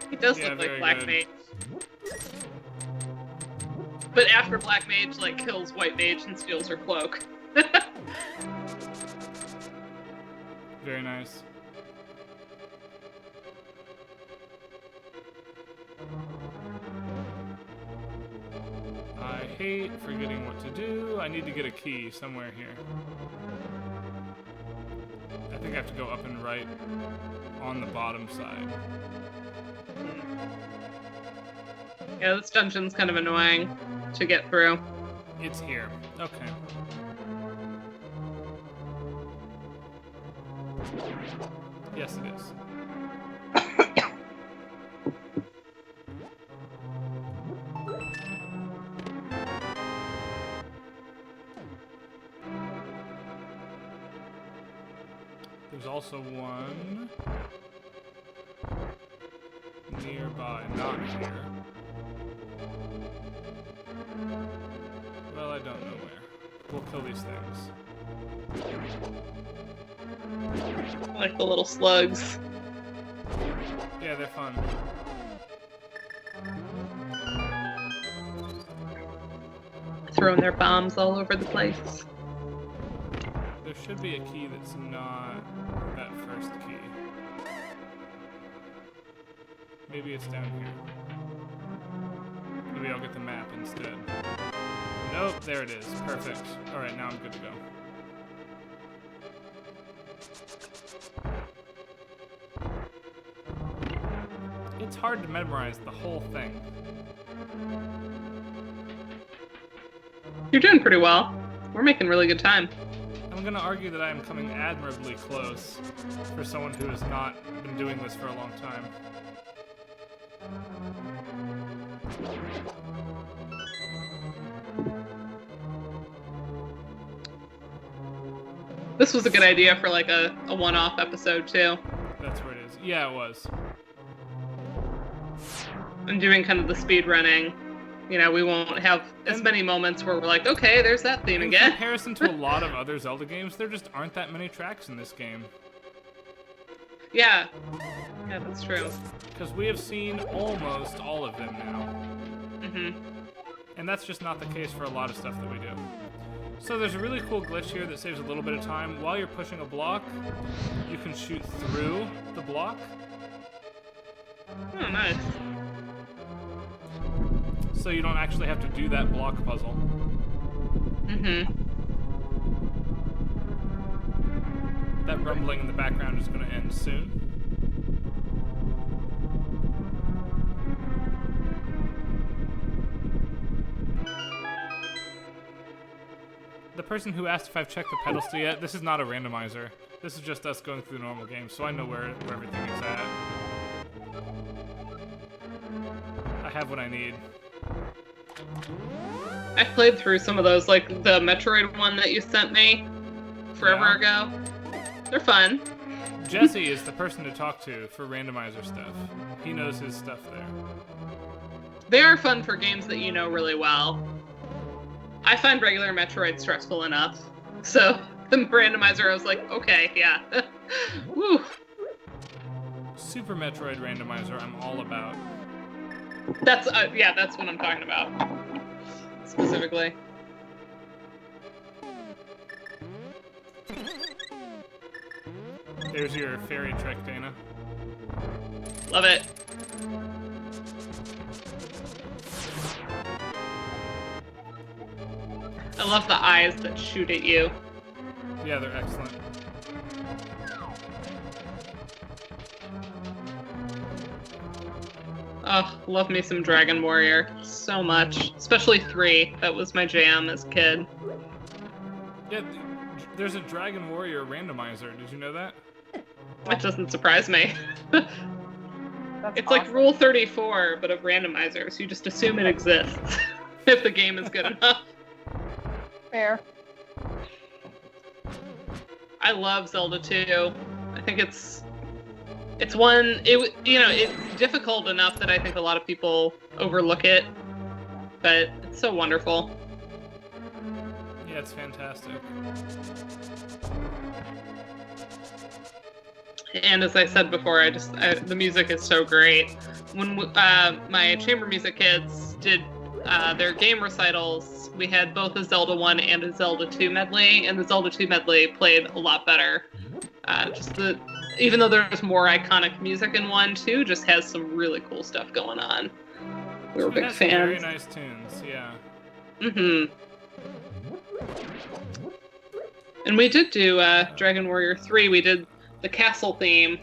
He does look like Black Mage. But after Black Mage, like, kills White Mage and steals her cloak. Very nice. I hate forgetting what to do. I need to get a key somewhere here. I think I have to go up and right on the bottom side. Yeah, this dungeon's kind of annoying to get through. It's here. Okay. Yes, it is. There's also one nearby, not here. Well, I don't know where. We'll kill these things. I like the little slugs. Yeah, they're fun. Throwing their bombs all over the place. There should be a key that's not that first key. Maybe it's down here. Maybe I'll get the map instead. Nope, there it is. Perfect. Alright, now I'm good to go. It's hard to memorize the whole thing. You're doing pretty well. We're making really good time. I'm gonna argue that I am coming admirably close for someone who has not been doing this for a long time. This was a good idea for like a one-off episode too. That's where it is. Yeah, it was. And doing kind of the speed running. You know, we won't have as many moments where we're like, okay, there's that theme again. In comparison to a lot of other Zelda games, there just aren't that many tracks in this game. Yeah. Yeah, that's true. Because we have seen almost all of them now. Mm-hmm. And that's just not the case for a lot of stuff that we do. So there's a really cool glitch here that saves a little bit of time. While you're pushing a block, you can shoot through the block. Oh, nice. So you don't actually have to do that block puzzle. Mm-hmm. That rumbling in the background is going to end soon. The person who asked if I've checked the pedestal yet, this is not a randomizer. This is just us going through the normal game, so I know where everything is at. I have what I need. I played through some of those, like the Metroid one that you sent me forever ago. They're fun. Jesse is the person to talk to for randomizer stuff. He knows his stuff there. They are fun for games that you know really well. I find regular Metroid stressful enough. So, the randomizer, I was like, okay, yeah. Woo. Super Metroid randomizer, I'm all about. That's what I'm talking about. Specifically. There's your fairy trick, Dana. Love it. love the eyes that shoot at you. Yeah, they're excellent. Oh, love me some Dragon Warrior so much. Especially 3. That was my jam as a kid. Yeah, there's a Dragon Warrior randomizer. Did you know that? That doesn't surprise me. That's It's awesome. like Rule 34, but of randomizers. You just assume it exists if the game is good enough. Fair. I love Zelda 2. I think it's one. It's difficult enough that I think a lot of people overlook it, but it's so wonderful. Yeah, it's fantastic. And as I said before, the music is so great. When my chamber music kids did their game recitals, we had both a Zelda 1 and a Zelda 2 medley, and the Zelda 2 medley played a lot better. Even though there's more iconic music in 1, 2 just has some really cool stuff going on. We were big It has some fans. very nice tunes, yeah. Mm-hmm. And we did do Dragon Warrior 3. We did the castle theme.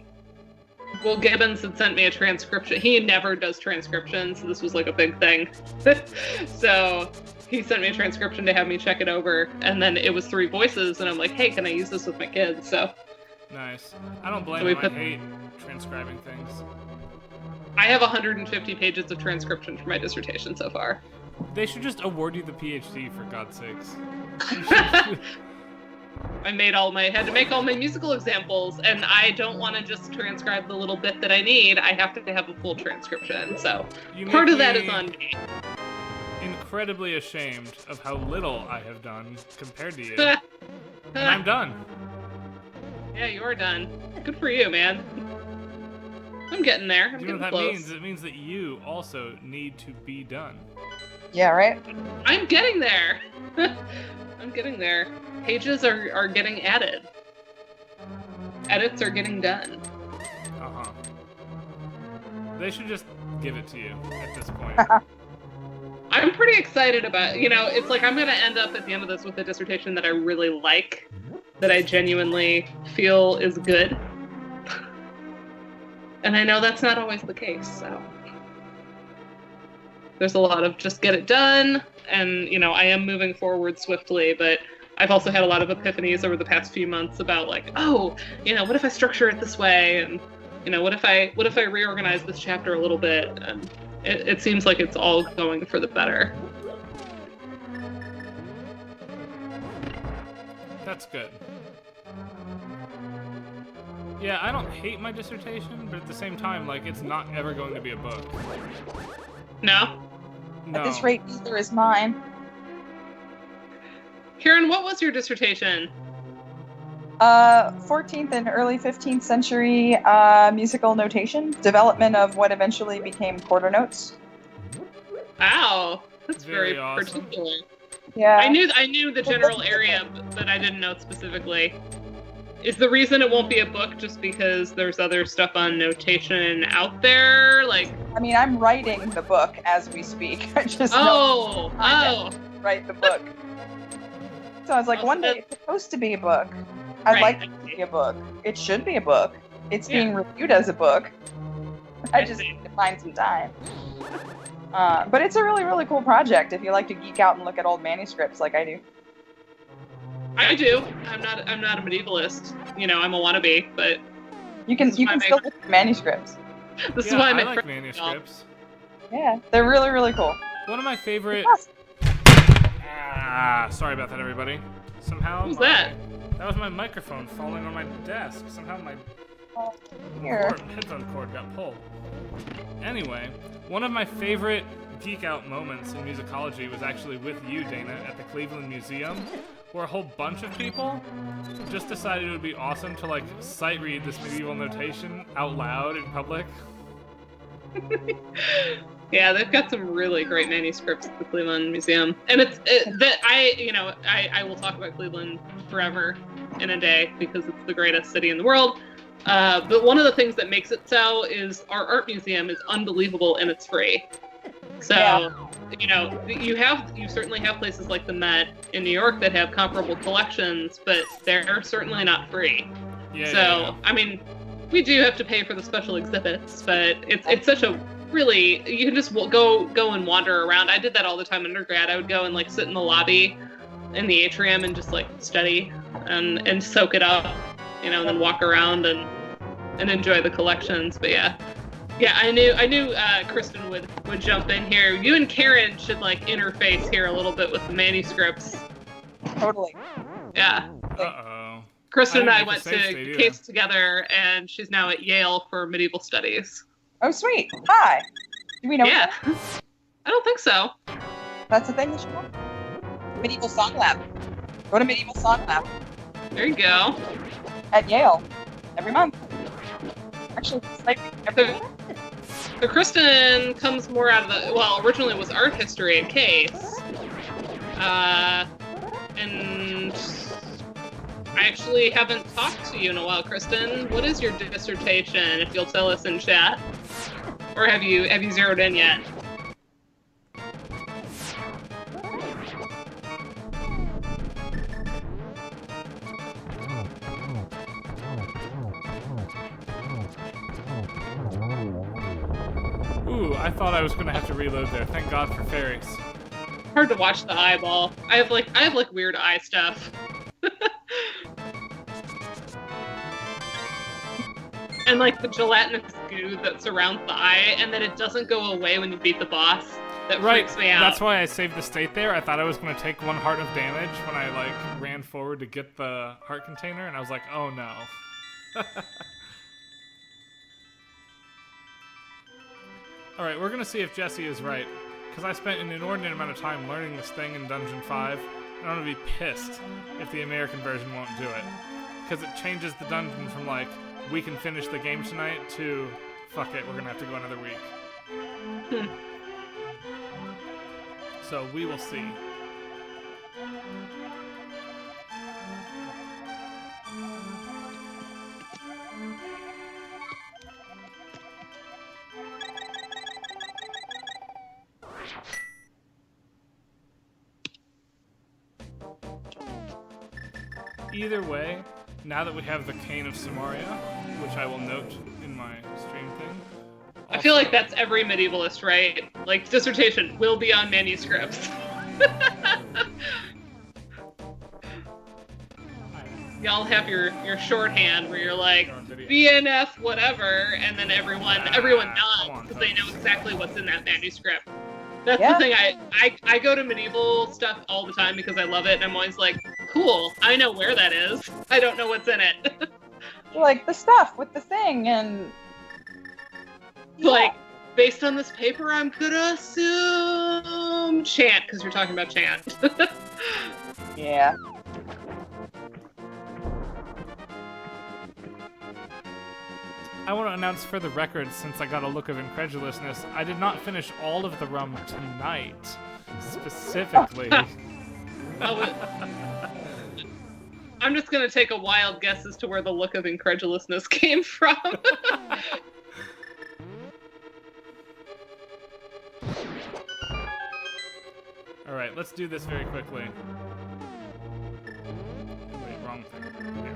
Will Gibbons had sent me a transcription. He never does transcriptions, so this was like a big thing. So he sent me a transcription to have me check it over, and then it was 3 voices, and I'm like, hey, can I use this with my kids? So Nice. I don't blame So we him. put- I hate transcribing things. I have 150 pages of transcription for my dissertation so far. They should just award you the PhD, for God's sakes. I had to make all my musical examples, and I don't want to just transcribe the little bit that I need. I have to have a full transcription, so You part make of that me is on me. incredibly ashamed of how little I have done compared to you. And I'm done. Yeah, you're done. Good for you, man. I'm getting there. I'm Do you know getting what that close. means? It means that you also need to be done. Yeah, right? I'm getting there. I'm getting there. Pages are getting added. Edits are getting done. Uh-huh. They should just give it to you at this point. I'm pretty excited about, it's like I'm going to end up at the end of this with a dissertation that I really like, that I genuinely feel is good. And I know that's not always the case, so. There's a lot of just get it done, and, I am moving forward swiftly, but I've also had a lot of epiphanies over the past few months about like, what if I structure it this way, and what if I reorganize this chapter a little bit, and it seems like it's all going for the better. That's good. Yeah, I don't hate my dissertation, but at the same time, like, it's not ever going to be a book. No? No. At this rate, neither is mine. Karen, what was your dissertation? 14th and early 15th century musical notation, development of what eventually became quarter notes. Wow, that's very, Very awesome. particular. Yeah. I knew the general area, but I didn't know it specifically. Is the reason it won't be a book just because there's other stuff on notation out there? Like, I mean, I'm writing the book as we speak. I just oh, don't write the book. So I was like, Oh, one so day it's supposed to be a book. I'd Right, like I it to see. be a book. It should be a book. It's Yeah. being reviewed as a book. I I just see. need to find some time. But it's a really, really cool project if you like to geek out and look at old manuscripts like I do. I do. I'm not a medievalist. I'm a wannabe, but You can This is why I still make- look at manuscripts. this is Yeah, why I my like friend- manuscripts. Yeah, they're really, really cool. One of my favorite... Sorry about that, everybody. Somehow... Who's that? That was my microphone falling on my desk. Somehow my Here. headphone cord got pulled. Anyway, one of my favorite geek out moments in musicology was actually with you, Dana, at the Cleveland Museum, where a whole bunch of people just decided it would be awesome to like sight read this medieval notation out loud in public. Yeah, they've got some really great manuscripts at the Cleveland Museum, and I will talk about Cleveland forever in a day because it's the greatest city in the world. But one of the things that makes it so is our art museum is unbelievable and it's free. So, you know, you certainly have places like the Met in New York that have comparable collections, but they're certainly not free. I mean, we do have to pay for the special exhibits, but it's such a really, you can just go and wander around. I did that all the time in undergrad. I would go and like sit in the lobby in the atrium and just like study and soak it up, you know, and then walk around and enjoy the collections. But yeah, I knew Kristen would jump in here. You and Karen should like interface here a little bit with the manuscripts. Totally. Yeah. Uh-oh. Kristen and I went to Case together, and she's now at Yale for medieval studies. Oh, sweet. Hi. Do we know? Yeah. I don't think so. That's the thing we should go. Medieval Song Lab. Go to Medieval Song Lab. There you go. At Yale. Every month. Actually, it's like every week. So Kristen comes more out of the, well, originally it was art history at Case. And I actually haven't talked to you in a while, Kristen. What is your dissertation, if you'll tell us in chat? Or have you zeroed in yet? Ooh, I thought I was gonna have to reload there. Thank God for fairies. Hard to watch the eyeball. I have like weird eye stuff. And like the gelatinous goo that surrounds the eye, and then it doesn't go away when you beat the boss. That freaks me out. That's why I saved the state there. I thought I was going to take 1 heart of damage when I like ran forward to get the heart container, and I was like, oh no. Alright, we're going to see if Jesse is right, because I spent an inordinate amount of time learning this thing in Dungeon 5, and I'm going to be pissed if the American version won't do it. Because it changes the dungeon from like, we can finish the game tonight to, fuck it, we're going to have to go another week. So we will see. Either way, now that we have the Cane of Samaria, which I will note in my stream thing. I feel like that's every medievalist, right? Like, dissertation will be on manuscripts. Y'all have your shorthand where you're like, BNF whatever, and then everyone nods because they know exactly what's in that manuscript. That's the thing, I go to medieval stuff all the time because I love it, and I'm always like, cool, I know where that is. I don't know what's in it. Like, the stuff with the thing, and... Like, based on this paper, I'm gonna assume chant, because you're talking about chant. Yeah. I want to announce for the record, since I got a look of incredulousness, I did not finish all of the rum tonight, specifically. I'm just gonna take a wild guess as to where the look of incredulousness came from. Alright, let's do this very quickly. Wait, wrong thing. Yeah.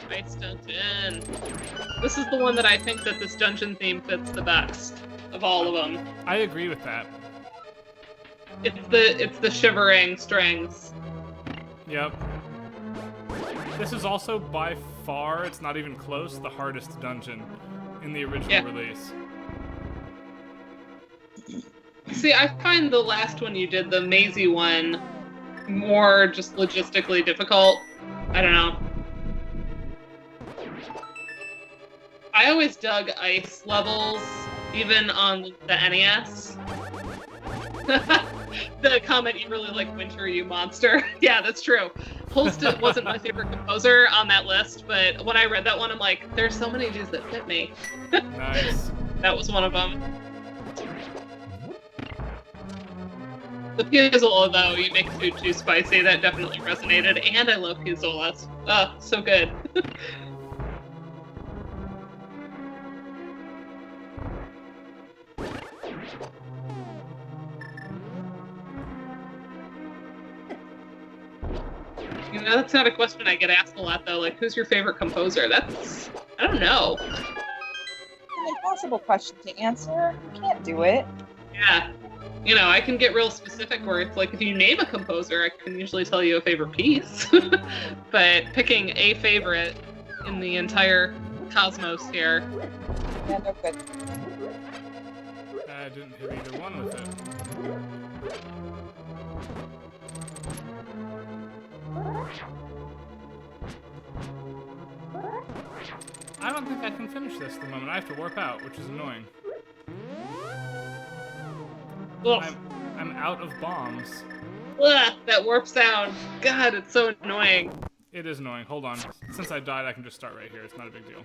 Nice dungeon. This is the one that I think that this dungeon theme fits the best of all of them. I agree with that. It's the shivering strings. Yep. This is also by far, it's not even close, the hardest dungeon in the original release. See, I find the last one you did, the Maisie one, more just logistically difficult. I don't know. I always dug ice levels, even on the NES. The comment, you really like Winter, you monster. Yeah, that's true. Holst wasn't my favorite composer on that list, but when I read that one, I'm like, there's so many of these that fit me. Nice. That was one of them. The Piazzolla, though, you make food too spicy, that definitely resonated, and I love Piazzollas. Oh, so good. You know, that's not a question I get asked a lot, though. Like, who's your favorite composer? That's... I don't know. It's an impossible question to answer. You can't do it. Yeah. You know, I can get real specific where it's like, if you name a composer, I can usually tell you a favorite piece. But picking a favorite in the entire cosmos here... Yeah, no good. I didn't hit either one with it. I don't think I can finish this at the moment. I have to warp out, which is annoying. Ugh. I'm out of bombs. Ugh, that warp sound. God, it's so annoying. It is annoying. Hold on. Since I died, I can just start right here. It's not a big deal.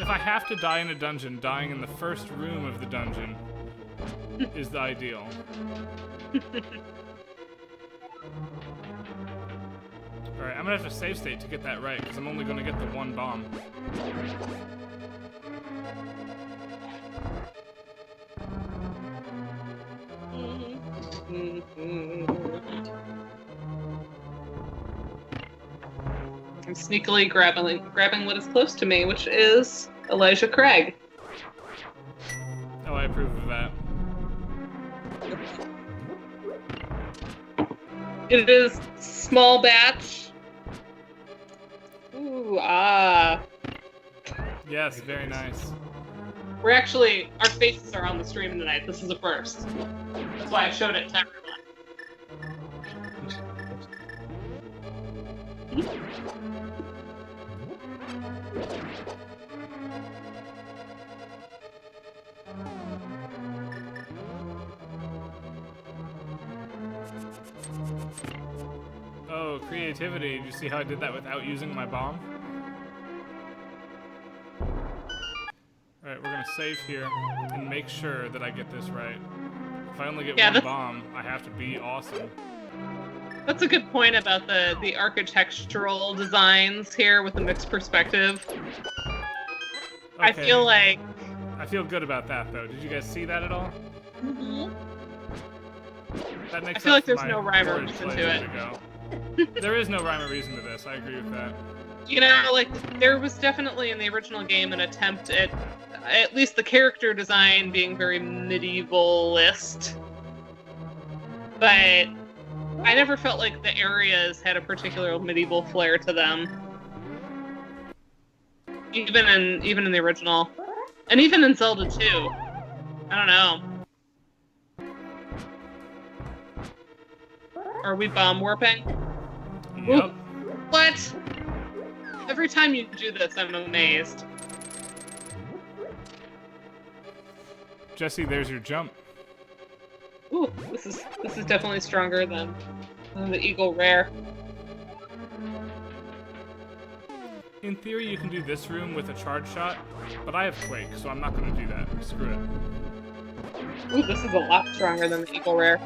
If I have to die in a dungeon, dying in the first room of the dungeon is the ideal. Alright, I'm gonna have to save state to get that right, because I'm only gonna get the one bomb. I'm sneakily grabbing what is close to me, which is Elijah Craig. Oh, I approve of that. It is small batch. Ooh, ah. Yes, very nice. We're actually, our faces are on the stream tonight. This is a first. That's why I showed it to everyone. Oh, creativity. Did you see how I did that without using my bomb? Alright, we're gonna save here and make sure that I get this right. If I only get one bomb, I have to be awesome. That's a good point about the architectural designs here with the mixed perspective. Okay. I feel like... I feel good about that, though. Did you guys see that at all? Mm-hmm. That makes I feel like up there's for no my rhyme or storage reason play to a it. minute ago. There is no rhyme or reason to this. I agree with that. You know, like, there was definitely in the original game an attempt at least the character design being very medievalist. But I never felt like the areas had a particular medieval flair to them. Even in the original. And even in Zelda 2. I don't know. Are we bomb warping? Yep. Ooh. What? Every time you do this, I'm amazed. Jesse, there's your jump. Ooh, this is definitely stronger than the Eagle Rare. In theory, you can do this room with a charge shot, but I have Quake, so I'm not going to do that. Screw it. Ooh, this is a lot stronger than the Eagle Rare.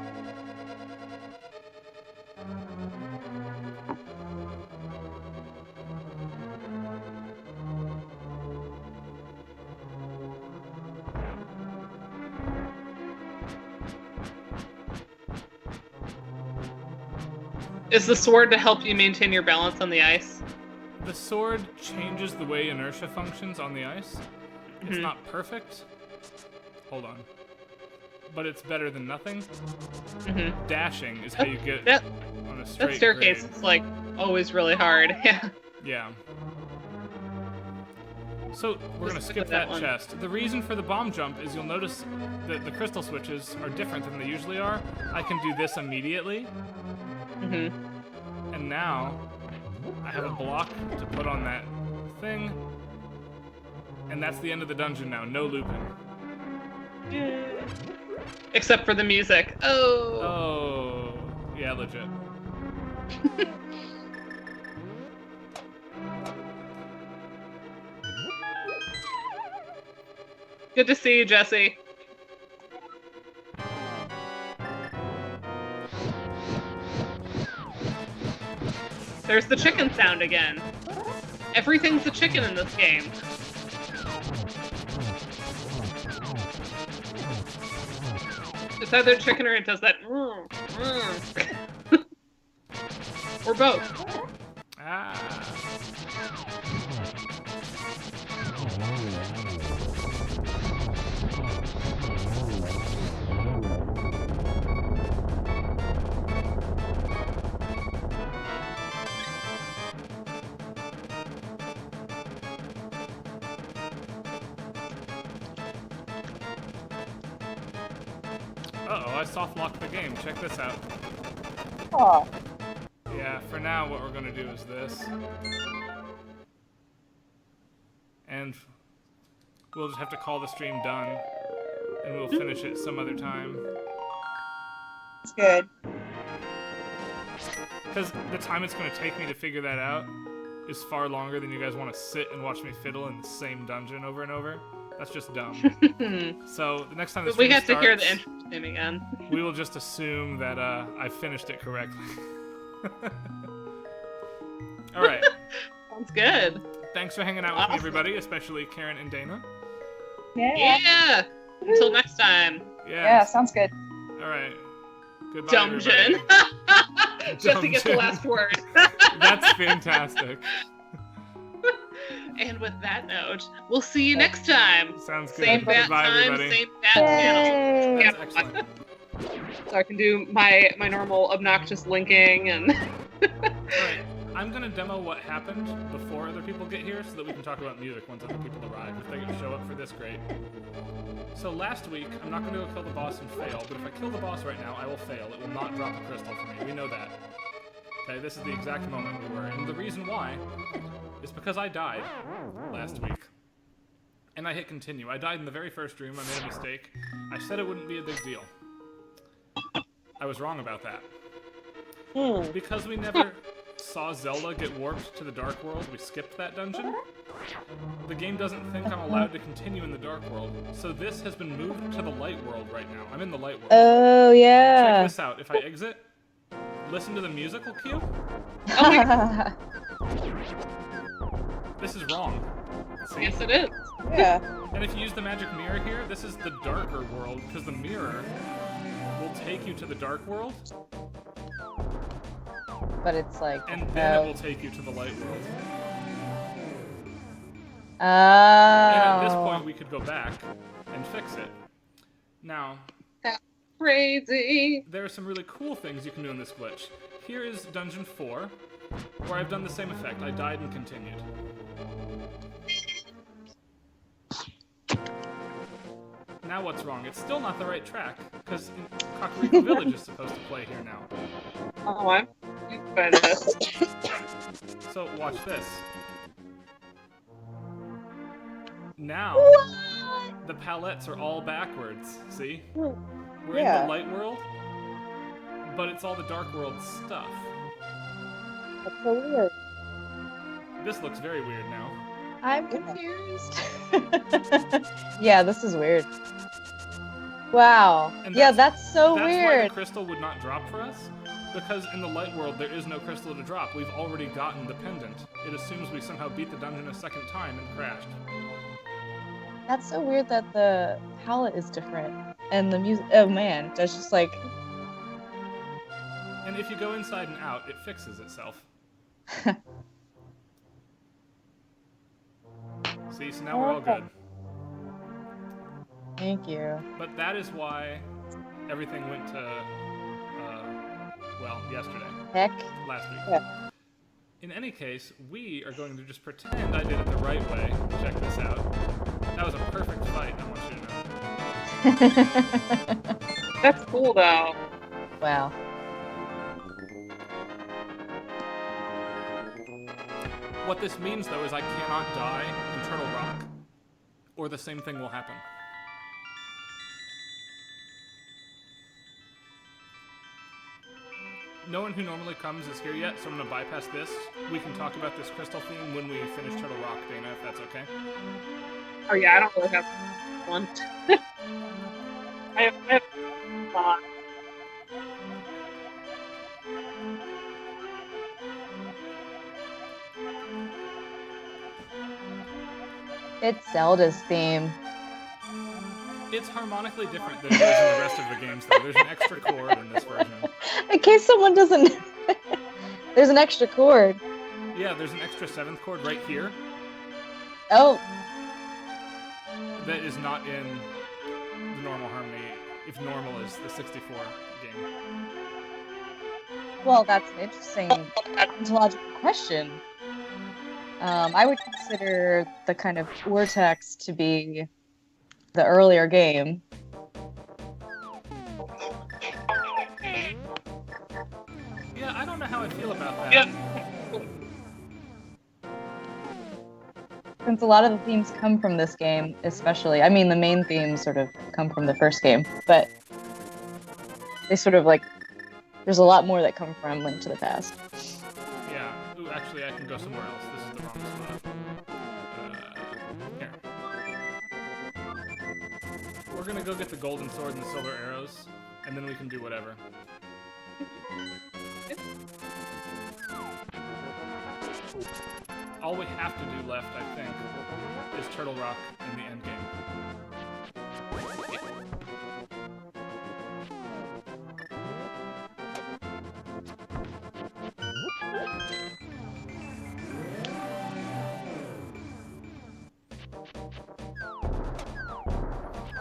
Is the sword to help you maintain your balance on the ice? The sword changes the way inertia functions on the ice. It's not perfect. Hold on. But it's better than nothing. Dashing is how you get on a straight That staircase grade. is, like, always really hard. Yeah. Yeah. So, we're going to skip that chest. The reason for the bomb jump is you'll notice that the crystal switches are different than they usually are. I can do this immediately. And now, I have a block to put on that thing. And that's the end of the dungeon now. No looping. Except for the music. Oh. Oh. Yeah, legit. Good to see you, Jesse. There's the chicken sound again. Everything's a chicken in this game. It's either chicken or it does that. Or both. Ah. Uh-oh, I soft-locked the game. Check this out. Oh, Yeah, for now, what we're gonna do is this. And we'll just have to call the stream done, and we'll finish it some other time. it's good. Because the time it's gonna take me to figure that out is far longer than you guys want to sit and watch me fiddle in the same dungeon over and over. That's just dumb. So the next time the But we stream have to hear the starts, intro theme again. we will just assume that I finished it correctly. All right. Sounds good. Thanks for hanging out with me, everybody, especially Karen and Dana. Yeah. Until next time. Yeah, sounds good. All right. Goodbye, Dungeon. everybody. Jesse gets the Dungeon. last word. That's fantastic. And with that note, we'll see you next time. Sounds good. Same bat Goodbye, time, everybody. same bat channel. That's Yeah. excellent. So I can do my normal obnoxious linking and. Alright, I'm gonna demo what happened before other people get here so that we can talk about music once other people arrive. If they can show up for this, great. So last week, I'm not gonna go kill the boss and fail, but if I kill the boss right now, I will fail. It will not drop a crystal for me. We know that. Okay, this is the exact moment we were in. The reason why is because I died last week. And I hit continue. I died in the very first room. I made a mistake. I said it wouldn't be a big deal. I was wrong about that. Because we never saw Zelda get warped to the Dark World, we skipped that dungeon. The game doesn't think I'm allowed to continue in the Dark World, so this has been moved to the Light World right now. I'm in the Light World. Oh, Check yeah. this out. If I exit, listen to the musical cue. This is wrong. See? Yes, it is. Yeah. And if you use the magic mirror here, this is the darker world, because the mirror will take you to the Dark World, But it's like, and then it will take you to the Light World. oh. And at this point, we could go back and fix it. Now, Crazy. there are some really cool things you can do in this glitch. Here is Dungeon 4, where I've done the same effect. I died and continued. Now what's wrong? It's still not the right track, because Kakariko Village is supposed to play here now. Oh, I'm by this. So watch this. Now, the palettes are all backwards, see? We're in Yeah. the Light World, but it's all the Dark World stuff. That's so weird. This looks very weird now. I'm confused. Yeah, this is weird. Wow. And Yeah, that's so That's why the weird. crystal would not drop for us, because in the Light World there is no crystal to drop. We've already gotten the pendant. It assumes we somehow beat the dungeon a second time and crashed. That's so weird that the palette is different. And the music, oh man, that's just like, And if you go inside and out, it fixes itself. See, so now we're all good. thank you. But that is why everything went to, well, yesterday, Heck. last week. Yeah. In any case, we are going to just pretend I did it the right way. Check this out. That was a perfect fight, I want you to know. That's cool, though. Wow. What this means, though, is I cannot die in Turtle Rock, or the same thing will happen. No one who normally comes is here yet, so I'm going to bypass this. We can talk about this crystal theme when we finish Turtle Rock, Dana, if that's okay. Oh yeah, I don't really have one. I have thought. It's Zelda's theme. It's harmonically different than it is in the rest of the games, though. There's an extra chord in this version. In case someone doesn't... There's an extra chord. Yeah, there's an extra 7th chord right here Oh, that is not in the normal harmony, if normal is the 64 game. well, that's an interesting ontological question. I would consider the kind of vortex to be the earlier game. Yeah, I don't know how I feel about that. Yeah. Since a lot of the themes come from this game, especially. I mean, the main themes sort of come from the first game, but they sort of like... There's a lot more that come from Link to the Past. Yeah. Ooh, actually, I can go somewhere else. This is the wrong spot. Here. We're gonna go get the golden sword and the silver arrows, and then we can do whatever. All we have to do left, I think, is Turtle Rock in the end game.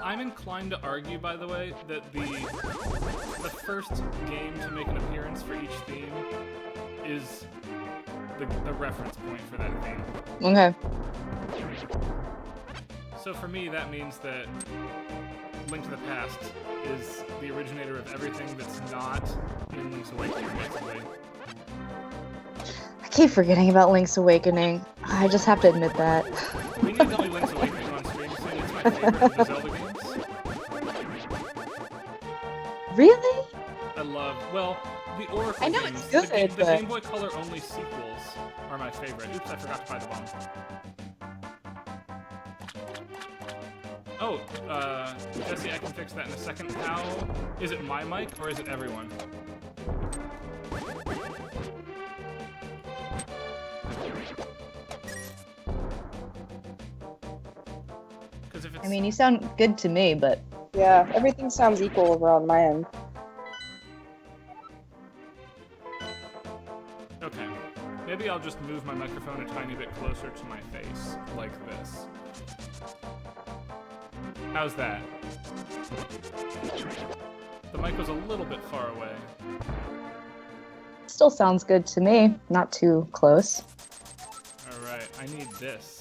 I'm inclined to argue, by the way, that the first game to make an appearance for each theme is the reference point for that theme. Okay. So for me, that means that Link to the Past is the originator of everything that's not in Link's Awakening, basically. I keep forgetting about Link's Awakening. I just have to admit that. We need to do Link's Awakening on stream soon. It's my favorite of the Zelda games. Really? I love, well, the Oracle I know games, it's good, the but... Game Boy Color only sequels are my favorite. Oops, I forgot to buy the bomb. Oh, Jesse, I can fix that in a second. How, is it my mic or is it everyone? Because if it's... I mean, you sound good to me, but... Yeah, everything sounds equal over on my end. Okay. Maybe I'll just move my microphone a tiny bit closer to my face, like this. How's that? The mic was a little bit far away. Still sounds good to me. Not too close. Alright, I need this.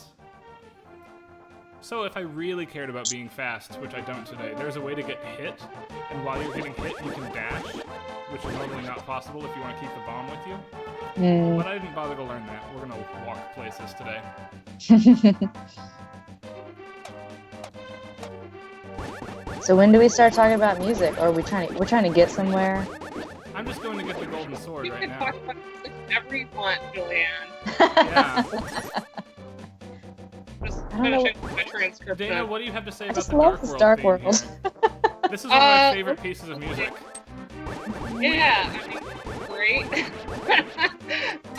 So if I really cared about being fast, which I don't today, there's a way to get hit, and while you're getting hit, you can dash, which is normally not possible if you want to keep the bomb with you. But I didn't bother to learn that. We're gonna walk places today. So when do we start talking about music? Or are we're trying to get somewhere? I'm just going to get the golden sword You right can now. talk about music whenever you want, Julianne. Yeah. Just I don't know. finishing my transcription. Dana, what do you have to say I about just the love Dark this World Dark theme World. here? This is one of my favorite pieces of music. Yeah, I mean, great.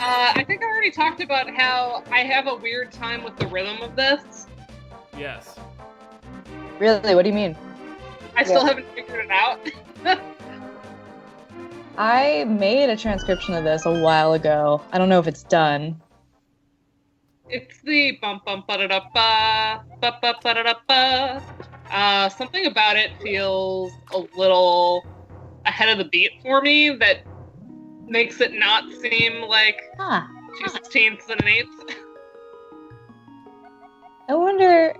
I think I already talked about how I have a weird time with the rhythm of this. Yes. Really? What do you mean? I still haven't figured it out. I made a transcription of this a while ago. I don't know if it's done. It's the bum bum ba da da ba ba ba ba da da ba. Something about it feels a little ahead of the beat for me that makes it not seem like Huh. 2/16ths and an eighth. I wonder...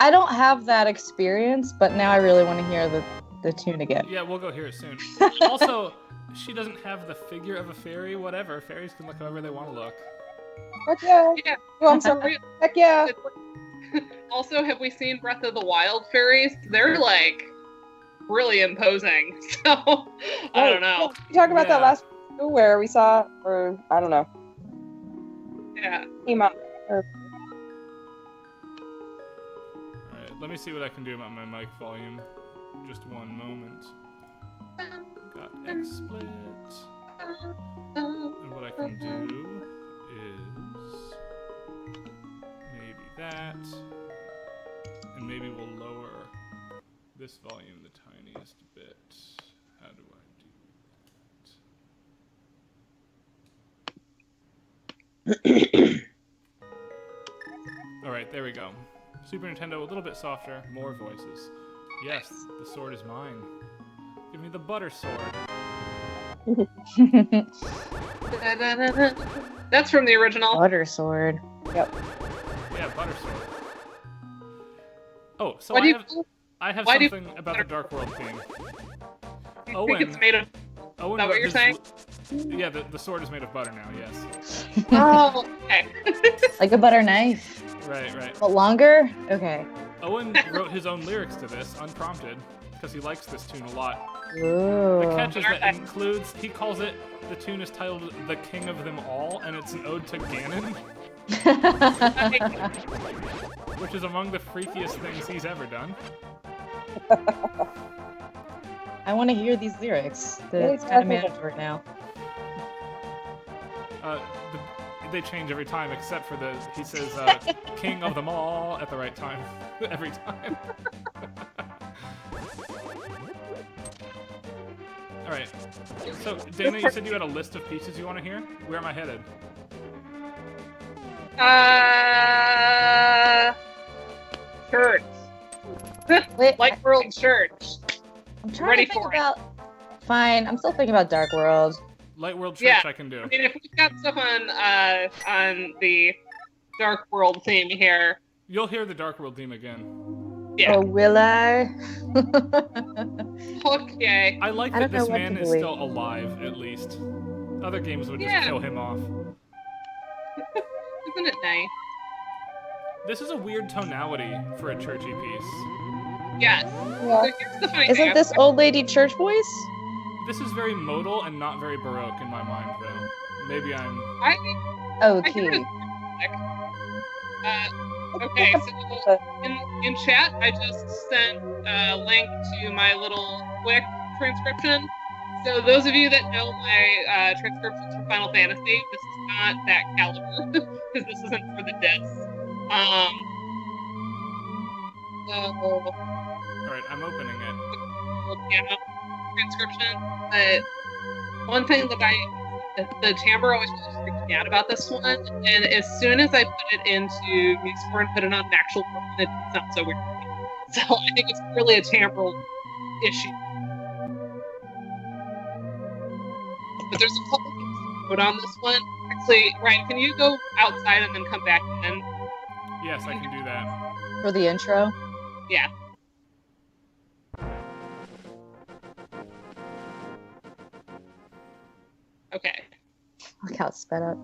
I don't have that experience, but now I really want to hear the tune again. Yeah, we'll go hear it soon. Also, she doesn't have the figure of a fairy, whatever. Fairies can look however they want to look. Heck yeah. Yeah. Oh, I'm sorry. Heck yeah. Also, have we seen Breath of the Wild fairies? They're like really imposing. So I don't know. We talked about that Yeah. last week where we saw, or I don't know, Yeah. came out. Or, Alright, let me see what I can do about my mic volume. Just one moment. Got XSplit. And what I can do is maybe that. And maybe we'll lower this volume the tiniest bit. How do I do that? Alright, there we go. Super Nintendo, a little bit softer, more voices. Yes, the sword is mine. Give me the butter sword. That's from the original. Butter sword. Yep. Yeah, butter sword. Oh, so Why do you- I have why do you- something about the Dark World theme. I think it's made of. Owen Is that what wrote you're his- saying? Yeah, the sword is made of butter now, yes. Oh, okay. Like a butter knife. Right. But longer? Okay. Owen wrote his own lyrics to this, unprompted, because he likes this tune a lot. Ooh. The catch is that includes, he calls it, the tune is titled The King of Them All, and it's an ode to Ganon, which is among the freakiest things he's ever done. I want to hear these lyrics. Yeah, It's kind of mandatory now. They change every time, except for he says, King of Them All at the right time. Every time. Alright. So, Dana, you said you had a list of pieces you want to hear? Where am I headed? Church. Wait, Light World Church. I'm trying ready to think for it. about. Fine, I'm still thinking about Dark World. Light World Church Yeah. I can do. I mean, if we've got stuff on the Dark World theme here, You'll hear the Dark World theme again. yeah. Oh, will I? Okay. I like I that don't know this what man to is believe. still alive, at least. Other games would just Yeah. kill him off. Isn't it nice? This is a weird tonality for a churchy piece. Yes. Yeah. So here's the funny thing. Isn't this old lady church voice? This is very modal and not very Baroque in my mind, though. Maybe I'm... I think Oh, I hear key. it. Okay, so in chat, I just sent a link to my little quick transcription. So those of you that know my transcriptions for Final Fantasy, this is not that caliber because this isn't for the discs. So Alright, I'm opening it. piano transcription. But one thing that the timbre always freaked me out about this one, and as soon as I put it into MuseScore and put it on an actual one, it sounds so weird. So I think it's really a timbral issue. But there's a couple things to note on this one. Actually, Ryan, can you go outside and then come back in? Yes, I can do that. For the intro. Yeah. Okay. Look how it's sped up.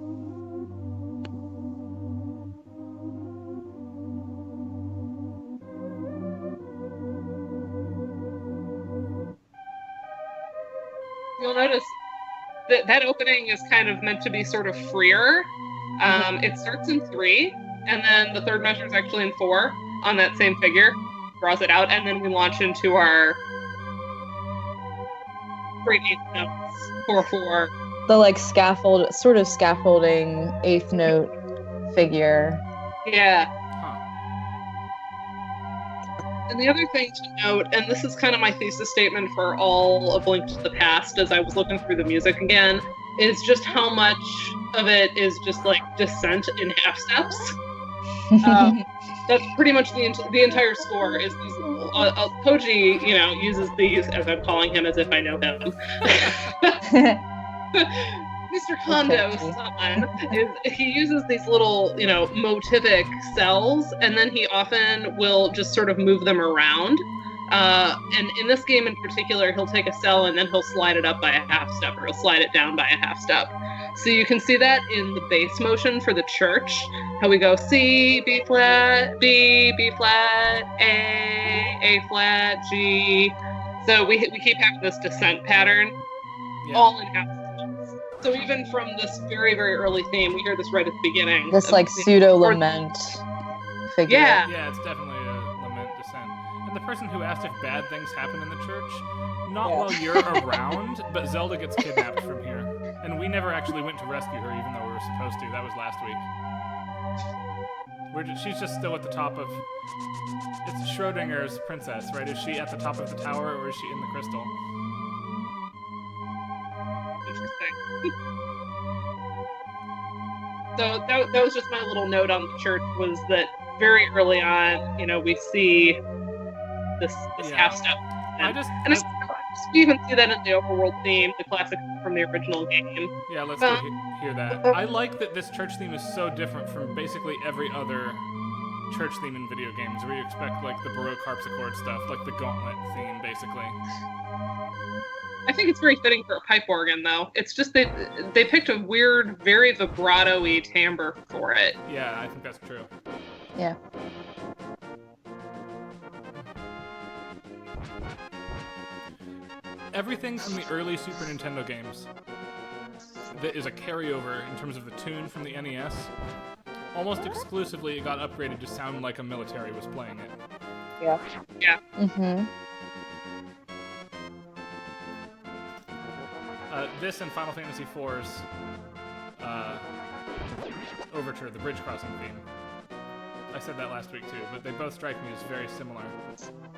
You'll notice that opening is kind of meant to be sort of freer. It starts in 3, and then the third measure is actually in 4 on that same figure. Draws it out, and then we launch into our straight 8 notes 4/4. The like sort of scaffolding eighth note figure. Yeah. Huh. And the other thing to note, and this is kind of my thesis statement for all of Link to the Past as I was looking through the music again, is just how much of it is just like descent in half steps. That's pretty much the entire score is these. Koji, uses these, as I'm calling him as if I know him. Mr. Hondo-san, he uses these little, motivic cells, and then he often will just sort of move them around. And in this game in particular, he'll take a cell and then he'll slide it up by a half step, or he'll slide it down by a half step. So you can see that in the bass motion for the church, how we go C, B flat, B, B flat, A flat, G. So we keep having this descent pattern, Yeah. all in half steps. So even from this very, very early theme, we hear this right at the beginning. This like pseudo lament figure. Yeah. Yeah, it's definitely a lament descent. And the person who asked if bad things happen in the church, not while you're around, but Zelda gets kidnapped from here. And we never actually went to rescue her, even though we were supposed to. That was last week. She's just still at the top of... It's Schrodinger's princess, right? Is she at the top of the tower, or is she in the crystal? Interesting. So that was just my little note on the church, was that very early on, we see this half step. And we even see that in the overworld theme, the classic from the original game. Yeah, let's go hear that. I like that this church theme is so different from basically every other church theme in video games, where you expect like the Baroque harpsichord stuff, like the Gauntlet theme, basically. I think it's very fitting for a pipe organ, though. It's just they picked a weird, very vibrato-y timbre for it. Yeah, I think that's true. Yeah. Everything from the early Super Nintendo games that is a carryover in terms of the tune from the NES, almost exclusively it got upgraded to sound like a military was playing it. Yeah. Yeah. Mm-hmm. This and Final Fantasy IV's Overture, the bridge crossing theme. I said that last week too, but they both strike me as very similar.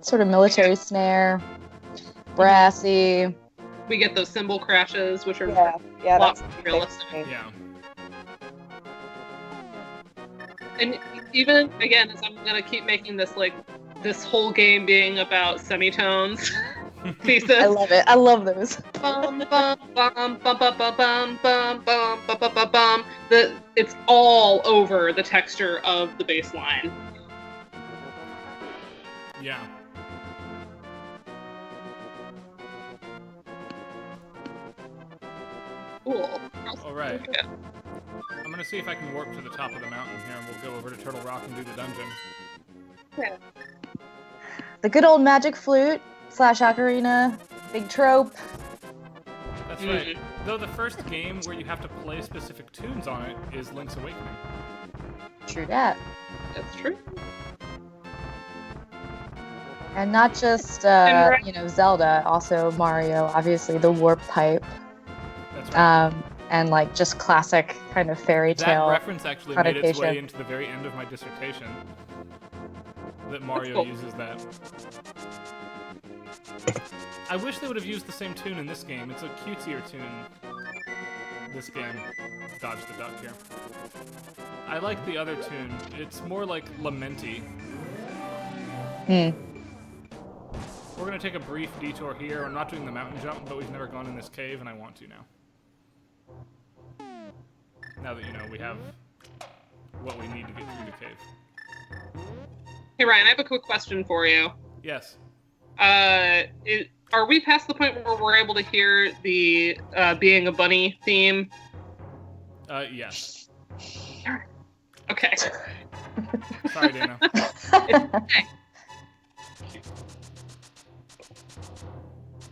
Sort of military snare, brassy. We get those cymbal crashes, which are yeah, lots that's of realistic. Yeah. And even, again, as I'm going to keep making this, this whole game being about semitones thesis. I love it. I love those. Bum, bum, bum, bum, bum, bum, bum, bum, bum, bum, bum, bum. It's all over the texture of the bass line. Yeah. Cool. All right. I'm gonna see if I can warp to the top of the mountain here, and we'll go over to Turtle Rock and do the dungeon. Yeah. The good old magic flute / ocarina, big trope. That's right. Though the first game where you have to play specific tunes on it is Link's Awakening. True that. That's true. And not just Zelda, also Mario, obviously the warp pipe. That's right. And like just classic kind of fairy tale. That reference actually made its way into the very end of my dissertation. That Mario uses that. I wish they would have used the same tune in this game. It's a cutesier tune. This game. Dodge the duck here. I like the other tune. It's more like lamenty. We're gonna take a brief detour here. I'm not doing the mountain jump, but we've never gone in this cave, and I want to now. Now that we have what we need to get through the cave. Hey Ryan, I have a quick question for you. Yes. Are we past the point where we're able to hear the being a bunny theme? Yes. Okay. Sorry, Dana. Okay.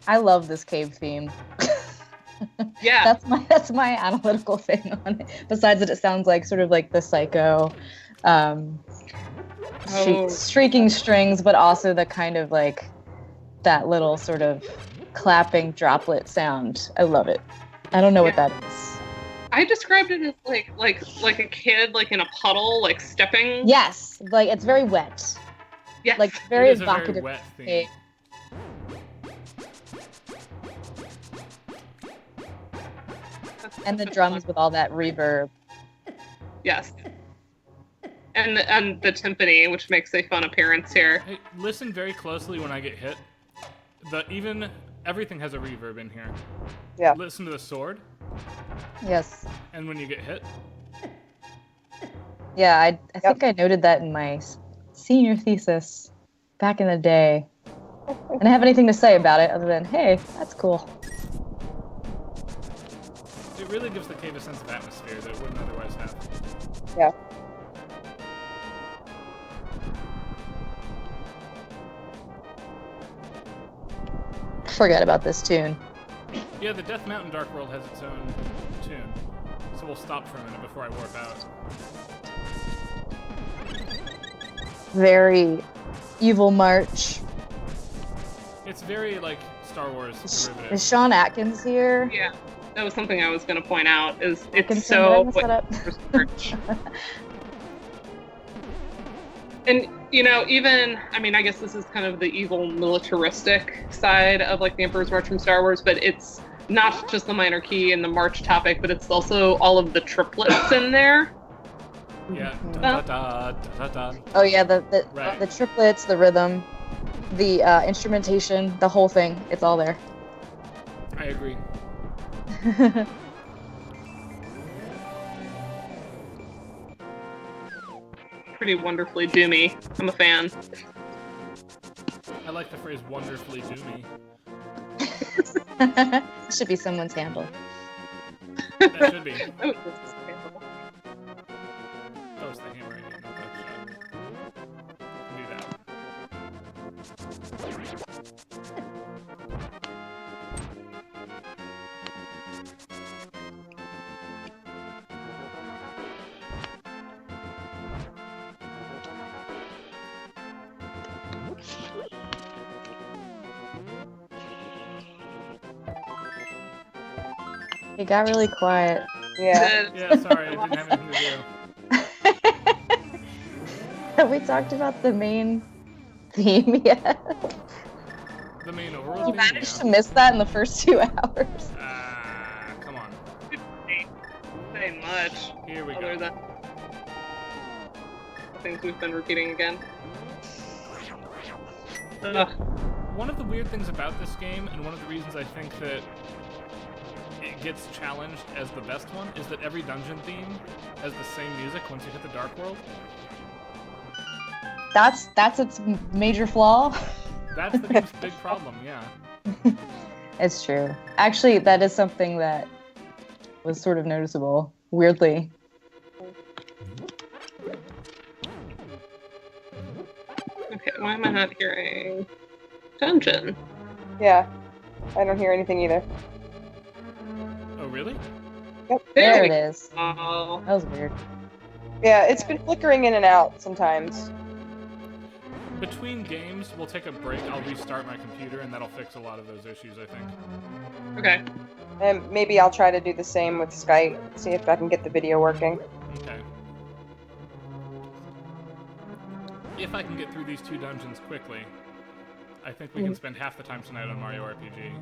I love this cave theme. Yeah. That's my analytical thing on it. Besides that, it sounds like sort of like the Psycho, streaking strings, but also the kind of like that little sort of clapping droplet sound. I love it. I don't know what that is. I described it as like a kid like in a puddle, like stepping. Yes, like it's very wet. Yes. Like very it is evocative. A very wet theme. And the drums with all that reverb. Yes. And the timpani, which makes a fun appearance here. Hey, listen very closely when I get hit. Everything has a reverb in here. Yeah. Listen to the sword. Yes. And when you get hit. Yeah, I think I noted that in my senior thesis back in the day. I didn't have anything to say about it other than, hey, that's cool. It really gives the cave a sense of atmosphere that it wouldn't otherwise have. Yeah. Forget about this tune. Yeah, the Death Mountain Dark World has its own tune. So we'll stop for a minute before I warp out. Very Evil March. It's very, like, Star Wars derivative. Is Sean Atkins here? Yeah. That was something I was going to point out. Is it's Atkinson, so did I mess that up? And, you know, even, I mean, I guess this is kind of the evil militaristic side of, like, the Emperor's March from Star Wars, but it's not just the minor key and the march topic, but it's also all of the triplets in there. Yeah. Da, da, da, da, da. Oh yeah, the Right. the triplets, the rhythm, the instrumentation, the whole thing. It's all there. I agree. Pretty wonderfully doomy. I'm a fan. I like the phrase "wonderfully doomy." It should be someone's handle. That should be. Oh, this is terrible. Oh, it's the hammer. I need. Not that shit. Do that. It got really quiet. Yeah. Yeah, sorry, I didn't have anything to do. Have we talked about the main theme yet? The main You overworld theme, managed to yeah. miss that in the first 2 hours. Come on. Say much. Here we Other go. than things we've been repeating again. Ugh. One of the weird things about this game, and one of the reasons I think that it gets challenged as the best one, is that every dungeon theme has the same music once you hit the Dark World. That's its major flaw. That's the game's big problem, yeah. It's true. Actually, that is something that was sort of noticeable. Weirdly. Okay, why am I not hearing dungeon? Yeah. I don't hear anything either. Oh, really? Yep. There we it is. go. That was weird. Yeah, it's been flickering in and out sometimes. Between games, we'll take a break, I'll restart my computer, and that'll fix a lot of those issues, I think. Okay. And maybe I'll try to do the same with Skype, see if I can get the video working. Okay. If I can get through these 2 dungeons quickly, I think we can spend half the time tonight on Mario RPG.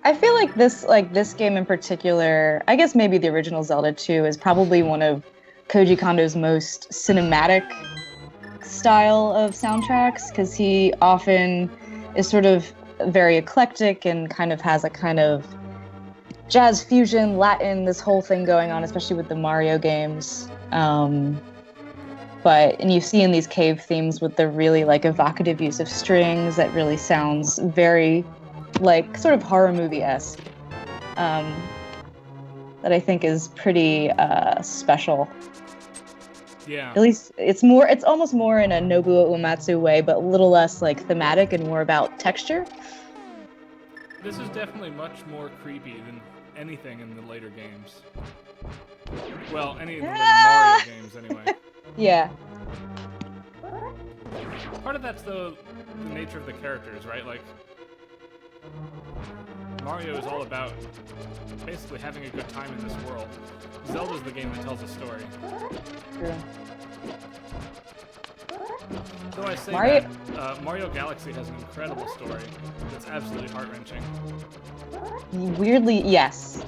I feel like this game in particular, I guess maybe the original Zelda 2 is probably one of Koji Kondo's most cinematic style of soundtracks, because he often is sort of very eclectic and kind of has a kind of jazz fusion, Latin, this whole thing going on, especially with the Mario games. And you see in these cave themes with the really like evocative use of strings that really sounds very like sort of horror movie-esque. That I think is pretty special. Yeah. At least it's almost more in a Nobuo Uematsu way, but a little less like thematic and more about texture. This is definitely much more creepy than anything in the later games. Well, any of the later Mario games, anyway. Yeah. Part of that's the nature of the characters, right? Like, Mario is all about basically having a good time in this world. Zelda's the game that tells a story. True. Though I say Mario- that, Mario Galaxy has an incredible story that's absolutely heart-wrenching. Weirdly, yes.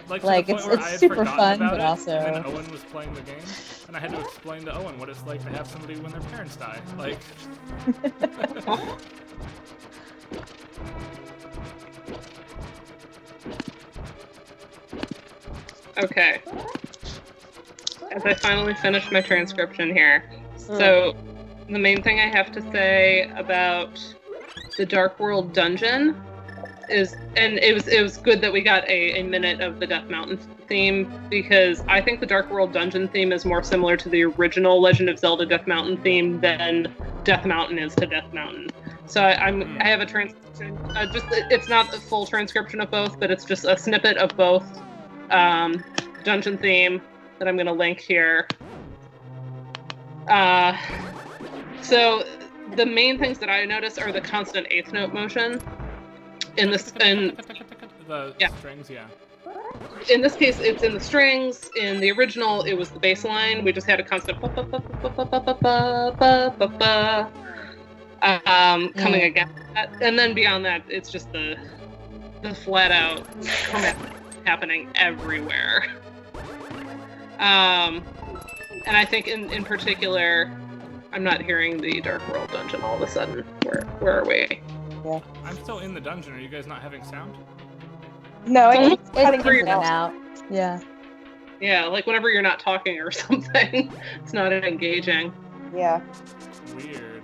Like, to Like, the point it's where I had super forgotten fun, about but it, also- and then Owen was playing the game, and I had to explain to Owen what it's like to have somebody when their parents die. Like, Okay. As I finally finish my transcription here. So, the main thing I have to say about the Dark World dungeon is, and it was good that we got a minute of the Death Mountain theme, because I think the Dark World dungeon theme is more similar to the original Legend of Zelda Death Mountain theme than Death Mountain is to Death Mountain. So I have a transcription. It's not a full transcription of both, but it's just a snippet of both dungeon theme that I'm going to link here. So the main things that I notice are the constant eighth note motion in this, and the Yeah. strings, yeah. in this case, it's in the strings. In the original, it was the bass line. We just had a constant coming against that. And then beyond that, it's just the flat out happening everywhere. And I think in particular, I'm not hearing the Dark World dungeon all of a sudden. Where are we? Yeah. I'm still in the dungeon. Are you guys not having sound? No, I It's keep cutting pretty in and out. Yeah. Yeah, like whenever you're not talking or something, it's not engaging. Yeah. Weird.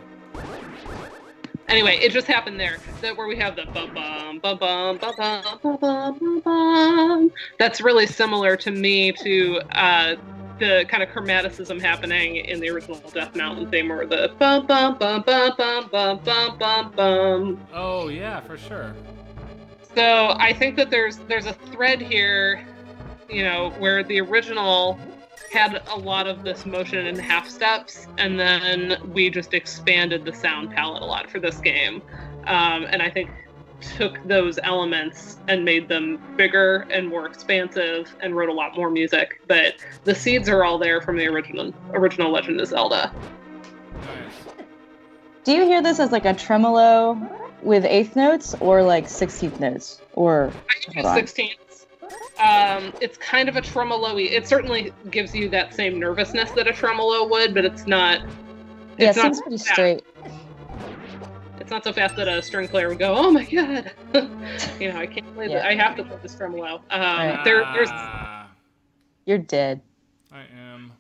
Anyway, it just happened there. That where we have the bum bum bum bum bum bum bum bum bum bum. That's really similar to me to the kind of chromaticism happening in the original Death Mountain theme, or the bum bum bum bum bum bum bum bum bum. Oh yeah, for sure. So I think that there's a thread here, you know, where the original had a lot of this motion in half steps, and then we just expanded the sound palette a lot for this game, and I think took those elements and made them bigger and more expansive and wrote a lot more music. But the seeds are all there from the original Legend of Zelda. Nice. Do you hear this as like a tremolo with 8th notes or like 16th notes? Or I think it's 16ths. It's kind of a tremolo-y. It certainly gives you that same nervousness that a tremolo would, but it's not. Yeah, It's it not seems pretty fast. straight. It's not so fast that a string player would go, "Oh my god!" You know, I can't play that. I have to play this tremolo. Right. There's You're dead. I am.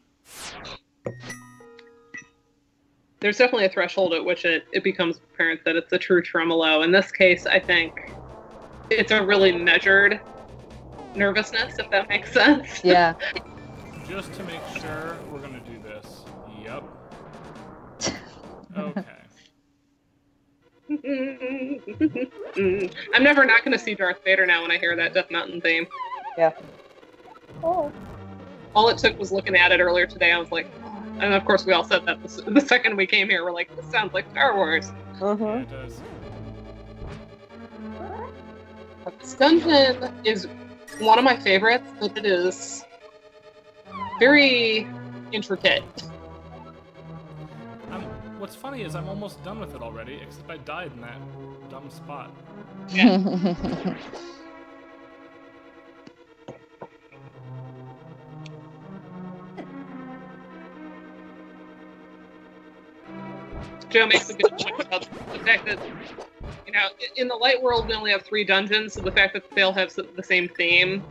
there's definitely a threshold at which it becomes apparent that it's a true tremolo. In this case, I think it's a really measured nervousness, if that makes sense. Yeah. Just to make sure, we're gonna do this. Yep. Okay. I'm never not going to see Darth Vader now when I hear that Death Mountain theme. Yeah. Oh. All it took was looking at it earlier today. I was like, oh. And of course we all said that the second we came here. We're like, this sounds like Star Wars. Yeah, it does. This dungeon is one of my favorites, but it is very intricate. What's funny is I'm almost done with it already, except I died in that dumb spot. Joe makes a good point about the fact that, you know, in the light world we only have 3 dungeons, so the fact that they all have the same theme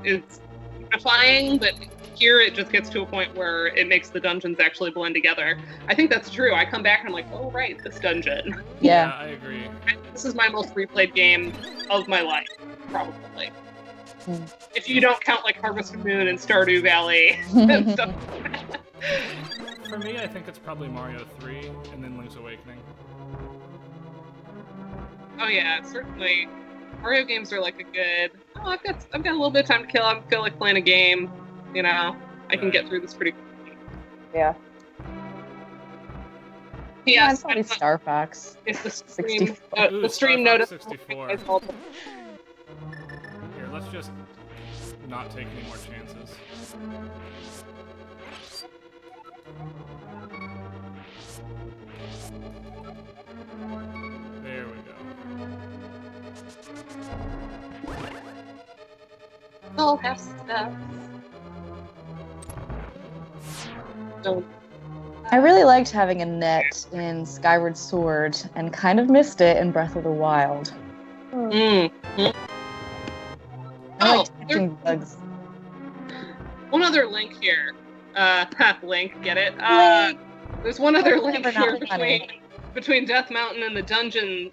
is unifying, but here it just gets to a point where it makes the dungeons actually blend together. I think that's true. I come back and I'm like, oh right, this dungeon. Yeah. I agree. This is my most replayed game of my life, probably. Mm. If you don't count like Harvest Moon and Stardew Valley and stuff. For me, I think it's probably Mario 3 and then Link's Awakening. Oh yeah, certainly. Mario games are like a good. Oh, I've got a little bit of time to kill. I feel like playing a game. You know, I can get through this pretty quickly. Yeah. Yeah, Yes, it's probably Star Fox. it's the stream. 64. Ooh, The stream Star notice. Fox 64. Here, let's just not take any more chances. There we go. All have stuff. Don't. I really liked having a net in Skyward Sword and kind of missed it in Breath of the Wild. Mm. I Oh, liked catching bugs. One other link here. Link, get it? Link. There's one other Oh, link never here not funny. between Death Mountain and the dungeon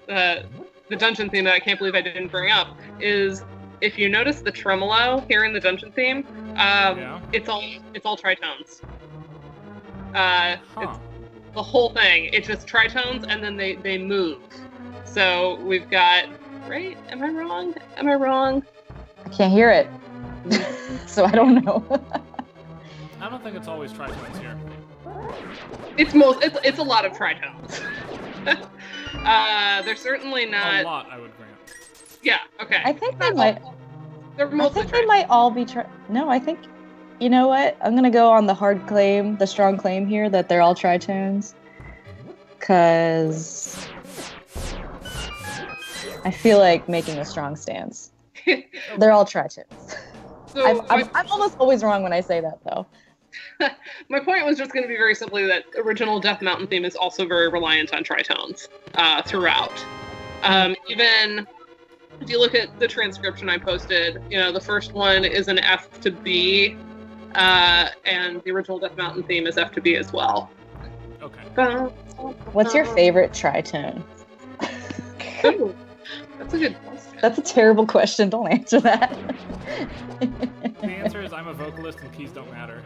theme that I can't believe I didn't bring up is if you notice the tremolo here in the dungeon theme, it's all tritones. It's the whole thing. It's just tritones and then they move. So we've got right? Am I wrong? I can't hear it. So I don't know. I don't think it's always tritones here. It's a lot of tritones. They're certainly not. A lot, I would grant. Yeah. Okay. I think they might. They're I mostly think they might all be. No, I think. You know what? I'm gonna go on the hard claim, the strong claim here that they're all tritones, because I feel like making a strong stance. They're all tritones. So I'm almost always wrong when I say that, though. my point was just going to be very simply that original Death Mountain theme is also very reliant on tritones throughout. Even if you look at the transcription I posted, the first one is an F to B, and the original Death Mountain theme is F to B as well. Okay. What's your favorite tritone? Ooh, that's a good question. That's a terrible question. Don't answer that. The answer is I'm a vocalist and keys don't matter.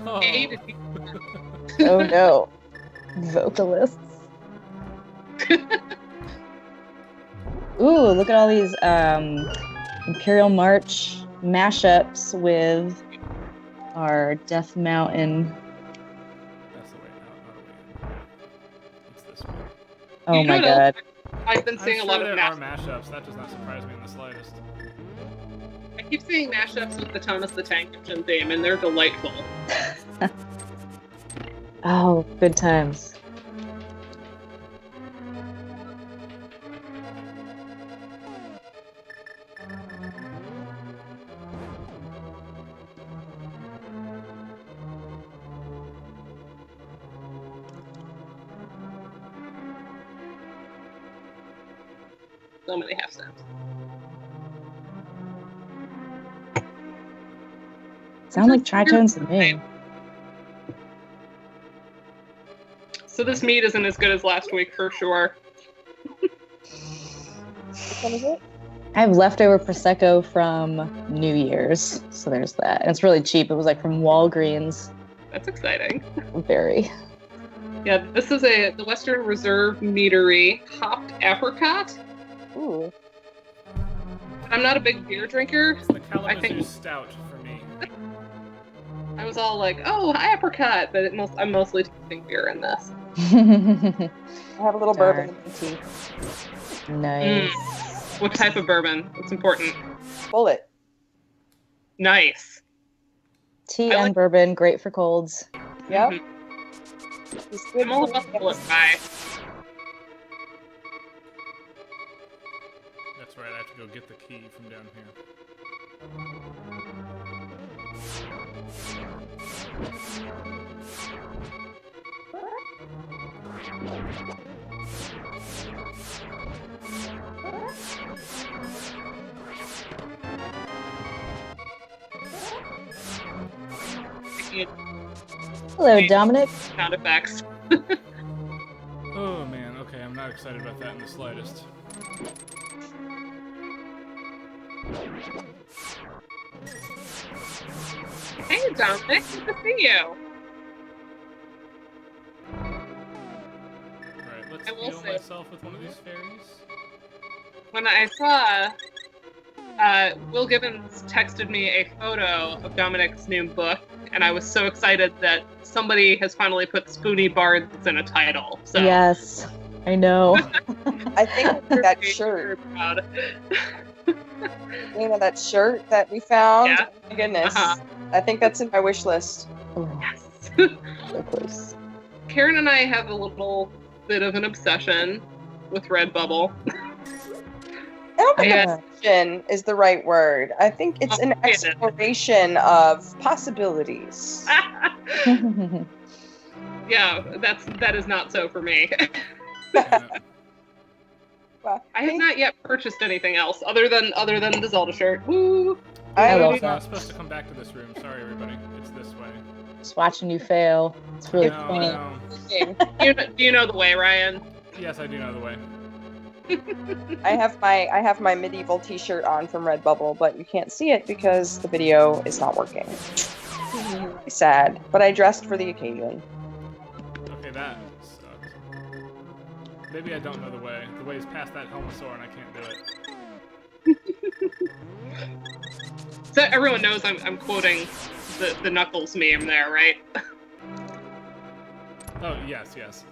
Oh. Oh no. Vocalists. Ooh, look at all these Imperial March mashups with our Death Mountain. That's the way out. It's this way. Oh my god. I've been seeing I'm a sure lot of there are mashups. mashups. That does not surprise me in the slightest. I keep seeing mashups with the Thomas the Tank Engine theme, and they're delightful. Oh, good times. So many half steps. Sound like tritones to me. So this meat isn't as good as last week for sure. Which one is it? I have leftover Prosecco from New Year's, so there's that. And it's really cheap. It was like from Walgreens. That's exciting. Very. Yeah, this is the Western Reserve Meadery hopped apricot. Ooh. I'm not a big beer drinker. It's the I think- Kalamazoo Stout for me. I was all like, oh, apricot, but I'm mostly tasting beer in this. I have a little Darn. bourbon in my tea. Nice. What type of bourbon? It's important. Bullet. Nice. Tea I and like- bourbon, great for colds. Yep. Mhm. It's good. I'm all about the bullet guy. That's right, I have to go get the key from down here. Hello, Dominic. Sound effects. Oh man, okay, I'm not excited about that in the slightest. Hey, Dominic. Good to see you. Alright, let's I will heal say- myself with one of these fairies. When I saw Will Gibbons texted me a photo of Dominic's new book, and I was so excited that somebody has finally put Spoony Bards in a title. So Yes, I know. I think that very shirt. proud. That shirt that we found. Yeah. Oh my goodness. Uh-huh. I think that's in my wish list. Oh, Yes. so close. Karen and I have a little bit of an obsession with Redbubble. I don't think Yes. obsession is the right word. I think it's an Complicated. exploration of possibilities. Yeah, that is not so for me. Well, I have not yet purchased anything else other than the Zelda shirt. Woo! I I love It's that. not supposed to come back to this room. Sorry, everybody. It's this way. Just watching you fail. It's really No, funny. no. Do you know the way, Ryan? Yes, I do know the way. I have my medieval T-shirt on from Redbubble, but you can't see it because the video is not working. Sad, but I dressed for the occasion. Okay, that sucks. Maybe I don't know the way. The way is past that Helmasaur and I can't do it. So everyone knows I'm quoting the Knuckles meme there, right? Oh, yes, yes.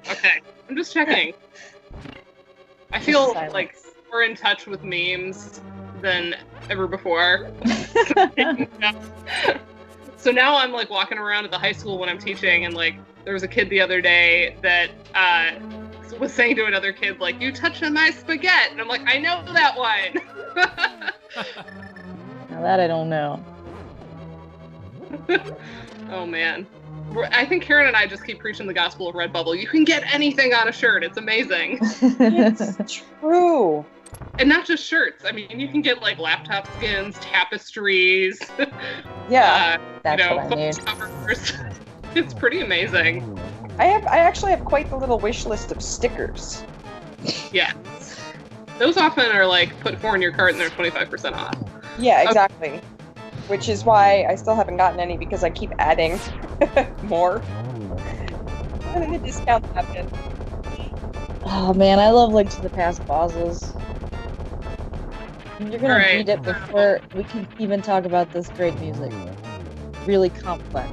Okay, I'm just checking. I feel Silence. like we're in touch with memes than ever before. So now I'm like walking around at the high school when I'm teaching, and like there was a kid the other day that was saying to another kid, like, "You touching my spaghetti," and I'm like, "I know that one." Now that I don't know. Oh man. I think Karen and I just keep preaching the gospel of Redbubble. You can get anything on a shirt. It's amazing. It's true. And not just shirts. I mean, you can get like laptop skins, tapestries. Yeah. That's you know, what I need. phone covers. It's pretty amazing. I actually have quite the little wish list of stickers. Yeah. Those often are like put 4 in your cart and they're 25% off. Yeah, exactly. Which is why I still haven't gotten any, because I keep adding more. And then the discounts happen. Oh man, I love Link to the Past bosses. You're gonna Alright. read it before we can even talk about this great music. Really complex.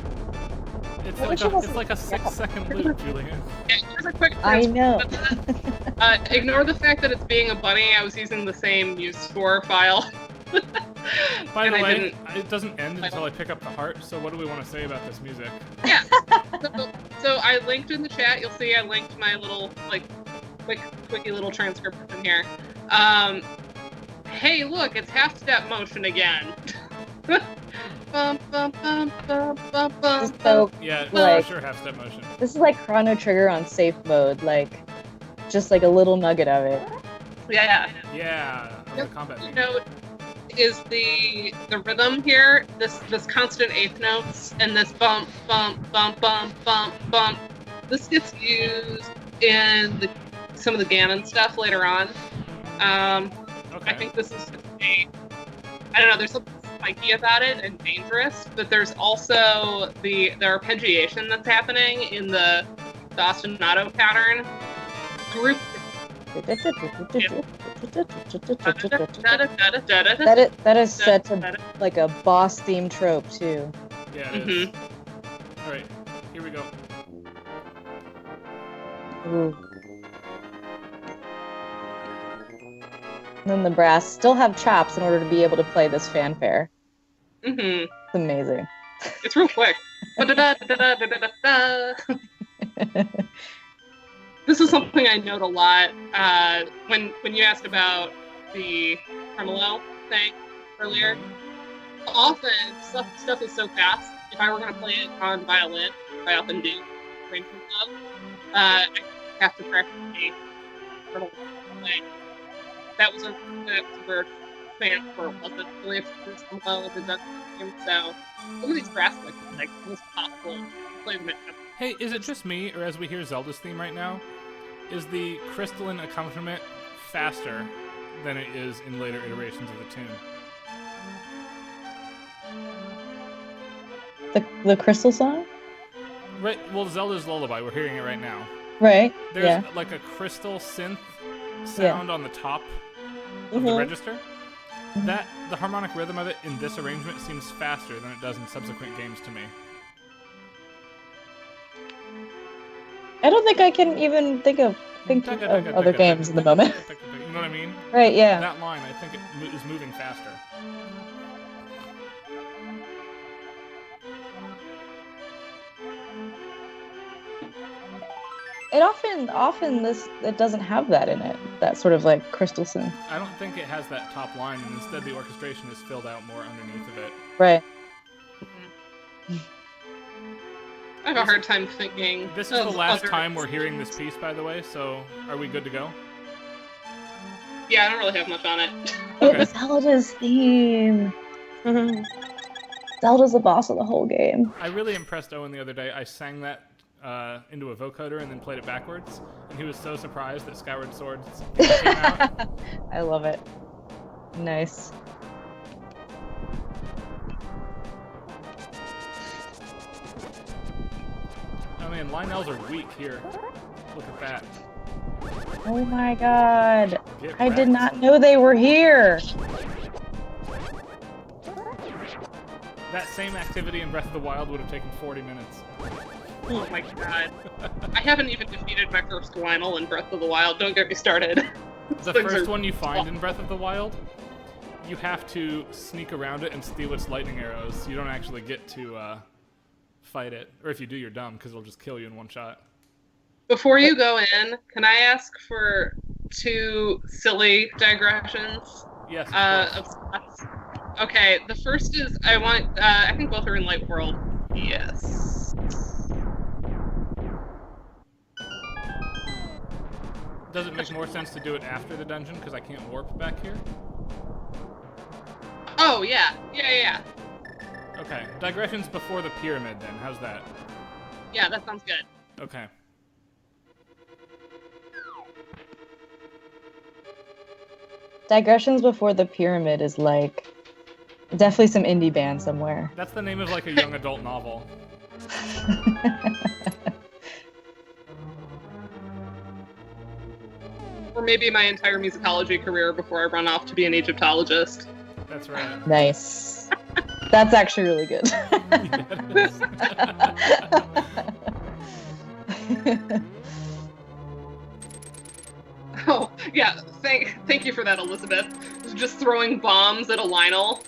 It's I like wish a, it wasn't- it's like a 6-second loop, Julianne. Yeah, here's a quick I know. ignore the fact that it's being a bunny. I was using the same use4 file. By And the I way, didn't- it doesn't end until I pick up the heart, so what do we want to say about this music? Yeah. So I linked in the chat. You'll see I linked my little like quickie little transcription here. Hey, look, it's half-step motion again. Bum, bum, bum, bum, bum, bum, This is so, Yeah, Like- for sure, half step motion. this is like Chrono Trigger on safe mode, like just like a little nugget of it. Yeah. Yeah, of the Yep. combat You beat. know, is the rhythm here, this constant eighth notes and this bump, bump, bump, bump, bump, bump. This gets used in some of the Ganon stuff later on. Okay. I think this is I don't know, there's something spiky about it and dangerous, but there's also the arpeggiation that's happening in the ostinato pattern. Group That is such a like a boss theme trope too. Yeah, it is. Alright, here we go. Ooh. And then the brass still have chops in order to be able to play this fanfare. Mm-hmm. It's amazing. It's real quick. This is something I note a lot. When you asked about the tremolo thing earlier, often stuff is so fast. If I were going to play it on violin, which I often do, arrangements of, I have to practice the tremolo play. That was a rare fan for it wasn't really a tremolo in the Dungeon game. So some of these brass licks, like almost possible to play them at. Hey, is it just me, or as we hear Zelda's theme right now, is the crystalline accompaniment faster than it is in later iterations of the tune? The crystal song? Right, well, Zelda's Lullaby, we're hearing it right now. Right. There's Yeah. like a crystal synth sound on the top of the register. That the harmonic rhythm of it in this arrangement seems faster than it does in subsequent games to me. I don't think I can even think of other games in the moment. You know what I mean? Right, yeah. That line, I think it is moving faster. It often it doesn't have that in it. That sort of like crystal synth. I don't think it has that top line, and instead the orchestration is filled out more underneath of it. Right. I have a hard time thinking. This is the of last other- time we're hearing this piece, by the way, so are we good to go? Yeah, I don't really have much on it. Okay. It's Zelda's theme. Zelda's the boss of the whole game. I really impressed Owen the other day. I sang that into a vocoder and then played it backwards, and he was so surprised that Skyward Sword came out. I love it. Nice. I mean, Lionels are weak here. Look at that. Oh my god. Get I did wrecked. not know they were here. That same activity in Breath of the Wild would have taken 40 minutes. Oh my god. I haven't even defeated my first Lionel in Breath of the Wild. Don't get me started. The Things first are one you find in Breath of the Wild, you have to sneak around it and steal its lightning arrows. You don't actually get to fight it. Or if you do, you're dumb, because it'll just kill you in one shot. Before you go in, can I ask for 2 silly digressions? Yes. Of spots? Okay, the first is I think both are in Light World. Yes. Does it make more sense to do it after the dungeon, because I can't warp back here? Oh, yeah. Yeah. Okay. Digressions before the pyramid, then. How's that? Yeah, that sounds good. Okay. Digressions before the pyramid is like definitely some indie band somewhere. That's the name of like a young adult novel. Or maybe my entire musicology career before I run off to be an Egyptologist. That's right. Nice. That's actually really good. Oh, yeah. Thank you for that, Elizabeth. Just throwing bombs at a Lionel.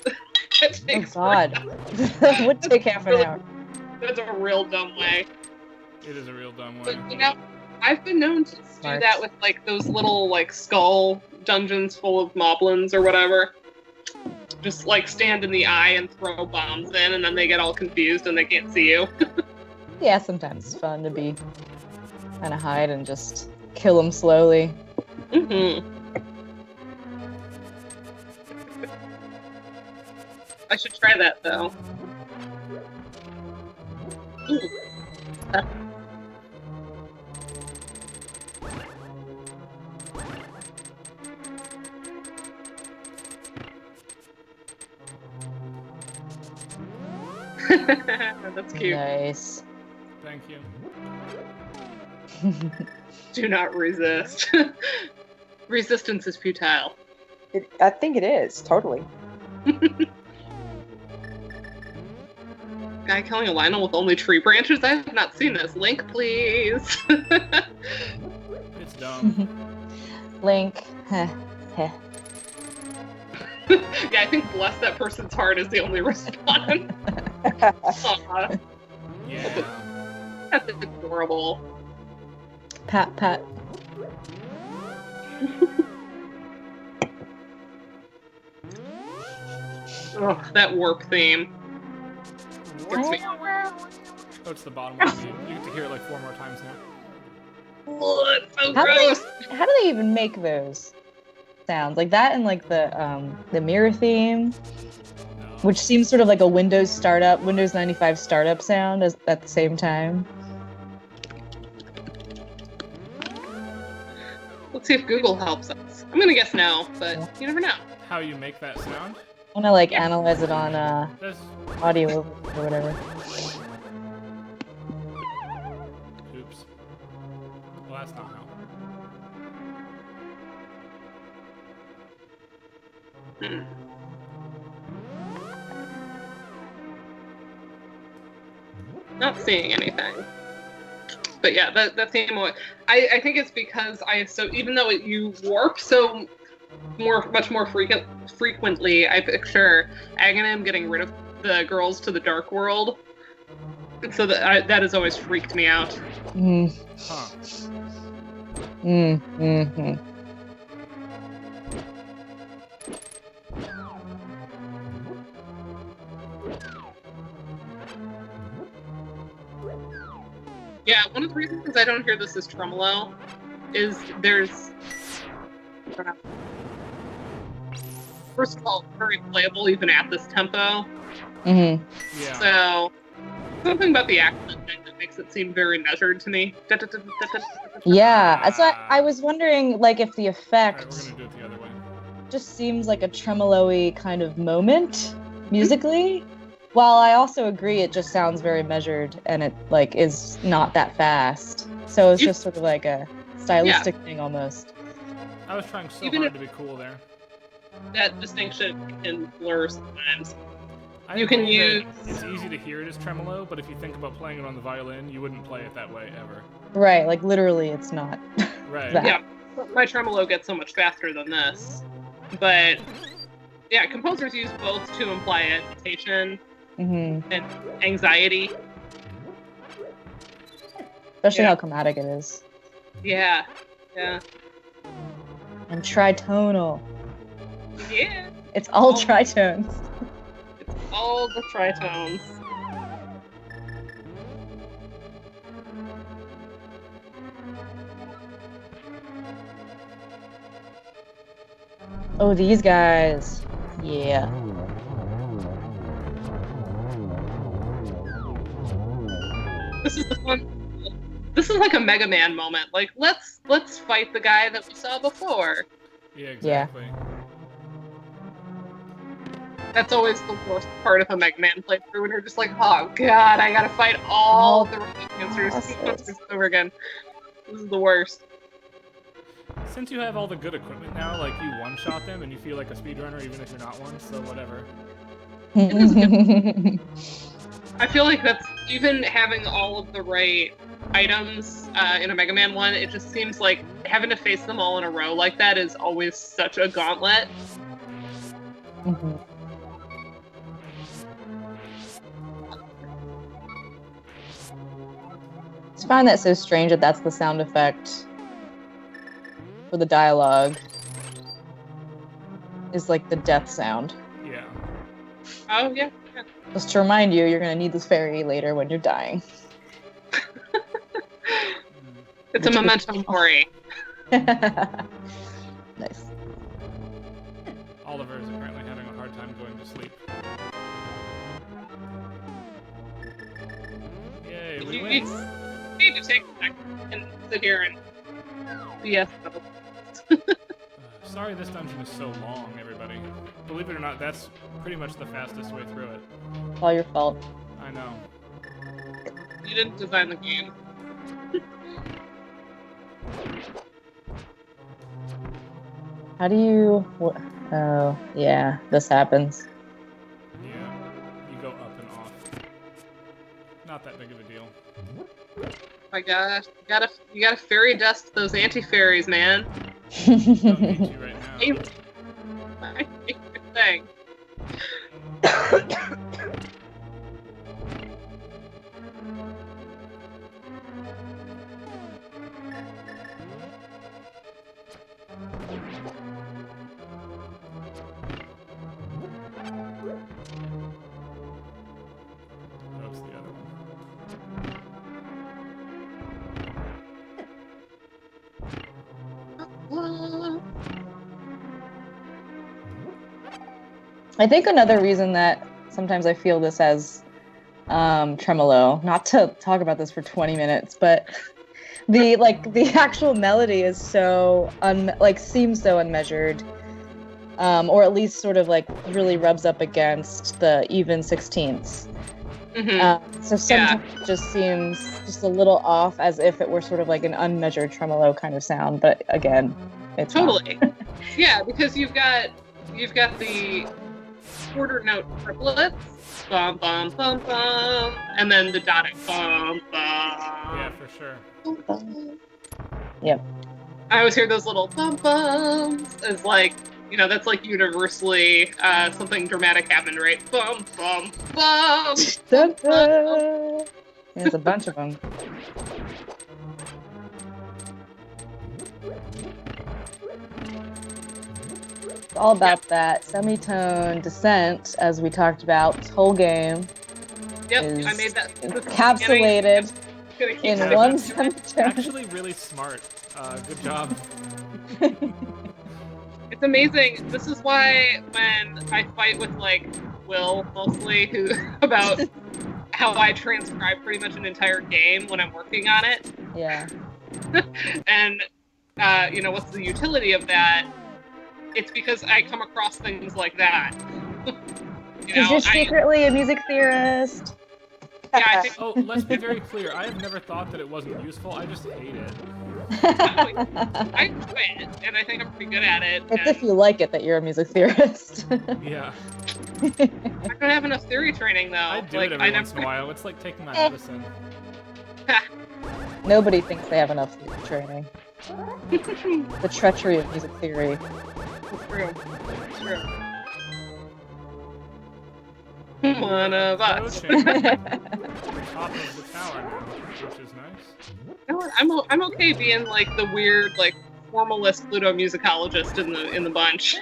Oh God. Would take half an hour. That's a real dumb way. It is a real dumb way. But, I've been known to do that with, like, those little, like, skull dungeons full of moblins or whatever. Just, like, stand in the eye and throw bombs in, and then they get all confused and they can't see you. Yeah, sometimes it's fun to be kind of hide and just kill them slowly. Mm-hmm. I should try that, though. That's cute. Nice. Thank you. Do not resist. Resistance is futile. I think it is, totally. Guy killing a Lionel with only tree branches? I have not seen this. Link, please. It's dumb. Link. Heh. Heh. Yeah, I think bless that person's heart is the only response. Aw, Yeah. that's adorable. Pat, pat. Ugh, that warp theme. Gets me. Oh, it's the bottom one. You get to hear it like 4 more times now. Ugh, it's so How gross. do they even make those sounds? Like that and like the mirror theme, No. which seems sort of like a Windows 95 startup sound at the same time. Let's see if Google helps us. I'm gonna guess no, but you never know. How you make that sound? I want to like analyze it on There's... audio or whatever. Oops. Well, that's not how. Not seeing anything. But yeah, that theme. I think it's because even though you warp so much more frequently, I picture Aghanim getting rid of the girls to the dark world, and so that has always freaked me out. Mm. Huh. Mm-hmm. Yeah, one of the reasons I don't hear this as tremolo is first of all, very playable even at this tempo. Mm-hmm. Yeah. So something about the accent thing that makes it seem very measured to me. Yeah, so I was wondering, like, if the effect Alright, we're gonna do it the other way. just seems like a tremolo-y kind of moment musically, while I also agree it just sounds very measured and it like is not that fast. So it's just sort of like a stylistic thing almost. I was trying so Even hard to be cool there. That distinction can blur sometimes. I You can agree that use- It's easy to hear it as tremolo, but if you think about playing it on the violin, you wouldn't play it that way ever. Right, like literally it's not. Right. That. Yeah, my tremolo gets so much faster than this, but Yeah, composers use both to imply agitation Mm-hmm. and anxiety. Especially Yeah. how chromatic it is. Yeah. Yeah. And tritonal. Yeah. It's all Oh. tritones. It's all the tritones. Oh, these guys. Yeah. This is the fun. This is like a Mega Man moment. Like, let's fight the guy that we saw before. Yeah, exactly. That's always the worst part of a Mega Man playthrough when you're just like, oh god, I gotta fight all the monsters over again. This is the worst. Since you have all the good equipment now, like you one-shot them and you feel like a speedrunner even if you're not one, so whatever. I feel like that's, even having all of the right items in a Mega Man 1, it just seems like having to face them all in a row like that is always such a gauntlet. Mhm. I just find that so strange that that's the sound effect for the dialogue. Is like the death sound. Yeah. Oh, yeah. Just to remind you, you're gonna need this fairy later when you're dying. It's a memento mori. Nice. Oliver is apparently having a hard time going to sleep. Yay, we You win! need to take a second and sit here and BS. Sorry this dungeon is so long, everybody. Believe it or not, that's pretty much the fastest way through it. It's all your fault. I know. You didn't design the game. How do you... Oh, yeah, this happens. Yeah, you go up and off. Not that big of a deal. Oh my gosh, you gotta fairy dust those anti-fairies, man. Don't need to right now. My favorite thing. That's the other one. I think another reason that sometimes I feel this as tremolo, not to talk about this for 20 minutes, but the actual melody is so seems so unmeasured, or at least sort of like really rubs up against the even sixteenths. Mm-hmm. So sometimes it just seems just a little off, as if it were sort of like an unmeasured tremolo kind of sound. But again, it's Totally. Yeah, because you've got the quarter note triplets, bum bum bum bum, and then the dotted bum bum. Yeah, for sure. Yep. I always hear those little bum bums as like, you know, that's like universally something dramatic happened, right? Bum bum bum. Dun, dun. There's a bunch of them. It's all about that semitone descent, as we talked about this whole game. Yep, is I made that encapsulated in Yeah, one that's semitone. actually really smart. Good job. It's amazing. This is why when I fight with like Will mostly, who about how I transcribe pretty much an entire game when I'm working on it, Yeah. and you know, what's the utility of that? It's because I come across things like that. Because you're secretly a music theorist. Yeah, I think Oh, let's be very clear. I have never thought that it wasn't useful. I just hate it. I enjoy it, and I think I'm pretty good at it. It's and if you like it that you're a music theorist. Yeah. I don't have enough theory training though. I do it every once in a while. It's like taking my medicine. Nobody thinks they have enough training. The treachery of music theory. True. One of us. Approaching the top of the tower now, which is nice. You know what, I'm okay being like the weird, like formalist ludumusicologist in the bunch.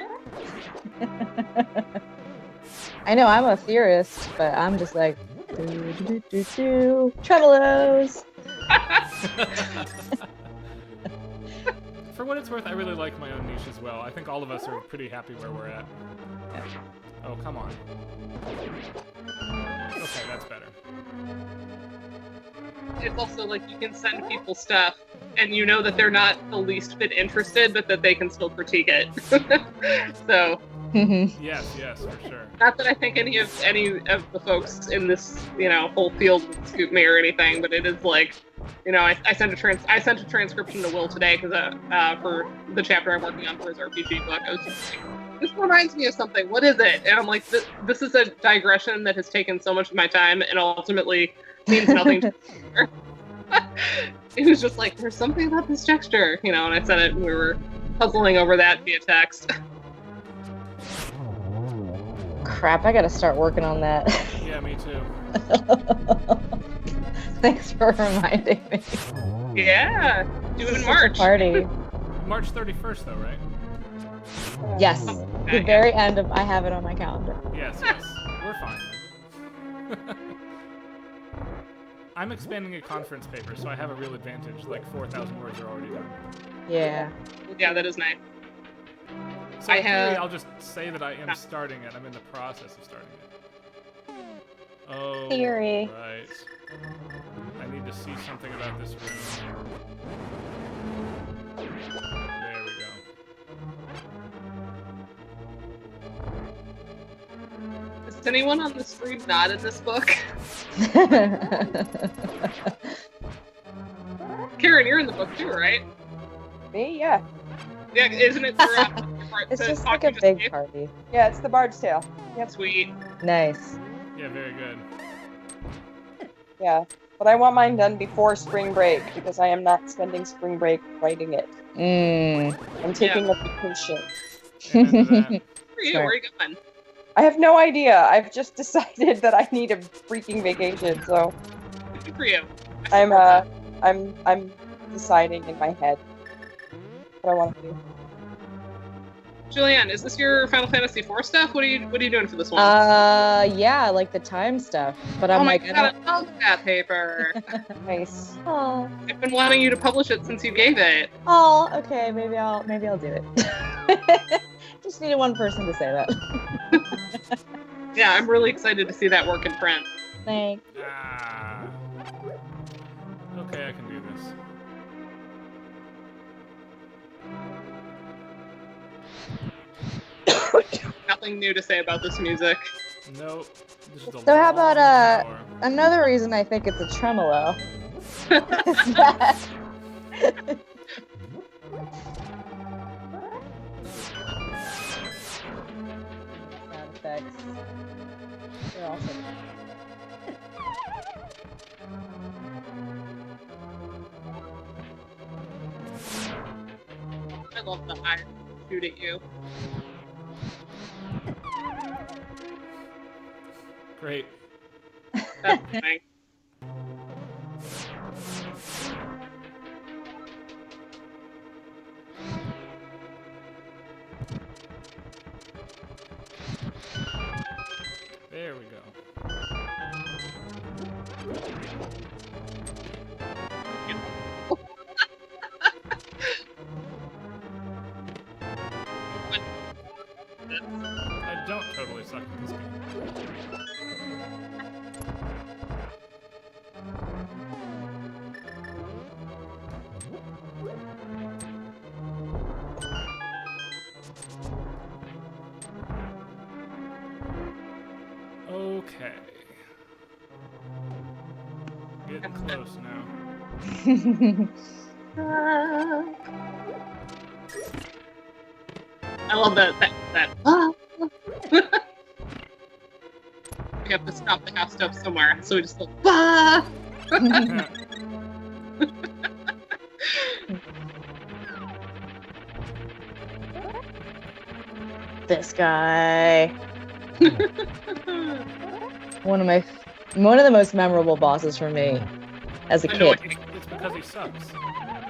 I know I'm a theorist, but I'm just like tremolos. For what it's worth, I really like my own niche as well. I think all of us are pretty happy where we're at. Oh, come on. Okay, that's better. It's also like you can send people stuff and you know that they're not the least bit interested, but that they can still critique it. So Yes, for sure. not that I think any of the folks in this, whole field would scoop me or anything, but it is like, I sent a transcription to Will today because for the chapter I'm working on for his RPG book, I was just like, this reminds me of something. What is it? And I'm like, this is a digression that has taken so much of my time and ultimately means nothing to me. It was just like, there's something about this texture, and I said it and we were puzzling over that via text. Crap, I gotta start working on that. Yeah, me too. Thanks for reminding me. Yeah, do it in March. Party. March 31st, though, right? Yes. The very end of I have it on my calendar. Yes. We're fine. I'm expanding a conference paper, so I have a real advantage. Like 4,000 words are already done. Yeah. Yeah, that is nice. So in theory, I'll just say that I am starting it. I'm in the process of starting it. Oh, Theory. Right. I need to see something about this room. There we go. Is anyone on the stream not in this book? Karen, you're in the book too, right? Me? Yeah. Yeah, isn't it? It's just like a big party. Yeah, it's the Bard's Tale. Yep. Sweet. Nice. Yeah, very good. Yeah. But I want mine done before spring break because I am not spending spring break writing it. I'm taking a vacation. Amen to that. Where are you? Where are you going? I have no idea. I've just decided that I need a freaking vacation, so Good for you. I'm deciding in my head what I want to do. Julianne, is this your Final Fantasy IV stuff? What are you doing for this one? Yeah, like the time stuff. But I'm oh my like, god, I love that paper. Nice. oh, I've been wanting you to publish it since you gave it. okay, maybe I'll do it. Just needed one person to say that. Yeah, I'm really excited to see that work in print. Thanks. Okay, I can do this. Nothing new to say about this music. Nope. This is a So how about long hour. another reason I think it's a tremolo? Sound effects. They're awesome. I love the eye shoot at you. Great. That's nice. There we go. I don't totally suck at this game. Okay. Getting close now. I love that. We have to stop the half step somewhere, so we just go, bah! This guy. one of the most memorable bosses for me as a kid. It's because he sucks.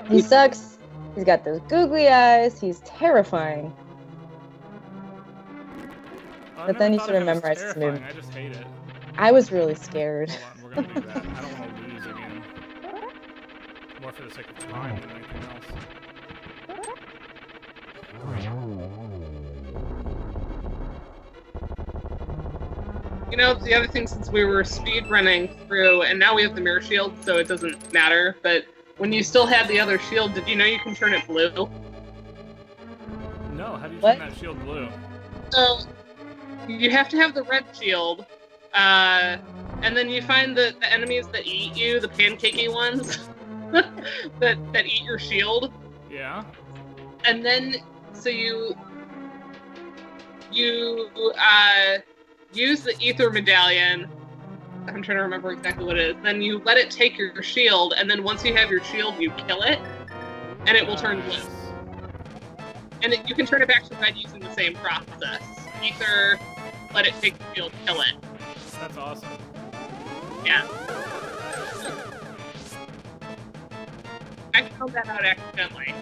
He sucks. He's got those googly eyes. He's terrifying. But then you sort of memorize his move. I just hate it. I was really scared. Hold on, we're gonna do that. I don't want to lose again. More for the sake of time than anything else. You know, the other thing, since we were speed running through, and now we have the mirror shield, so it doesn't matter, but when you still had the other shield, did you know you can turn it blue? No, how do you turn that shield blue? So, you have to have the red shield, and then you find the enemies that eat you, the pancakey ones, that eat your shield. Yeah. And then, so you use the ether medallion. I'm trying to remember exactly what it is. Then you let it take your shield, and then once you have your shield, you kill it, and it will turn blue. And you can turn it back to red using the same process. Ether, let it take the shield, kill it. That's awesome. Yeah. I found that out accidentally.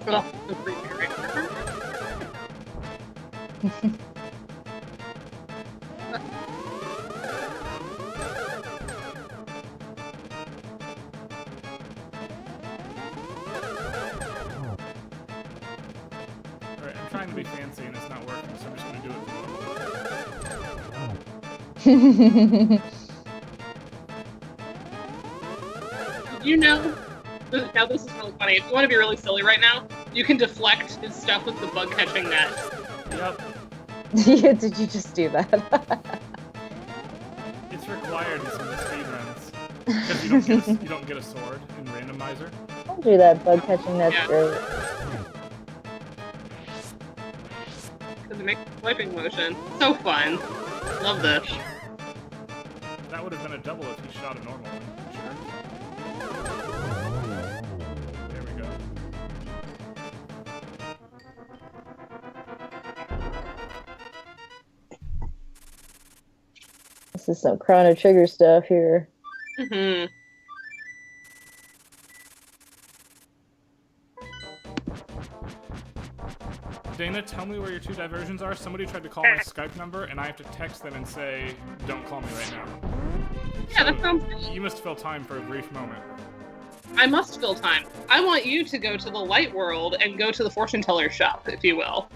Oh, the creepy right there. Alright, I'm trying to be fancy and it's not working, so I'm just gonna do it. Did you know? Now this is really funny. If you want to be really silly right now, you can deflect his stuff with the bug catching net. Yep. Yeah, did you just do that? It's required in some of the speedruns. Because you don't get a sword in randomizer. Don't do that, bug catching, that's great. Because it makes a swiping motion. So fun. Love this. That would have been a double if he shot a normal one. Sure. There we go. This is some Chrono Trigger stuff here. Mm-hmm. Dana, tell me where your two diversions are. Somebody tried to call my Skype number, and I have to text them and say, don't call me right now. Yeah, that sounds good. You must fill time for a brief moment. I must fill time. I want you to go to the light world and go to the fortune teller shop, if you will.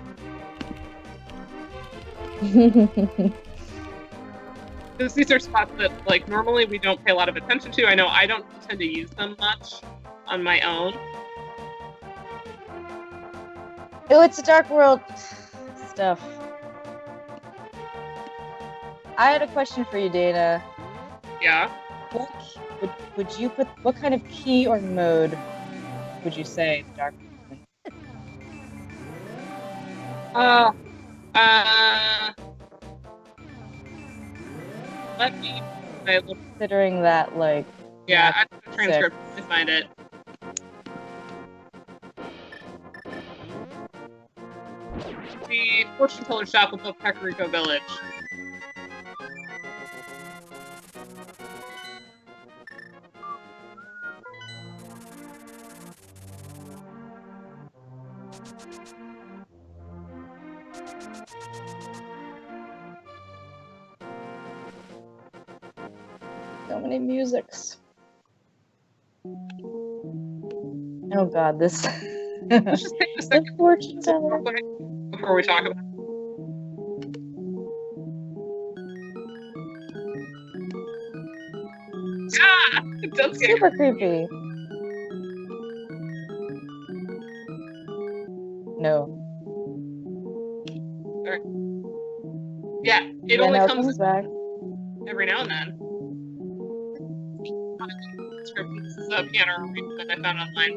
Because these are spots that, like, normally we don't pay a lot of attention to. I know I don't tend to use them much on my own. Oh, it's a Dark World stuff. I had a question for you, Dana. Yeah. Would you put, what kind of key or mode would you say the Dark World? Let me considering that, like, yeah, I have a transcript to find it. The fortune teller shop above Kakariko Village. So many musics. Oh god, this. Let's just take a second fortune teller. before we talk about it. Ah! It does get Super creepy. No. Yeah, it Yeah, only no, it comes comes back. every now and then. This is a piano read that I found online.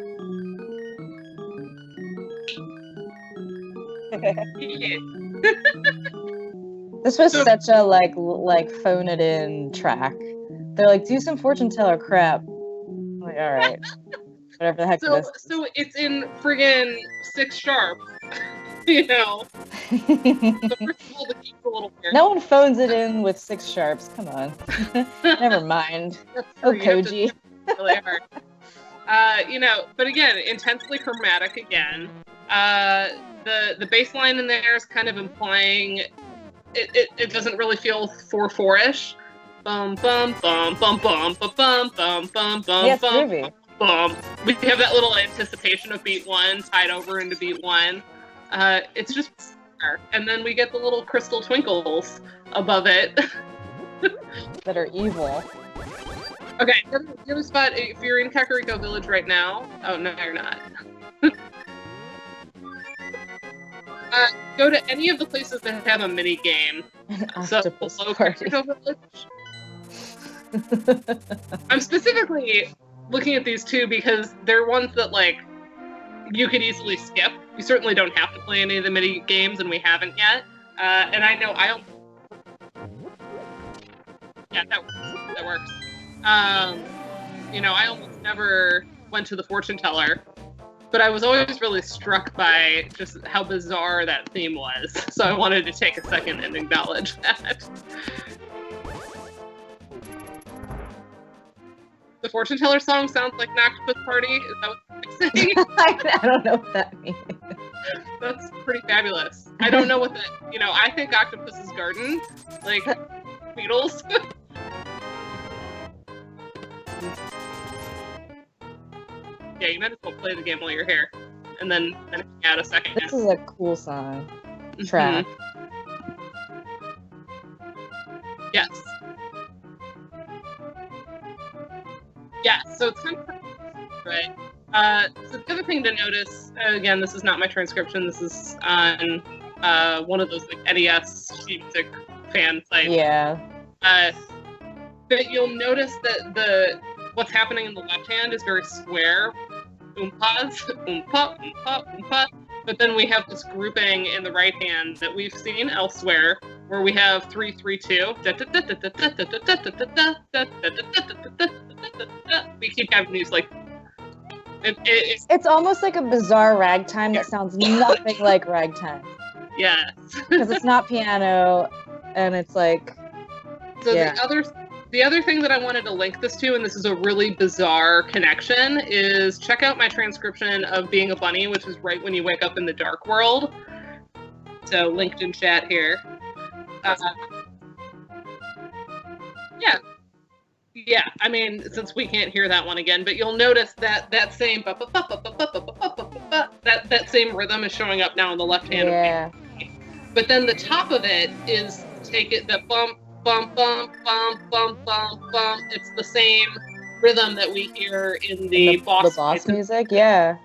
Yeah. This was such a like phone it in track. They're like, do some fortune teller crap. I'm like, all right, whatever the heck it is. So it's in friggin' 6 sharp. You know. So first of all, the key's a little weird. No one phones it in with 6 sharps. Come on. Never mind. That's Oh, true, you have to Koji. think really hard. You know, but again, intensely chromatic again. The bass line in there is kind of implying it doesn't really feel 4/4-ish. Bum bum bum bum bum bum bum bum bum bum Yes, bum groovy. bum. We have that little anticipation of beat 1 tied over into beat 1. It's just, and then we get the little crystal twinkles above it. That are evil. Okay, the other spot, if you're in Kakariko Village right now, oh no, you're not. Go to any of the places that have a mini game. An So octopus below party. Kakariko Village. I'm specifically looking at these two because they're ones that like you could easily skip. You certainly don't have to play any of the mini games, and we haven't yet. And I know yeah, that works. You know, I almost never went to the fortune teller, but I was always really struck by just how bizarre that theme was. So I wanted to take a second and acknowledge that. The fortune teller song sounds like an octopus party. Is that what you're saying? I don't know what that means. That's pretty fabulous. I don't know what that, you know, I think Octopus's Garden, like Beatles. Yeah, you might as well play the game while you're here, and then add a second. This is a cool song. Track. Yes. Yeah, so it's kind of right. So the other thing to notice, again, this is not my transcription. This is on one of those like NES sheet music fan sites. Yeah. But you'll notice that what's happening in the left hand is very square. Oompas, oompa, oompa, oompa. But then we have this grouping in the right hand that we've seen elsewhere, where we have 3-3-2. We keep having these like. It's almost like a bizarre ragtime that sounds nothing like ragtime. Yes. Because it's not piano, and it's like. So yeah. The other thing that I wanted to link this to, and this is a really bizarre connection, is check out my transcription of Being a Bunny, which is right when you wake up in the dark world. So linked in chat here. Yeah, I mean, since we can't hear that one again, but you'll notice that same that same rhythm is showing up now in the left hand. Yeah. But then the top of it is the bump, bump, bump, bump, bump, bump, bump. It's the same rhythm that we hear in the boss music. Yeah.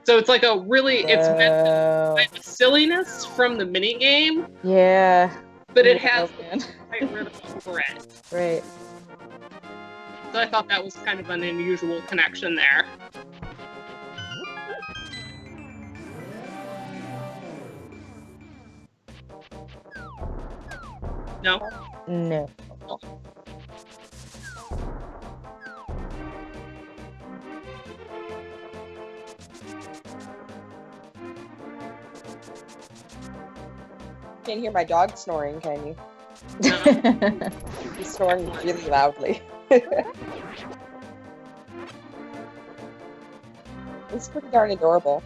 So it's like it's meant to be the silliness from the mini game. Yeah. But it has the right rhythm for it. Right. So I thought that was kind of an unusual connection there. No? No. Can't hear my dog snoring, can you? No. He's snoring really loudly. It's pretty darn adorable.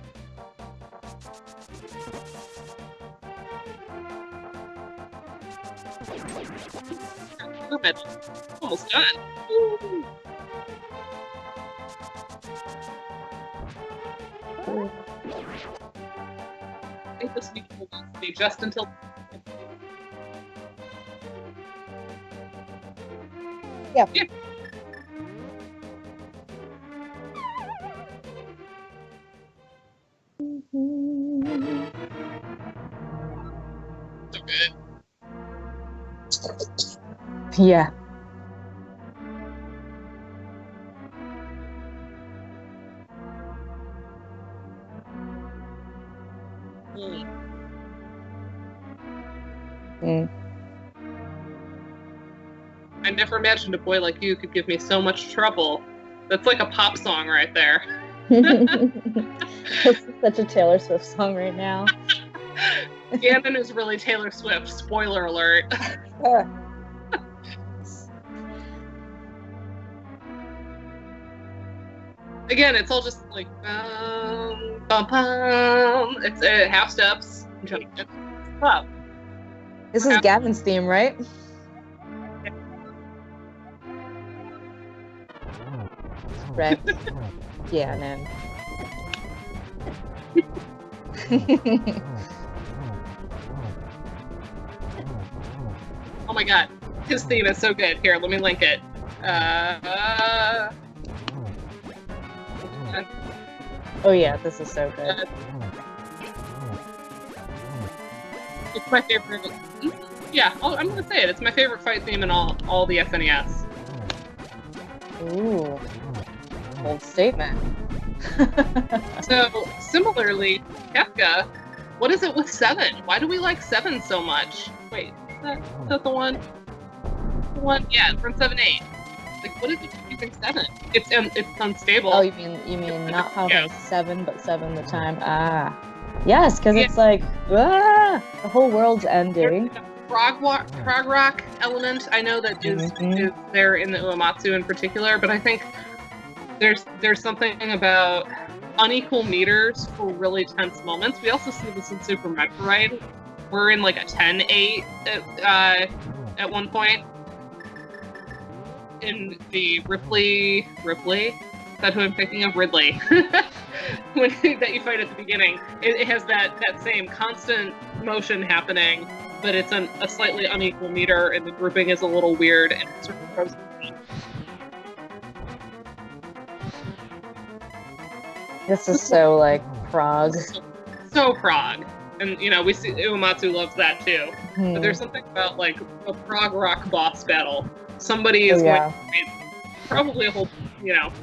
Perfect. Almost done. Woo. I think this week will be just until. Yeah. So good. Yeah. I never imagined a boy like you could give me so much trouble. That's like a pop song right there. This is such a Taylor Swift song right now. Ganon is really Taylor Swift. Spoiler alert. Again, it's all just like bum, bum, bum. It's half steps. Up. This is Gavin's theme, right? Right. Yeah, man. Oh my god, his theme is so good. Here, let me link it. Oh yeah, this is so good. It's my favorite. Yeah, I'm gonna say it. It's my favorite fight theme in all the SNES. Ooh, bold statement. So similarly, Kefka, what is it with 7? Why do we like 7 so much? Wait, is that the one? The one? Yeah, from 7-8. Like, what is it using 7? It's unstable. Oh, you mean not Final Fantasy 7, but 7 the time. Ah, yes, because it's like the whole world's ending. Prog rock element. I know that is there in the Uematsu in particular, but I think there's something about unequal meters for really tense moments. We also see this in Super Metroid. We're in like a 10-8 at one point. In the Ripley, is that who I'm thinking of? Ridley. that you fight at the beginning. It has that same constant motion happening, but it's a slightly unequal meter, and the grouping is a little weird, and it sort of throws me. This is so like Prague. So Prague. And we see Uematsu loves that too. But there's something about like a Prague rock boss battle. Somebody is going to make probably a whole,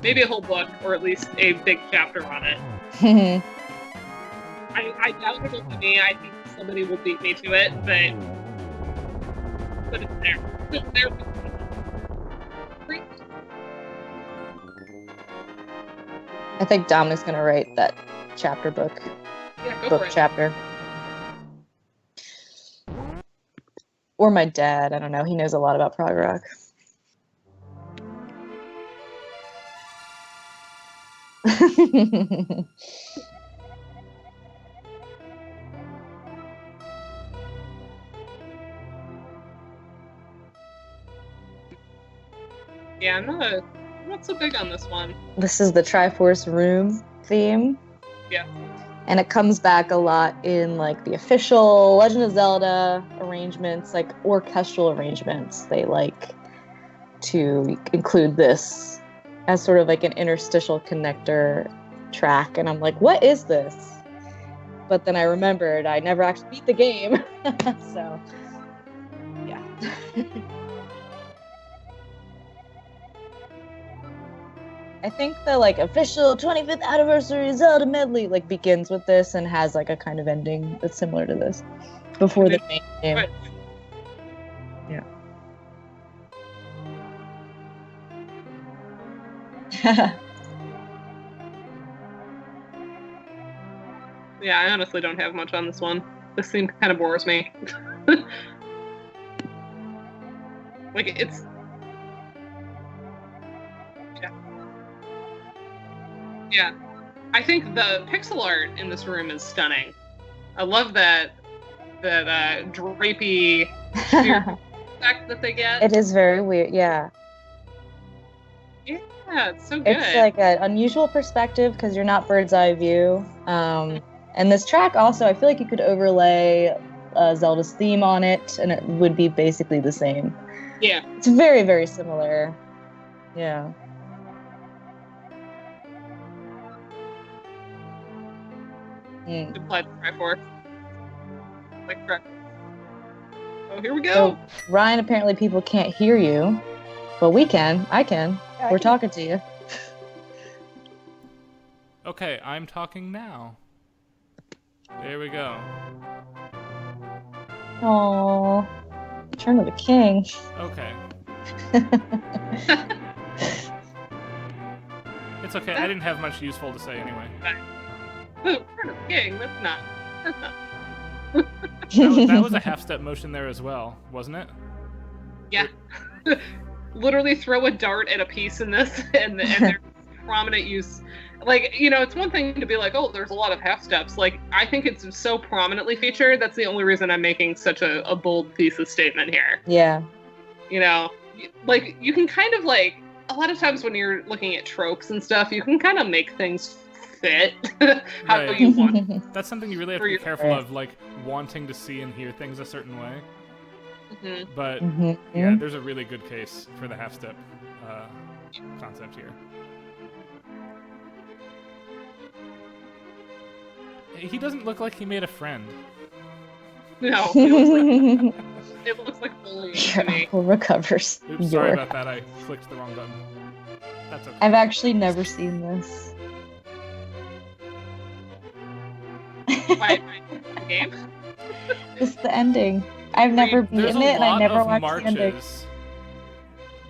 maybe a whole book, or at least a big chapter on it. I doubt it'll be me. I think somebody will beat me to it, but it's there. It's there. I think Dominic's gonna write that chapter book. Yeah, go book for it. chapter. Or my dad, I don't know. He knows a lot about prog rock. Yeah, I'm not so big on this one. This is the Triforce Room theme. Yeah. And it comes back a lot in like the official Legend of Zelda arrangements, like orchestral arrangements. They like to include this as sort of like an interstitial connector track. And I'm like, what is this? But then I remembered I never actually beat the game. So, yeah. I think the like official 25th anniversary Zelda medley like begins with this and has like a kind of ending that's similar to this before the main game. Right. Yeah. Yeah, I honestly don't have much on this one. This theme kind of bores me. Like, it's... Yeah. I think the pixel art in this room is stunning. I love that drapey effect that they get. It is very weird, yeah. Yeah, it's so good. It's like an unusual perspective because you're not bird's eye view. And this track also, I feel like you could overlay Zelda's theme on it and it would be basically the same. Yeah. It's very, very similar. Yeah. Applied to Triforce. Like Triforce. Oh, here we go. So, Ryan, apparently people can't hear you, but we can. I can. Yeah, We're talking to you. Okay, I'm talking now. There we go. Aww. Turn of the king. Okay. It's okay, I didn't have much useful to say anyway. Ooh, Return of the King. That's not. That was a half-step motion there as well, wasn't it? Yeah. Literally throw a dart at a piece in this, and there's prominent use. Like, you know, it's one thing to be like, oh, there's a lot of half steps. Like, I think it's so prominently featured. That's the only reason I'm making such a bold thesis statement here. Yeah. You know, like, you can kind of, like, a lot of times when you're looking at tropes and stuff, you can kind of make things fit how Right. you want. That's something you really have to be careful of, like, wanting to see and hear things a certain way. Mhm. But, Mhm. yeah, there's a really good case for the half-step concept here. He doesn't look like he made a friend. No, it looks like bullying to Your me. uncle recovers. Oops, sorry York. about that. I clicked the wrong button. That's okay. I've actually never seen this. Why the game? It's the ending. I've never There's beaten a it, and I lot never of watched the ending. marches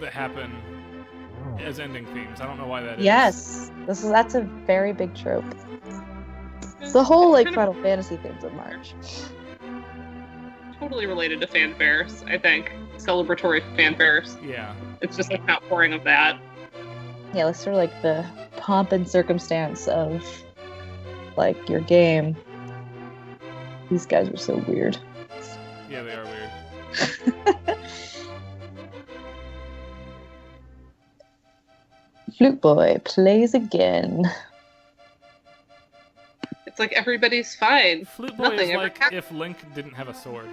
that happen as ending themes. I don't know why that is. Yes, that's a very big trope. It's the whole like Final Fantasy themes of March. Totally related to fanfares, I think. Celebratory fanfares. Yeah. It's just like outpouring of that. Yeah, like sort of like the pomp and circumstance of like your game. These guys are so weird. Yeah, they are weird. Flute Boy plays again. It's like everybody's fine. Flute Boy Nothing is ever like happened. if Link didn't have a sword.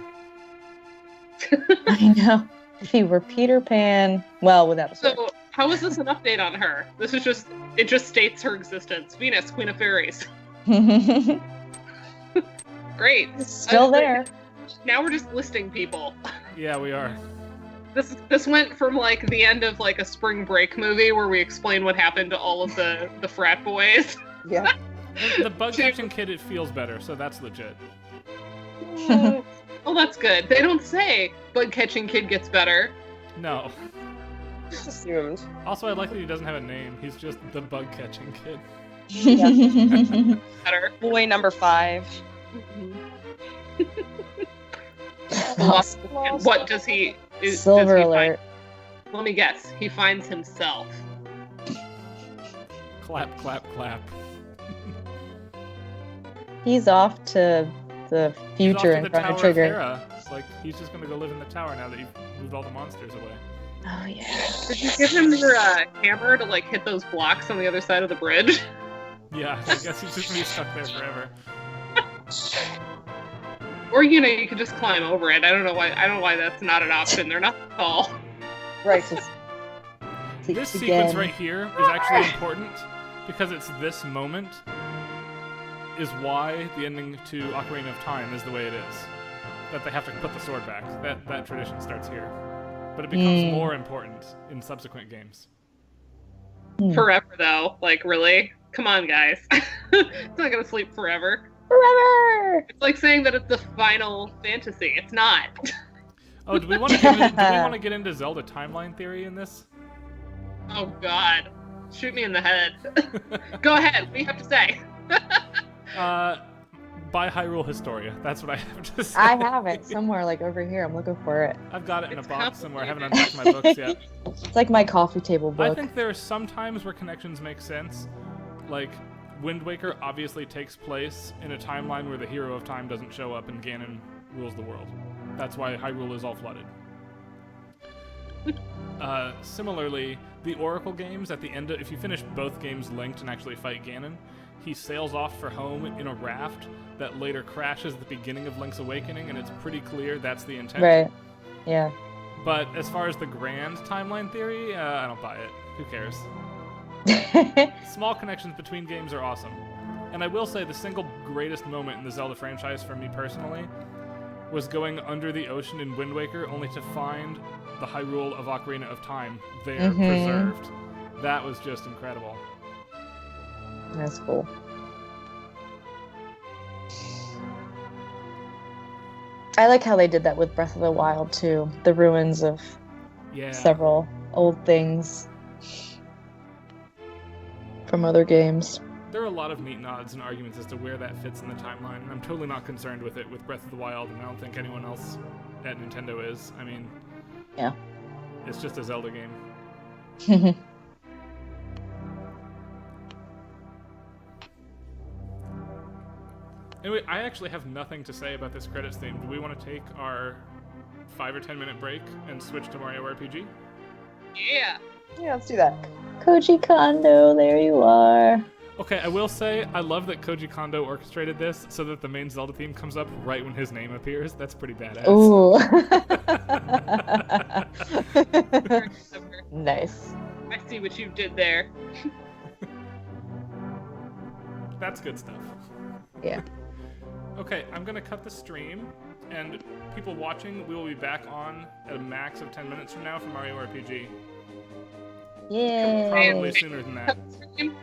I know. If he were Peter Pan, well, without a sword. So, how is this an update on her? This is just, it just states her existence. Venus, Queen of Fairies. Great. Still there. Now we're just listing people. Yeah, we are. This went from like the end of like a spring break movie where we explain what happened to all of the frat boys. Yeah. The bug catching kid, it feels better, so that's legit. Oh, well, that's good. They don't say bug catching kid gets better. No. Just assumed. Also, I like that he doesn't have a name. He's just the bug catching kid. Better. Boy number 5. Lost. What does he? Silver does he alert. Find? Let me guess. He finds himself. Clap, clap, clap. He's off to the He's off future to in the front Tower of Trigger. Hera. It's like he's just gonna go live in the tower now that you've moved all the monsters away. Oh yeah. Did you give him your hammer to like hit those blocks on the other side of the bridge? Yeah, I guess he's just gonna be stuck there forever. Or you could just climb over it. I don't know why that's not an option. They're not tall. Right. This sequence right here is actually important because it's this moment is why the ending to Ocarina of Time is the way it is. That they have to put the sword back. That tradition starts here. But it becomes more important in subsequent games. Forever though. Like really? Come on, guys. It's not gonna sleep forever. Forever! It's like saying that it's the final fantasy. It's not. Oh, do we want to get into Zelda timeline theory in this? Oh god. Shoot me in the head. Go ahead. What do you have to say? By Hyrule Historia. That's what I have to say. I have it somewhere, like over here. I'm looking for it. I've got it in a It's box somewhere. I haven't complicated. unpacked my books yet. It's like my coffee table I book. think there are some times where connections make sense. Like, Wind Waker obviously takes place in a timeline where the hero of time doesn't show up and Ganon rules the world. That's why Hyrule is all flooded. Similarly, the Oracle games, at the end of, if you finish both games linked and actually fight Ganon, he sails off for home in a raft that later crashes at the beginning of Link's Awakening, and it's pretty clear that's the intent. Right. Yeah. But as far as the grand timeline theory, I don't buy it. Who cares? Small connections between games are awesome. And I will say the single greatest moment in the Zelda franchise for me personally was going under the ocean in Wind Waker only to find the Hyrule of Ocarina of Time there preserved. That was just incredible. That's cool. I like how they did that with Breath of the Wild too. The ruins of several old things from other games. There are a lot of neat nods and arguments as to where that fits in the timeline, and I'm totally not concerned with it with Breath of the Wild, and I don't think anyone else at Nintendo is. I mean, Yeah. it's just a Zelda game. Anyway, I actually have nothing to say about this credits theme. Do we want to take our 5 or 10 minute break and switch to Mario RPG? Yeah. Yeah, let's do that. Koji Kondo, there you are. Okay, I will say, I love that Koji Kondo orchestrated this so that the main Zelda theme comes up right when his name appears. That's pretty badass. Ooh. Very clever. Nice. I see what you did there. That's good stuff. Yeah. Okay, I'm gonna cut the stream, and people watching, we will be back on at a max of 10 minutes from now for Mario RPG. Yay. Probably sooner than that. Cut the stream.